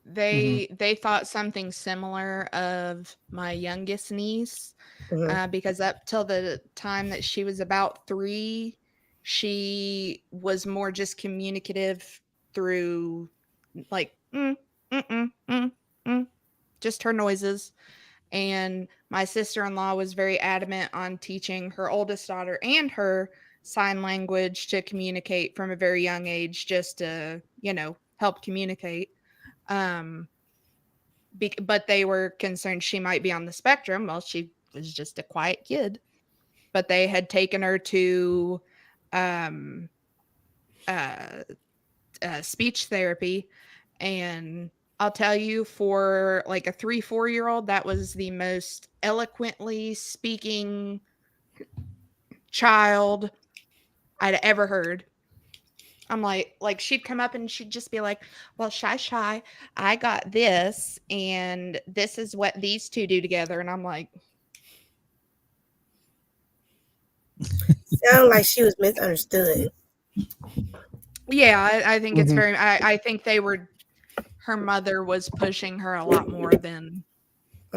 S2: They thought something similar of my youngest niece, because up till the time that she was about 3, she was more just communicative through like just her noises. And my sister-in-law was very adamant on teaching her oldest daughter and her sign language to communicate from a very young age, just to help communicate. But they were concerned she might be on the spectrum. Well, she was just a quiet kid, but they had taken her to speech therapy, and I'll tell you, for like a 3-4-year-old, that was the most eloquently speaking child I'd ever heard. I'm like she'd come up and she'd just be like, well, shy, I got this, and this is what these two do together. And I'm like,
S5: Sounded like she was misunderstood.
S2: yeah, I think it's very, I think her mother was pushing her a lot more than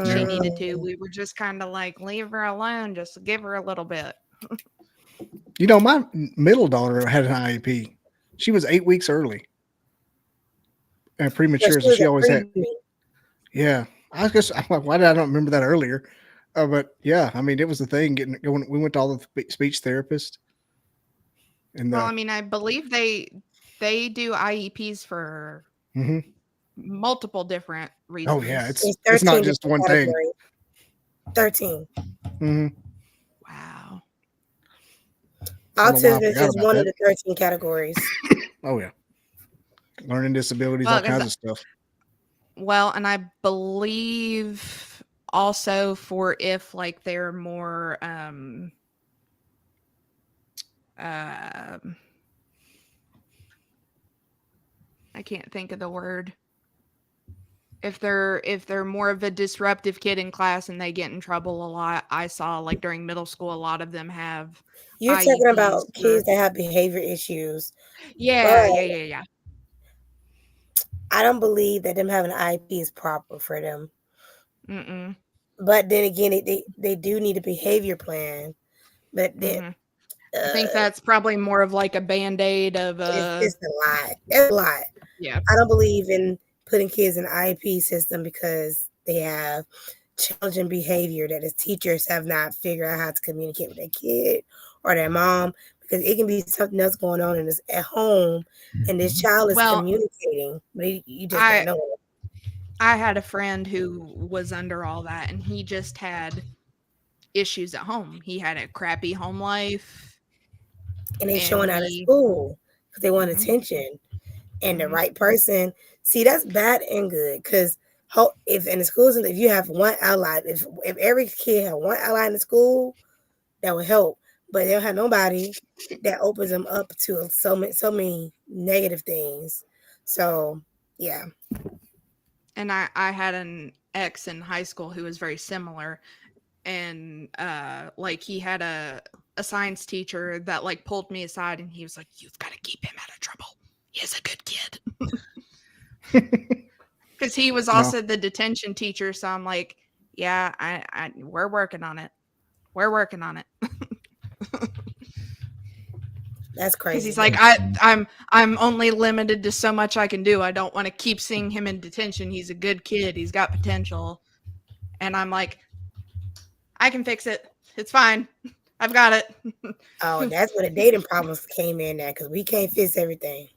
S2: she needed to. We were just kind of like, leave her alone, just give her a little bit.
S3: You know, my middle daughter had an IEP. She was 8 weeks early and premature, so she always had. Yeah, I guess why did I not remember that earlier? But yeah, I mean, it was the thing. Going, we went to all the speech therapists. And
S2: well, I mean, I believe they do IEPs for multiple different reasons.
S3: Oh yeah, it's not just one thing.
S5: 13.
S2: Wow.
S5: Autism is just one of the 13 categories.
S3: Oh yeah, learning disabilities, all kinds of stuff.
S2: Well, and I believe also for if like they're more I can't think of the word. If they're more of a disruptive kid in class and they get in trouble a lot, I saw like during middle school a lot of them have.
S5: You're
S2: IEPs
S5: talking about kids that have behavior issues.
S2: Yeah.
S5: I don't believe that them having an IEP is proper for them.
S2: Mm-mm.
S5: But then again, they do need a behavior plan. But then
S2: I think that's probably more of like a Band-Aid of
S5: it's a lot. It's a lot.
S2: Yeah.
S5: I don't believe in putting kids in an IEP system because they have challenging behavior that as teachers have not figured out how to communicate with their kid or their mom, because it can be something else going on in this at home and this child is communicating, but you just don't know it.
S2: I had a friend who was under all that and he just had issues at home. He had a crappy home life.
S5: And they showing out at school because they want attention. And the right person, see, that's bad and good, because if in the schools, if you have one ally, if every kid had one ally in the school, that would help. But they don't have nobody that opens them up to so many negative things. So yeah.
S2: And I had an ex in high school who was very similar, and like he had a science teacher that like pulled me aside and he was like, "You've got to keep him out of trouble. He's a good kid." Because he was also the detention teacher, so I'm like, yeah, we're working on it. We're working on it.
S5: That's crazy.
S2: Because he's like, I'm only limited to so much I can do. I don't want to keep seeing him in detention. He's a good kid. He's got potential. And I'm like, I can fix it. It's fine. I've got it.
S5: Oh, that's where the dating problems came in there, because we can't fix everything.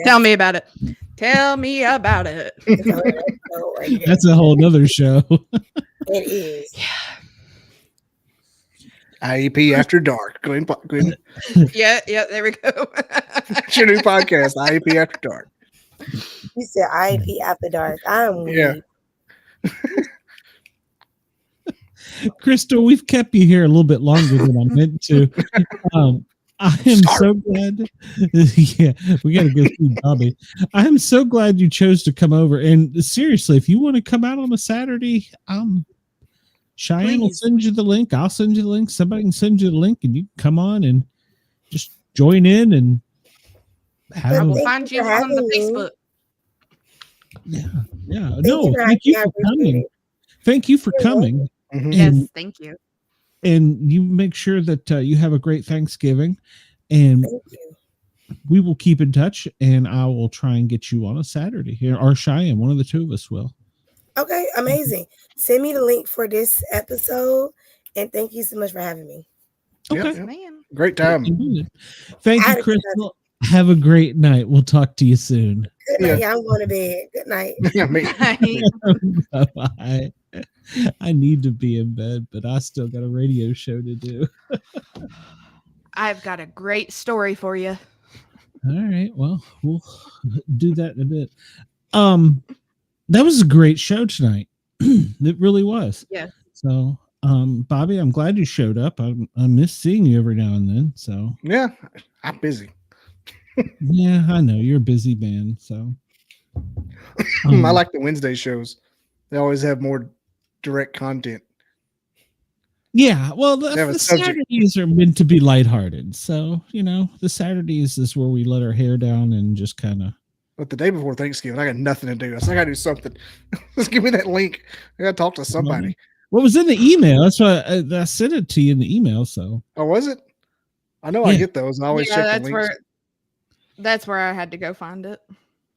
S2: Tell me about it. Tell me about it.
S1: That's a whole nother show.
S5: It is.
S2: Yeah.
S3: IEP After Dark. Go ahead.
S2: Yeah, there we go.
S3: It's your new podcast, IEP After Dark.
S5: You said IEP After Dark. I'm weak.
S1: Crystal, we've kept you here a little bit longer than I meant to. I am so glad. Yeah, we got to go see Bobby. I am so glad you chose to come over. And seriously, if you want to come out on a Saturday, Cheyenne will send you the link. I'll send you the link. Somebody can send you the link, and you can come on and just join in and have.
S2: We'll find you on the Facebook.
S1: Yeah. No, thank you for coming. Thank you for coming.
S3: Mm-hmm.
S2: Yes, thank you.
S1: And you make sure that you have a great Thanksgiving, and we will keep in touch, and I will try and get you on a Saturday here, or Cheyenne, one of the two of us will.
S5: Okay, amazing. Send me the link for this episode, and thank you so much for having me.
S1: Okay.
S3: Yep. Great time.
S1: Thank you, Crystal. Have a great night. We'll talk to you soon.
S5: Good night. Yeah, I'm going to bed. Good night.
S1: Bye. I need to be in bed, but I still got a radio show to do.
S2: I've got a great story for you.
S1: All right. Well, we'll do that in a bit. That was a great show tonight. It really was.
S2: Yeah.
S1: So, Bobby, I'm glad you showed up. I miss seeing you every now and then. So
S3: yeah, I'm busy.
S1: Yeah, I know you're a busy man. So
S3: I like the Wednesday shows. They always have more direct content.
S1: Yeah, well, the
S3: They have a subject.
S1: Saturdays are meant to be lighthearted. So, the Saturdays is where we let our hair down and just kind of.
S3: But the day before Thanksgiving, I got nothing to do. I got to do something. Just give me that link. I got to talk to somebody.
S1: What was in the email? That's why I sent it to you in the email. So.
S3: Oh, was it? I know I get those. I always check the links.
S2: That's where I had to go find it.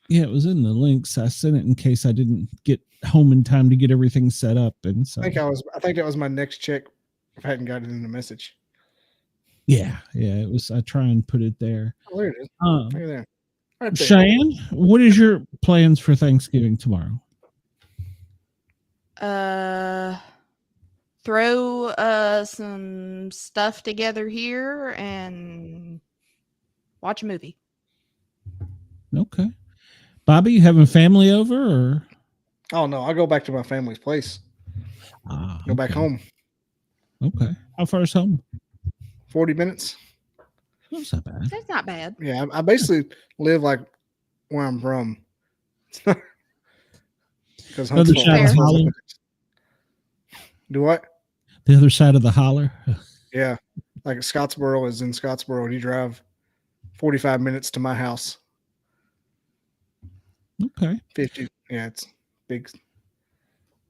S1: Yeah, it was in the links. I sent it in case I didn't get home in time to get everything set up. And so
S3: I think that was my next check. If I hadn't got it in the message.
S1: Yeah, it was. I try and put it there.
S3: Oh, there it is. Look at there. Right there.
S1: Cheyenne, what is your plans for Thanksgiving tomorrow?
S2: Throw some stuff together here and watch a movie.
S1: Okay. Bobby, you having family over or?
S3: Oh no, I go back to my family's place. Go back home.
S1: Okay. How far is home?
S3: 40 minutes.
S1: That's not bad.
S2: That's not bad.
S3: Yeah, I basically live like where I'm from. Because
S1: The other side of the holler.
S3: Do what?
S1: The other side of the holler.
S3: Yeah, like Scottsboro is in Scottsboro. And you drive 45 minutes to my house.
S1: Okay.
S3: 50. Yeah, it's big.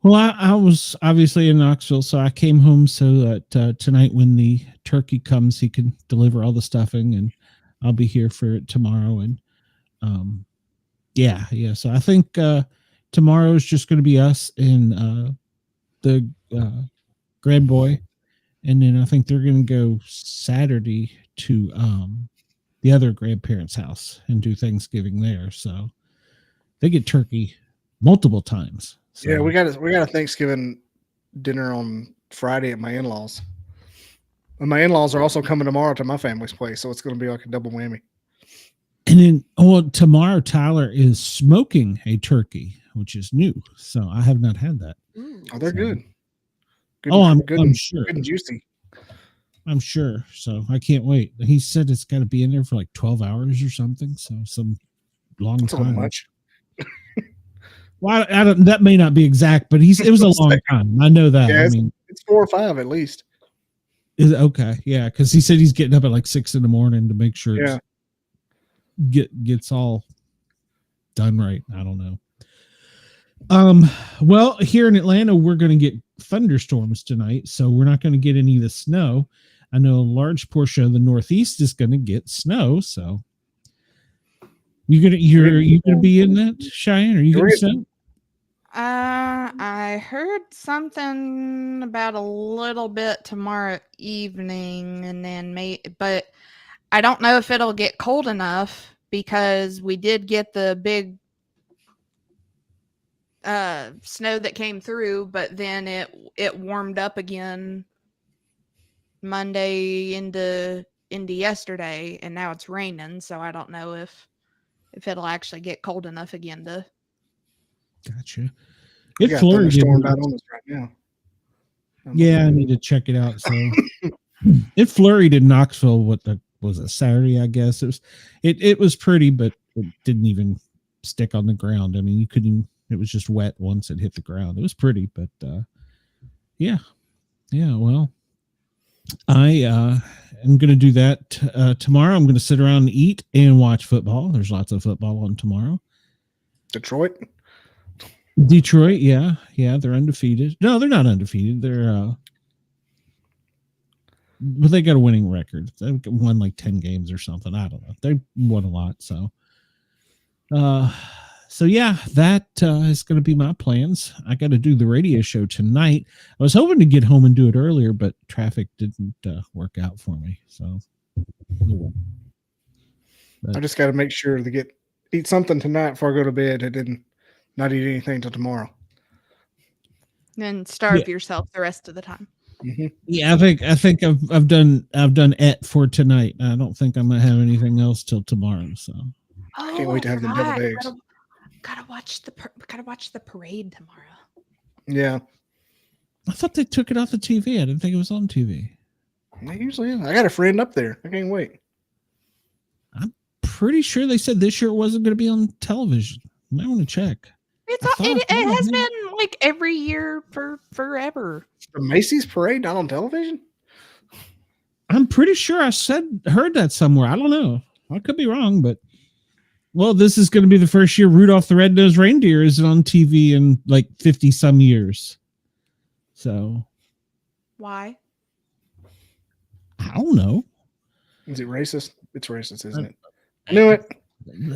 S1: Well, I was obviously in Knoxville, so I came home so that tonight when the turkey comes, he can deliver all the stuffing, and I'll be here for it tomorrow. And yeah. So I think tomorrow is just going to be us and the grand boy, and then I think they're going to go Saturday to the other grandparents' house and do Thanksgiving there. So they get turkey multiple times. So.
S3: Yeah, we got a Thanksgiving dinner on Friday at my in-laws. And my in-laws are also coming tomorrow to my family's place, so it's going to be like a double whammy.
S1: And then tomorrow Tyler is smoking a turkey, which is new. So I have not had that.
S3: Oh, they're good.
S1: I'm
S3: good,
S1: sure.
S3: Good and juicy.
S1: I'm sure. So I can't wait. He said it's got to be in there for like 12 hours or something. So some long
S3: That's
S1: time.
S3: A much.
S1: Well, I don't. That may not be exact, but it was a long time. I know that.
S3: Yeah,
S1: I mean,
S3: it's 4 or 5 at least.
S1: Is it okay? Yeah, because he said he's getting up at like 6 a.m. to make sure gets all done right. I don't know. Well, here in Atlanta, we're going to get thunderstorms tonight, so we're not going to get any of the snow. I know a large portion of the Northeast is going to get snow, so you're gonna be in that, Cheyenne? Are you getting snow?
S2: I heard something about a little bit tomorrow evening, and then but I don't know if it'll get cold enough because we did get the big snow that came through, but then it warmed up again Monday into yesterday, and now it's raining, so I don't know if it'll actually get cold enough again to.
S1: Gotcha. It flurried
S3: out on us right now.
S1: Yeah, I need to check it out. So it flurried in Knoxville. What was it, Saturday? I guess it was pretty, but it didn't even stick on the ground. I mean, you couldn't. It was just wet once it hit the ground. It was pretty, but yeah. Well, I am going to do that tomorrow. I'm going to sit around and eat and watch football. There's lots of football on tomorrow.
S3: Detroit,
S1: yeah, they're undefeated. No, they're not undefeated. They're but they got a winning record. They've won like 10 games or something. I don't know. They won a lot. So yeah, that is going to be my plans. I got to do the radio show tonight. I was hoping to get home and do it earlier, but traffic didn't work out for me. So
S3: I just got to make sure to eat something tonight before I go to bed. And then not eat anything till tomorrow.
S2: And starve yourself the rest of the time.
S3: Mm-hmm.
S1: Yeah, I think I've done it for tonight. I don't think I'm gonna have anything else till tomorrow. So
S3: I can't wait to have the deviled eggs.
S2: Gotta watch the parade tomorrow.
S3: Yeah,
S1: I thought they took it off the TV. I didn't think it was on TV.
S3: They usually is. I got a friend up there. I can't wait.
S1: I'm pretty sure they said this year it wasn't going to be on television. I might want to check.
S2: It has been like every year for forever.
S3: The Macy's parade not on television?
S1: I'm pretty sure I heard that somewhere. I don't know. I could be wrong, but well, this is going to be the first year Rudolph the Red-Nosed Reindeer is on TV in like 50 some years. So
S2: Why?
S1: I don't know.
S3: Is it racist? It's racist, isn't it? I knew it.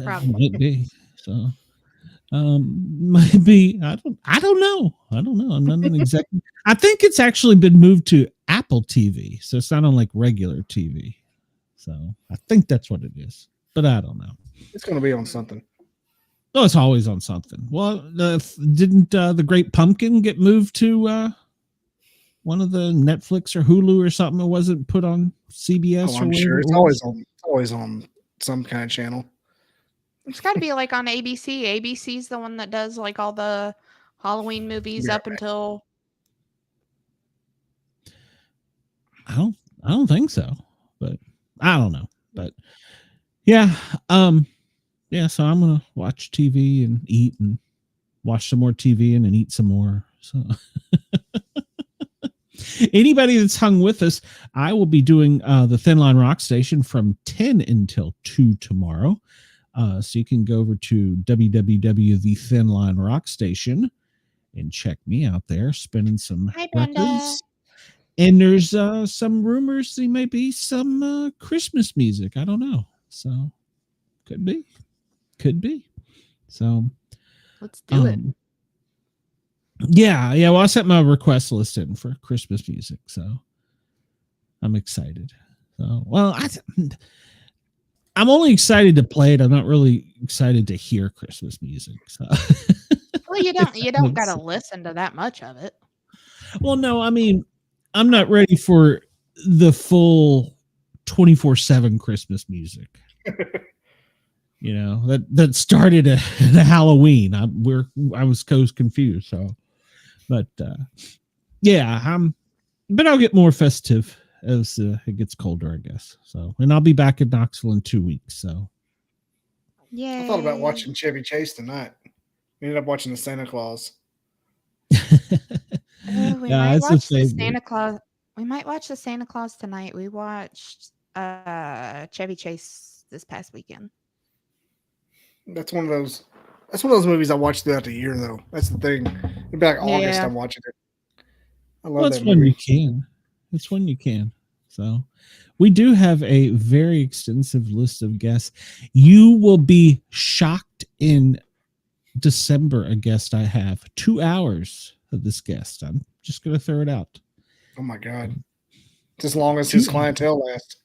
S2: Probably.
S1: Might be. So might be. I don't know. I'm not an executive. I think it's actually been moved to Apple TV, so it's not on like regular TV. So I think that's what it is, but I don't know.
S3: It's going to be on something.
S1: Oh, it's always on something. Well, didn't the Great Pumpkin get moved to one of the Netflix or Hulu or something? It wasn't put on CBS.
S3: Oh, I'm sure it's always on some kind of channel.
S2: It's got to be like on ABC. ABC's the one that does like all the Halloween movies up until.
S1: I don't think so, but I don't know. But yeah, so I'm gonna watch TV and eat and watch some more TV and then eat some more. So anybody that's hung with us, I will be doing the Thin Line Rock Station from 10 until 2 tomorrow. So you can go over to www.the Thin Rock Station and check me out there spinning some records. And there's some rumors there may be some Christmas music. I don't know. So could be. So
S2: let's do it.
S1: Yeah. Well, I set my request list in for Christmas music, so I'm excited. So, well, I'm only excited to play it. I'm not really excited to hear Christmas music. So,
S2: well, you don't got to listen to that much of it.
S1: Well, no, I mean, I'm not ready for the full 24/7 Christmas music. You know, that started at Halloween. I was confused. So, but yeah, but I'll get more festive as it gets colder, I guess. So, and I'll be back in Knoxville in 2 weeks. So,
S2: yeah.
S3: I thought about watching Chevy Chase tonight. We ended up watching the Santa Claus.
S2: We might watch the Santa Claus. We might watch the Santa Claus tonight. We watched Chevy Chase this past weekend.
S3: That's one of those movies I watch throughout the year, though. That's the thing. In back August, I'm watching it. I love that movie.
S1: It's when you can. So we do have a very extensive list of guests. You will be shocked in December. A guest I have 2 hours of this guest. I'm just going to throw it out.
S3: Oh my God. It's as long as his clientele lasts.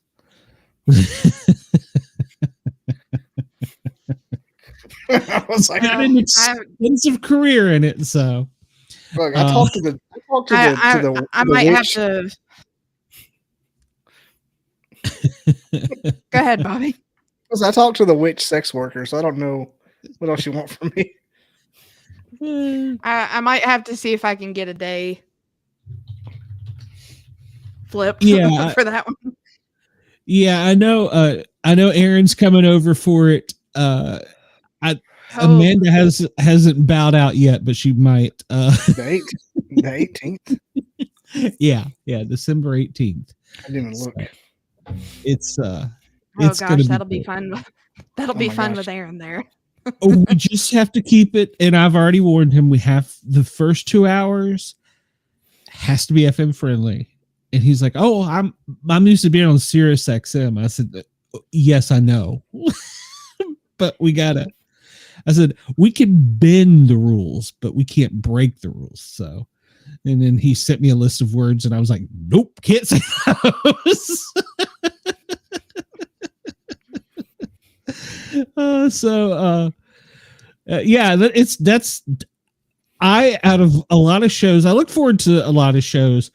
S3: I was like,
S1: got an extensive career in it. So
S3: look, I talked to the
S2: I might have to. Go ahead, Bobby.
S3: I talked to the witch sex worker, so I don't know what else you want from me.
S2: I might have to see if I can get a day flip for that one.
S1: Yeah, I know Aaron's coming over for it. Amanda hasn't bowed out yet, but she might.
S3: The 18th.
S1: Yeah, December 18th.
S3: I didn't even look.
S1: It's
S2: that'll be fun. That'll be fun with Aaron there.
S1: We just have to keep it, and I've already warned him. We have the first 2 hours has to be FM friendly, and he's like, "Oh, I'm used to being on Sirius XM." I said, "Yes, I know, but we gotta." I said, "We can bend the rules, but we can't break the rules." So, and then he sent me a list of words, and I was like, "Nope, can't say those." Out of a lot of shows, I look forward to a lot of shows.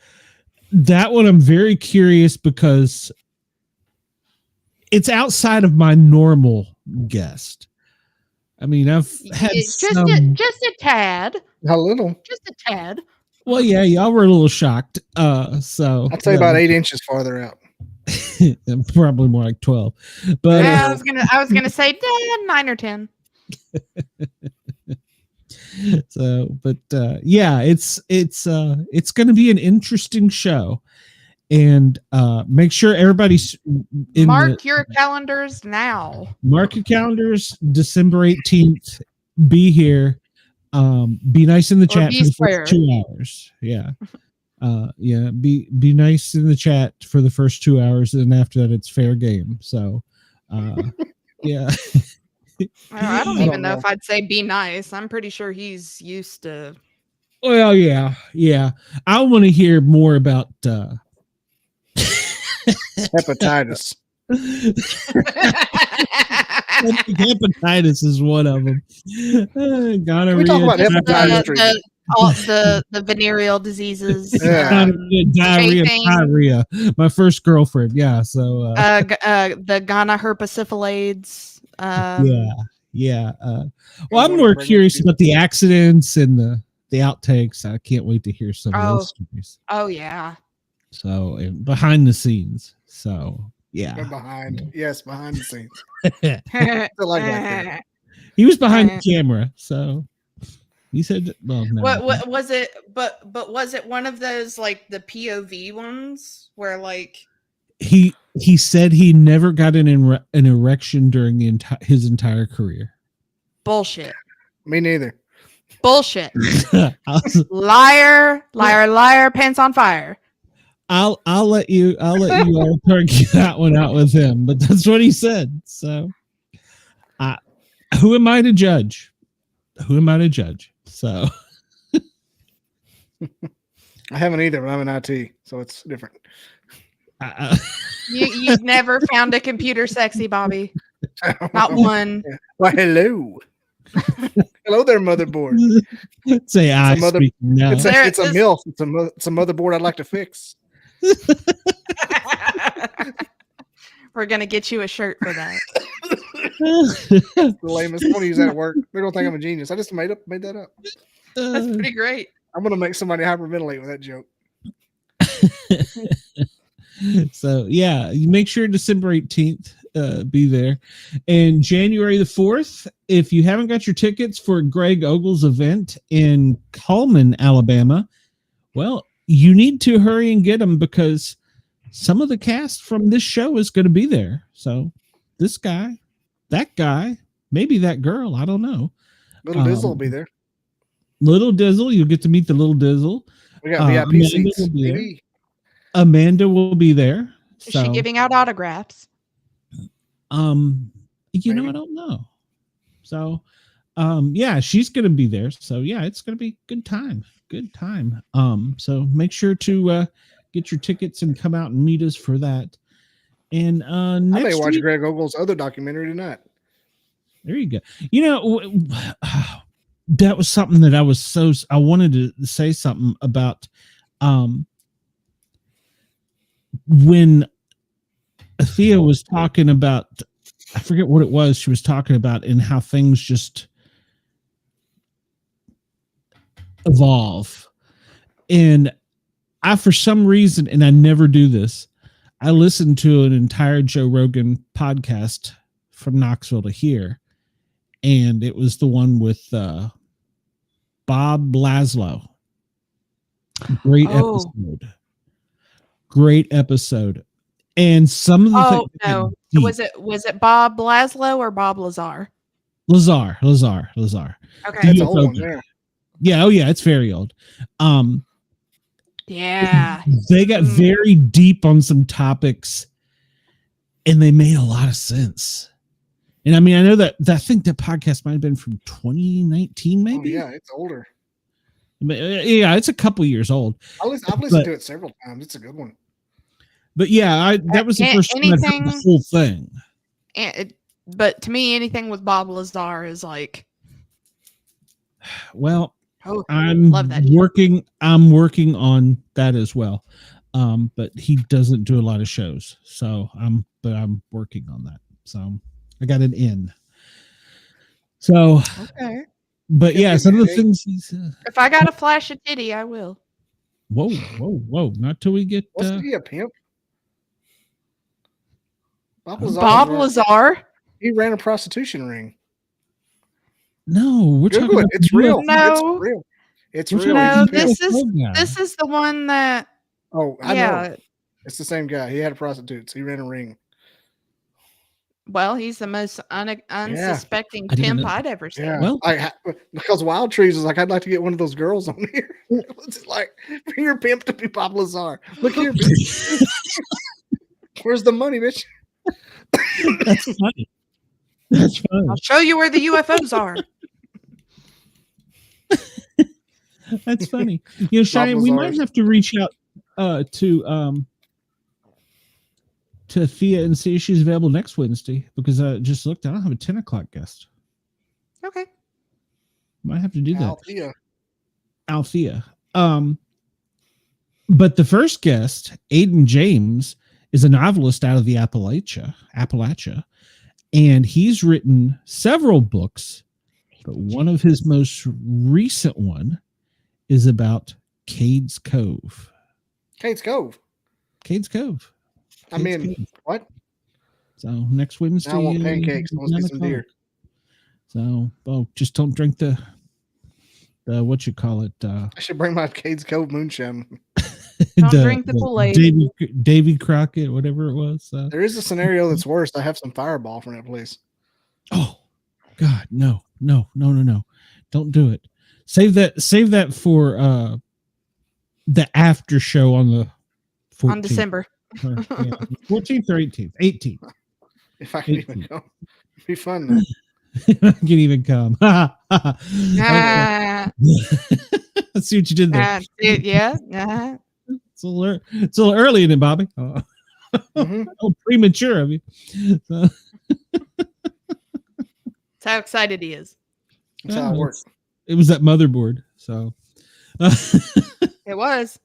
S1: That one I'm very curious because it's outside of my normal guest. I mean, I've had
S2: just a tad.
S3: How little?
S2: Just a tad.
S1: Well, yeah, y'all were a little shocked. So
S3: I'd say about 8 inches farther out.
S1: Probably more like 12. But
S2: yeah, I was gonna say 9 or 10.
S1: So, but yeah, it's going to be an interesting show, and make sure everybody's
S2: Mark your calendars now.
S1: Mark your calendars. December 18th. Be here. Be nice in the chat for the first 2 hours. Yeah. Yeah. Be nice in the chat for the first 2 hours, and after that, it's fair game. So, yeah.
S2: I don't even know if I'd say be nice. I'm pretty sure he's used to.
S1: Well, yeah. I want to hear more about
S3: hepatitis.
S1: Hepatitis is one of them. Gonorrhea,
S3: we talk about hepatitis.
S2: The venereal diseases.
S1: Diarrhea. My first girlfriend. Yeah. So
S2: the Ghana herpessyphilades.
S1: Yeah. Well, I'm more curious about the accidents and the outtakes. I can't wait to hear some of those stories.
S2: Oh yeah.
S1: So, and behind the scenes. So yeah.
S3: Behind the scenes.
S2: Like
S3: that.
S1: He was behind the camera, so he said, "Well, no."
S2: What was it? But was it one of those like the POV ones where like
S1: he said he never got an erection during his entire career?
S2: Bullshit.
S3: Me neither.
S2: Bullshit. Liar, pants on fire.
S1: I'll let you all argue that one out with him, but that's what he said. So, who am I to judge? So,
S3: I haven't either, but I'm in IT, so it's different.
S2: You've never found a computer sexy, Bobby. Not one.
S3: Why, hello. Hello there, motherboard.
S1: Say I speak now.
S3: It's a MILF. It's a motherboard I'd like to fix.
S2: We're gonna get you a shirt for that.
S3: The lamest. I want to use that at work. They're gonna think I'm a genius. I just made that up.
S2: That's pretty great.
S3: I'm gonna make somebody hyperventilate with that joke.
S1: So yeah, you make sure December 18th be there, and January the 4th. If you haven't got your tickets for Greg Ogle's event in Cullman, Alabama, well, you need to hurry and get them, because some of the cast from this show is going to be there. So this guy, that guy, maybe that girl, I don't know.
S3: Little Dizzle will be there.
S1: Little Dizzle, you'll get to meet the Little Dizzle.
S3: We got VIP seats.
S1: Amanda will be there.
S2: Is she giving out autographs?
S1: You know, I don't know. So, yeah, she's going to be there. So yeah, it's going to be good time. So make sure to get your tickets and come out and meet us for that. And
S3: I may watch Greg Ogle's other documentary tonight.
S1: There you go. You know, that was something that I wanted to say something about. When Alethea was talking about, I forget what it was she was talking about, and how things just evolve. And I, for some reason, and I never do this, I listened to an entire Joe Rogan podcast from Knoxville to here, and it was the one with Bob Laszlo. Great episode. And some of the
S2: was it Bob Laszlo or Bob Lazar?
S1: Lazar.
S2: Okay.
S3: That's an old one there.
S1: Yeah, oh yeah, it's very old.
S2: Yeah.
S1: They got very deep on some topics, and they made a lot of sense. And I mean, I know that I think that podcast might have been from 2019, maybe.
S3: Oh, yeah, it's older.
S1: But, yeah, it's a couple years old.
S3: I've listened to it several times. It's a good one.
S1: But yeah, that was the first time I heard the whole thing.
S2: But to me, anything with Bob Lazar is like,
S1: well, I'm working on that as well. But he doesn't do a lot of shows, so I'm working on that. So I got an in. So
S2: okay.
S1: But yeah, some of the things he's.
S2: If I got a flash of titty, I will.
S1: Whoa! Not till we get.
S3: Wasn't he a pimp?
S2: Bob Lazar.
S3: He ran a prostitution ring.
S1: No, we're talking
S3: Google it.
S1: about
S3: It's
S1: the
S3: real.
S2: No.
S3: It's real. It's
S1: We're
S3: real.
S2: No,
S3: He's a pimp.
S2: this is the one that
S3: Oh, I know.
S2: yeah.
S3: It's the same guy. He had a prostitute. He ran a ring.
S2: Well, he's the most unsuspecting
S1: I didn't
S2: pimp
S1: know.
S2: I'd ever seen.
S3: Yeah.
S1: Well-
S3: Because Wild Trees was like, I'd like to get one of those girls on here. It's like, for your pimp to be Pablo Czar. Look here, bitch. Where's the money, bitch?
S1: That's funny. That's funny.
S2: I'll show you where the UFOs are.
S1: That's funny. You know, Cheyenne, we might have to reach out to Thea and see if she's available next Wednesday, because I just looked. I don't have a 10 o'clock guest.
S2: Okay.
S1: Might have to do that.
S3: Alethea.
S1: But the first guest, Aiden James, is a novelist out of the Appalachia, and he's written several books, but one of his most recent one is about Cades Cove.
S3: Kate's Cove.
S1: Cades Cove.
S3: I mean, what?
S1: So next Wednesday,
S3: Now I want pancakes. I want to
S1: 9
S3: see some deer.
S1: So, just don't drink the what you call it.
S3: I should bring my Cades Cove moonshine.
S2: Don't drink the Kool-Aid.
S1: Davy Crockett, whatever it was.
S3: There is a scenario that's worse. I have some Fireball from that place.
S1: Oh God, no. Don't do it. Save that for the after show on the 14th.
S2: On December.
S1: 14th or 18th. 18th.
S3: If I can even go. It'd be fun though.
S1: I can even come.
S2: Ah,
S1: See what you did there.
S2: yeah. Uh-huh.
S1: It's a little early in it, Bobby. Oh, oh, premature of you. So,
S2: That's how excited he is.
S3: That's how it works.
S1: it was that motherboard. So
S2: It was.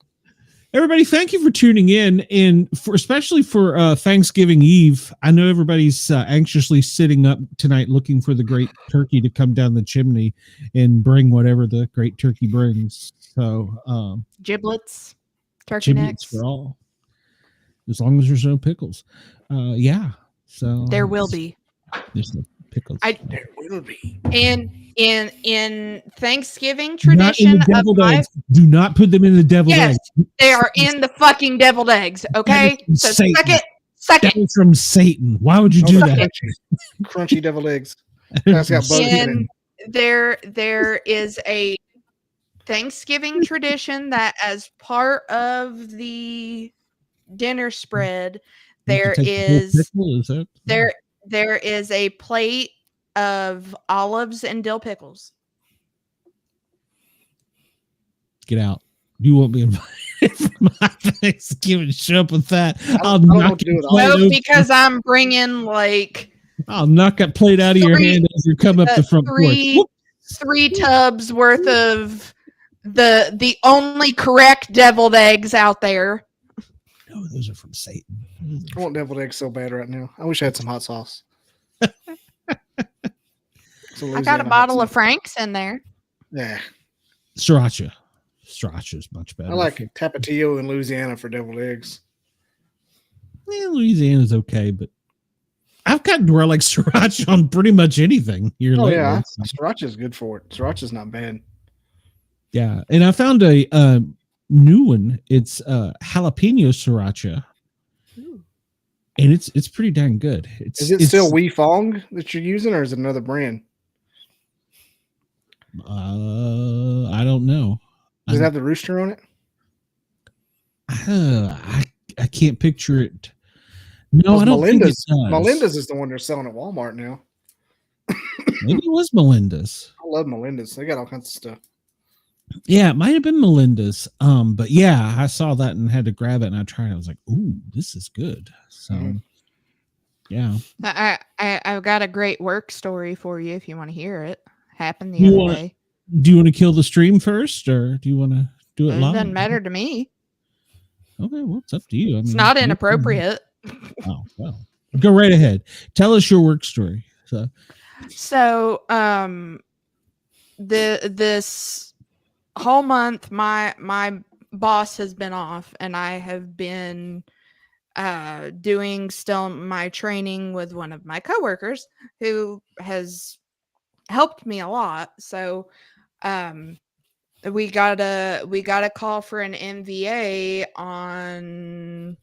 S1: everybody, thank you for tuning in, and especially for Thanksgiving Eve. I know everybody's anxiously sitting up tonight looking for the great turkey to come down the chimney and bring whatever the great turkey brings. So
S2: Giblets, turkey
S1: giblets
S2: necks.
S1: for all, as long as there's no pickles. Yeah. So
S2: There will be.
S1: There's no pickles.
S3: There will be.
S2: In Thanksgiving
S1: Not in
S2: tradition
S1: the
S2: of
S1: deviled
S2: my
S1: eggs. Do not put them in the deviled
S2: Yes,
S1: eggs.
S2: they are in the fucking deviled eggs. Okay,
S1: That is
S2: so
S1: Satan.
S2: suck
S1: That
S2: it.
S1: is from Satan. Why would you do
S3: Those are
S1: that?
S3: Crunchy deviled eggs. That's got bugs in
S2: And
S3: it.
S2: there is a Thanksgiving tradition that, as part of the dinner spread, there is there is a plate of olives and dill pickles.
S1: Get out. You won't be invited for my Thanksgiving. Show up with that.
S3: I don't know what to do with
S2: No,
S1: plate
S2: because I'm bringing like
S1: I'll knock that plate out of your hand as you come up the front porch.
S2: three tubs worth of the only correct deviled eggs out there.
S1: No, those are from Satan.
S3: I want deviled eggs so bad right now. I wish I had some hot sauce.
S2: I got a bottle of Frank's in there.
S3: Yeah.
S1: Sriracha. Sriracha is much better.
S3: I like Tapatio in Louisiana for deviled eggs.
S1: Yeah, Louisiana's okay, but I've gotten to where I like sriracha on pretty much anything here
S3: Oh
S1: lately.
S3: yeah,
S1: So,
S3: Sriracha is good for it. Sriracha's not bad.
S1: yeah. And I found a new one. It's jalapeno sriracha. And it's pretty dang good.
S3: Is it still Wee Fong that you're using, or is it another brand?
S1: I don't know.
S3: Does it have the rooster on it?
S1: I can't picture it. No, I don't think it does.
S3: Melinda's is the one they're selling at Walmart now.
S1: Maybe it was Melinda's.
S3: I love Melinda's. They got all kinds of stuff.
S1: Yeah, it might have been Melinda's. But yeah, I saw that and had to grab it, and I tried it. I was like, "Ooh, this is good." So, yeah.
S2: I've got a great work story for you if you want to hear it. Happened the other day.
S1: Do you want to kill the stream first, or do you want to do it
S2: It
S1: live?
S2: doesn't matter to me.
S1: Okay, well, it's up to you. I
S2: It's
S1: mean,
S2: not inappropriate.
S1: Oh, well, go right ahead. Tell us your work story.
S2: So, this whole month, my boss has been off, and I have been doing still my training with one of my coworkers who has helped me a lot. So we got a call for an MVA on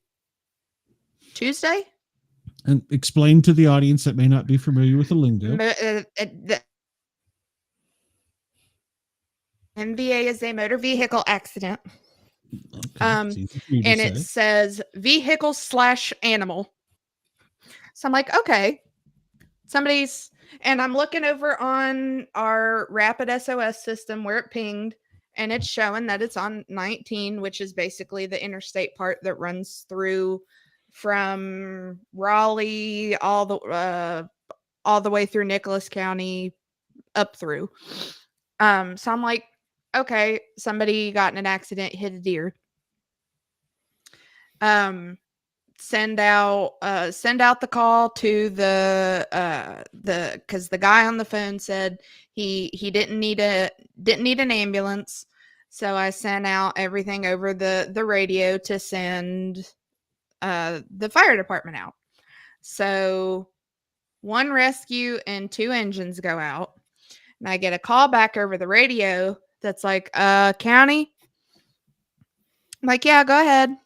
S2: Tuesday.
S1: And explain to the audience that may not be familiar with the lingo.
S2: The MVA is a motor vehicle accident.
S1: Okay,
S2: And it says vehicle/animal. So I'm like, okay, and I'm looking over on our rapid SOS system where it pinged, and it's showing that it's on 19, which is basically the interstate part that runs through from Raleigh all the way through Nicholas County up through. So I'm like, okay, somebody got in an accident, hit a deer. Send out the call to because the guy on the phone said he didn't need an ambulance. So I sent out everything over the radio to send the fire department out. So 1 rescue and 2 engines go out, and I get a call back over the radio that's like, county. I'm like, yeah, go ahead.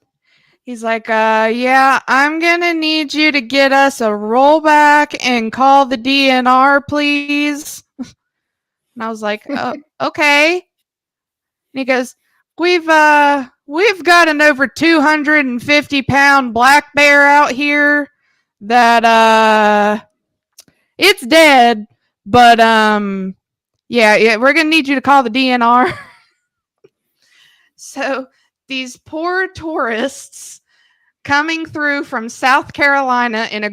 S2: He's like, yeah, I'm going to need you to get us a rollback and call the DNR, please. And I was like, okay. And he goes, we've got an over 250-pound black bear out here that, it's dead, but, yeah, we're going to need you to call the DNR. So these poor tourists coming through from South Carolina in a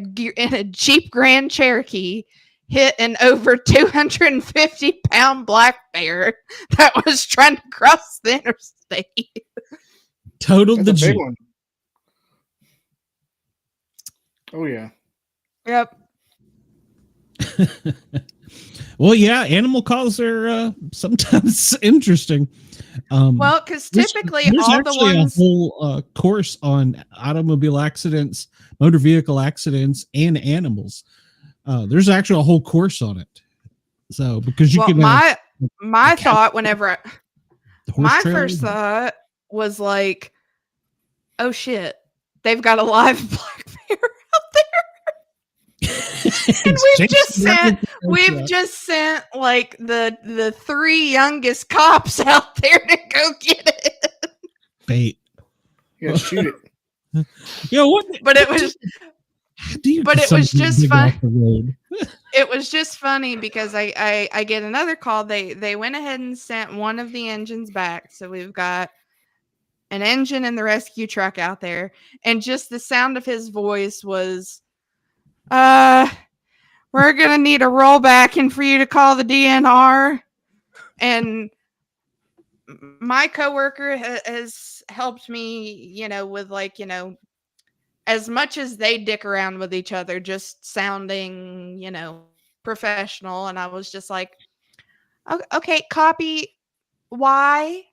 S2: Jeep Grand Cherokee hit an over 250-pound black bear that was trying to cross the interstate.
S1: Totaled the Jeep.
S3: One. Oh yeah.
S2: Yep.
S1: Well, yeah, animal calls are sometimes interesting.
S2: Well, because typically
S1: there's
S2: all the ones
S1: a whole course on automobile accidents, motor vehicle accidents, and animals. There's actually a whole course on it. So because you can
S2: my thought whenever my
S1: trailer.
S2: First thought was like, oh shit, they've got a live black bear out there. And we've just sent like the 3 youngest cops out there to go get it.
S1: Bait.
S3: Yeah, shoot it.
S1: What?
S2: But it was just fun. It was just funny because I get another call. They went ahead and sent one of the engines back. So we've got an engine in the rescue truck out there, and just the sound of his voice was, we're going to need a rollback and for you to call the DNR. And my coworker has helped me, with as much as they dick around with each other, just sounding, professional. And I was just like, okay, copy. Why?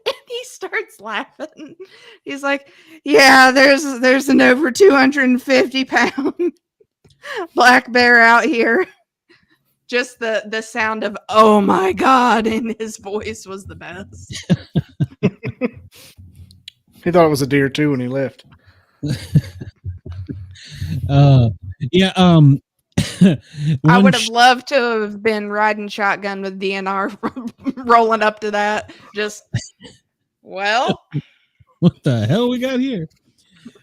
S2: And he starts laughing. He's like, yeah, there's an over 250-pound black bear out here. Just the sound of, oh my God, in his voice was the best.
S3: He thought it was a deer too when he left.
S1: Yeah.
S2: I would have loved to have been riding shotgun with DNR rolling up to that. Just, well,
S1: what the hell we got here?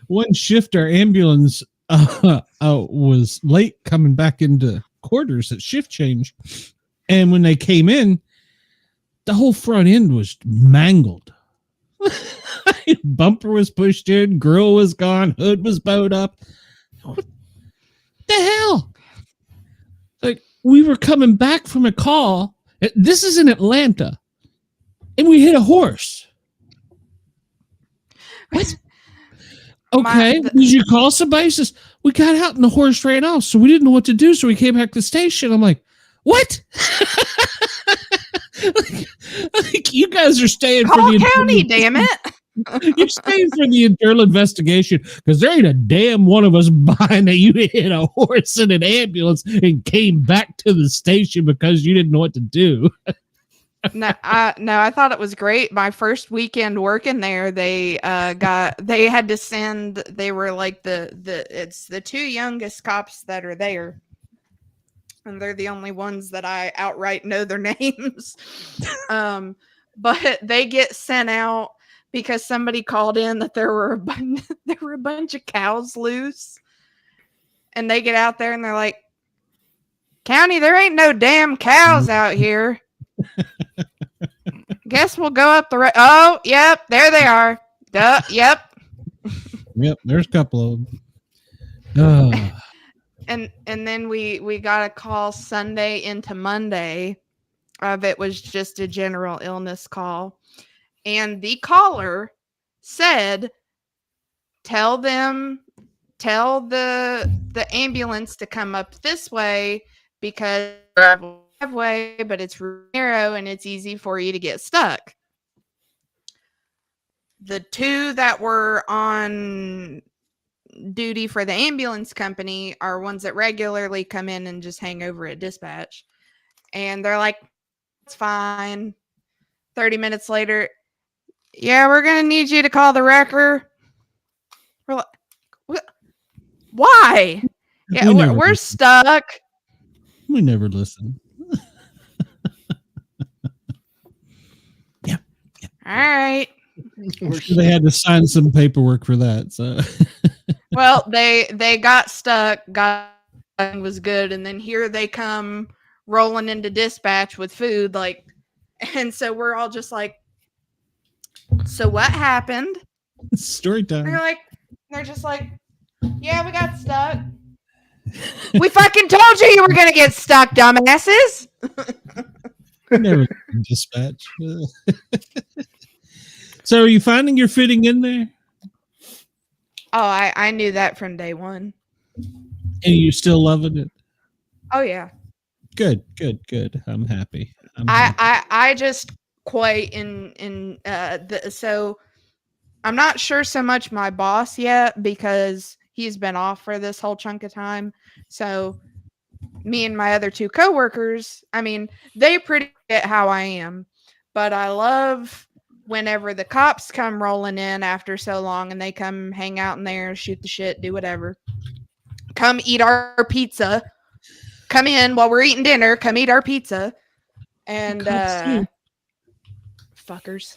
S1: One shift, our ambulance was late coming back into quarters at shift change, and when they came in, the whole front end was mangled. Bumper was pushed in, grill was gone, hood was bowed up. What the hell? Like, we were coming back from a call. This is in Atlanta, and we hit a horse. What? Okay, did you call somebody? Says, we got out and the horse ran off, so we didn't know what to do, so we came back to the station. I'm like, what? like, you guys are staying
S2: call
S1: for the
S2: county, damn it.
S1: You're staying for the internal investigation because there ain't a damn one of us buying that you hit a horse in an ambulance and came back to the station because you didn't know what to do.
S2: No, I thought it was great. My first weekend working there, they had to send. They were like it's the two youngest cops that are there, and they're the only ones that I outright know their names. But they get sent out because somebody called in that there were a bunch of cows loose, and they get out there and they're like, "County, there ain't no damn cows out here. Guess we'll go up the road." Oh, yep, there they are. Yep.
S1: Yep, there's a couple of them.
S2: And then we got a call Sunday into Monday. It was just a general illness call. And the caller said, tell the ambulance to come up this way because driveway, but it's narrow and it's easy for you to get stuck. The two that were on duty for the ambulance company are ones that regularly come in and just hang over at dispatch. And they're like, it's fine. 30 minutes later, yeah, we're going to need you to call the wrecker. We're like, why? Yeah, we're stuck.
S1: We never listen. Yeah.
S2: All right.
S1: They had to sign some paperwork for that. So,
S2: well, they got stuck. Was good, and then here they come rolling into dispatch with food, like, and so we're all just like, so what happened?
S1: Story time.
S2: They're just like, yeah, we got stuck. We fucking told you were gonna get stuck, dumbasses.
S1: Never dispatch. So are you finding you're fitting in there?
S2: Oh, I knew that from day one.
S1: And you're still loving it?
S2: Oh yeah.
S1: Good. I'm happy.
S2: I just quite so I'm not sure so much my boss yet because he's been off for this whole chunk of time. So me and my other two coworkers, I mean, they pretty get how I am, but I love whenever the cops come rolling in after so long and they come hang out in there, shoot the shit, do whatever. Come eat our pizza. Come in while we're eating dinner. Come eat our pizza. And fuckers.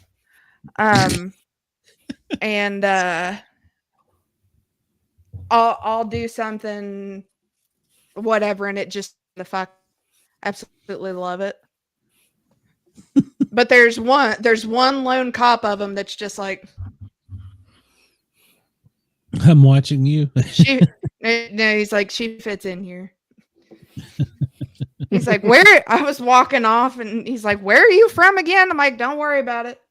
S2: And I'll do something, whatever, and it just the fuck absolutely love it. But there's one lone cop of them that's just like,
S1: I'm watching you.
S2: He's like, she fits in here. He's like, where? I was walking off and he's like, where are you from again? I'm like, don't worry about it.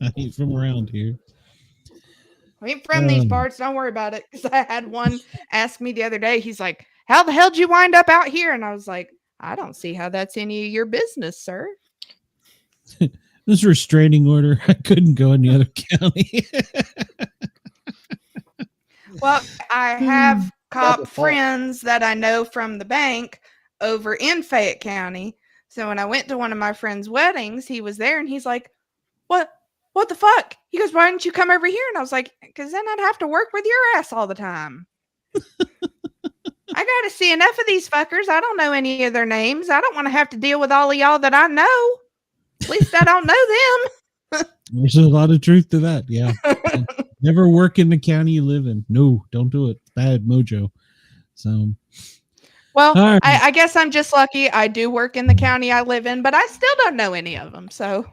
S1: I ain't from around here.
S2: I ain't from these parts. Don't worry about it. Because I had one ask me the other day. He's like, how the hell did you wind up out here? And I was like, I don't see how that's any of your business, sir.
S1: This restraining order. I couldn't go in the other county.
S2: Well, I have cop friends that I know from the bank over in Fayette County. So when I went to one of my friends' weddings, he was there and he's like, what the fuck? He goes, why didn't you come over here? And I was like, because then I'd have to work with your ass all the time. I got to see enough of these fuckers. I don't know any of their names. I don't want to have to deal with all of y'all that I know. At least I don't know them.
S1: There's a lot of truth to that. Yeah. Never work in the county you live in. No, don't do it. Bad mojo. So,
S2: well,
S1: right.
S2: I guess I'm just lucky. I do work in the county I live in, but I still don't know any of them. So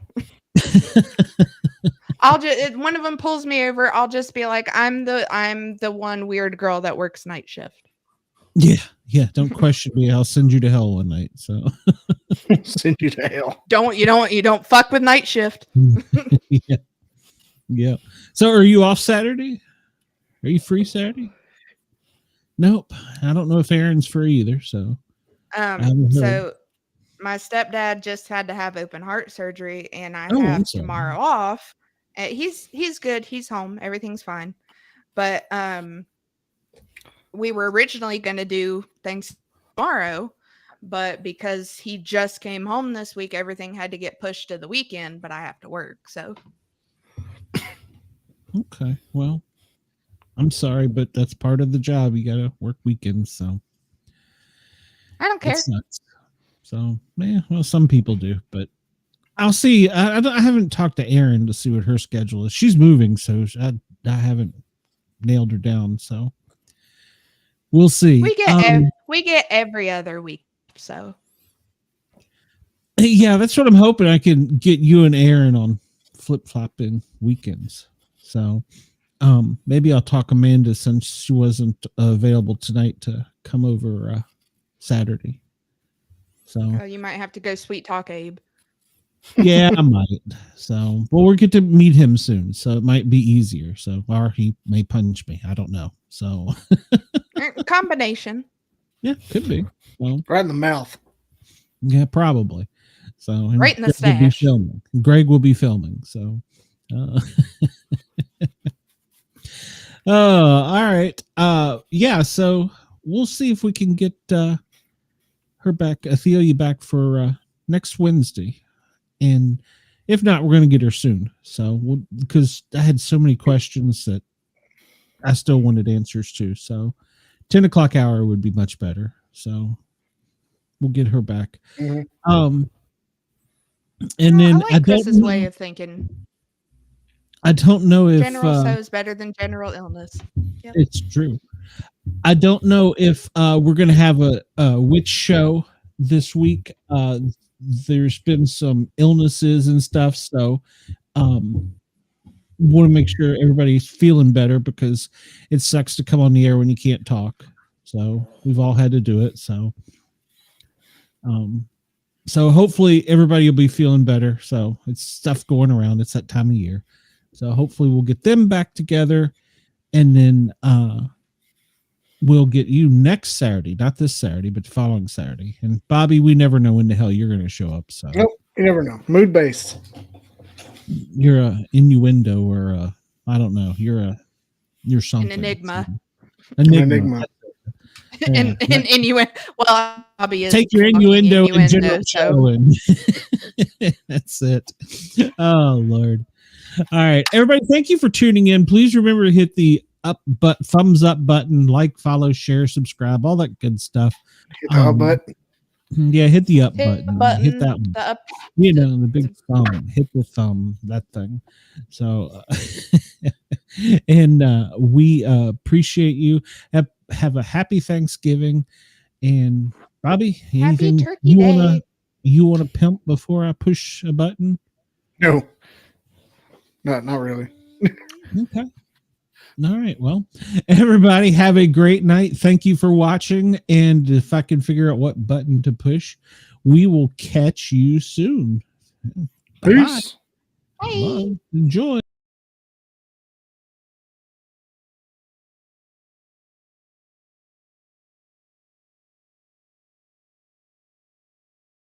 S2: I'll just, one of them pulls me over. I'll just be like, I'm the one weird girl that works night shift.
S1: Yeah. Don't question me. I'll send you to hell one night. So
S3: send you to hell.
S2: You don't fuck with night shift.
S1: Yeah. So are you off Saturday? Are you free Saturday? Nope. I don't know if Aaron's free either. So
S2: my stepdad just had to have open heart surgery, and I
S1: Oh, I'm
S2: have
S1: sorry.
S2: tomorrow off. He's good. He's home. Everything's fine. But we were originally going to do things tomorrow, but because he just came home this week, everything had to get pushed to the weekend. But I have to work, so.
S1: Okay, well, I'm sorry, but that's part of the job. You got to work weekends, so.
S2: I don't care.
S1: It's nuts. So, yeah, well, some people do, but I'll see. I haven't talked to Erin to see what her schedule is. She's moving, so I haven't nailed her down. So we'll see.
S2: We get every other week, so.
S1: Yeah, that's what I'm hoping. I can get you and Erin on flip-flopping weekends. So maybe I'll talk Amanda, since she wasn't available tonight, to come over Saturday. So
S2: you might have to go sweet talk Abe.
S1: Yeah, I might. So, well, we'll get to meet him soon, so it might be easier. So, or he may punch me. I don't know. So,
S2: combination.
S1: Yeah, could be. Well,
S3: right in the mouth.
S1: Yeah, probably. So,
S2: right in the
S1: Greg will be
S2: stash.
S1: filming. Greg will be filming. So, all right. Yeah. So we'll see if we can get her back, Alethea back for next Wednesday. And if not, we're going to get her soon. So, because I had so many questions that I still wanted answers to. So, 10 o'clock hour would be much better. So, we'll get her back.
S3: Mm-hmm.
S1: And then
S2: I like Chris's way of thinking.
S1: I don't know if
S2: general so is better than general illness. Yep.
S1: It's true. I don't know if we're going to have a witch show this week. There's been some illnesses and stuff, so want to make sure everybody's feeling better, because it sucks to come on the air when you can't talk. So we've all had to do it. So hopefully everybody will be feeling better. So it's stuff going around. It's that time of year. So hopefully we'll get them back together, and then we'll get you next Saturday, not this Saturday, but the following Saturday. And Bobby, we never know when the hell you're going to show up. So
S3: nope, you never know. Mood based.
S1: You're a innuendo, or I don't know. You're something.
S2: An enigma.
S3: Enigma.
S2: An innuendo. Well, Bobby is.
S1: Take your innuendo and general
S2: so.
S1: show, and that's it. Oh Lord. All right, everybody. Thank you for tuning in. Please remember to hit the thumbs up button, like, follow, share, subscribe, all that good stuff.
S3: Hit the up button.
S1: Yeah, hit the up button. Hit that one.
S2: The up.
S1: The big thumb. Hit the thumb, that thing. So, and we appreciate you. Have a happy Thanksgiving. And Bobby, anything you wanna pimp before I push a button?
S3: No. Not really.
S1: Okay. All right. Well, everybody have a great night. Thank you for watching. And if I can figure out what button to push, we will catch you soon.
S3: Peace.
S2: Bye.
S1: Bye. Enjoy.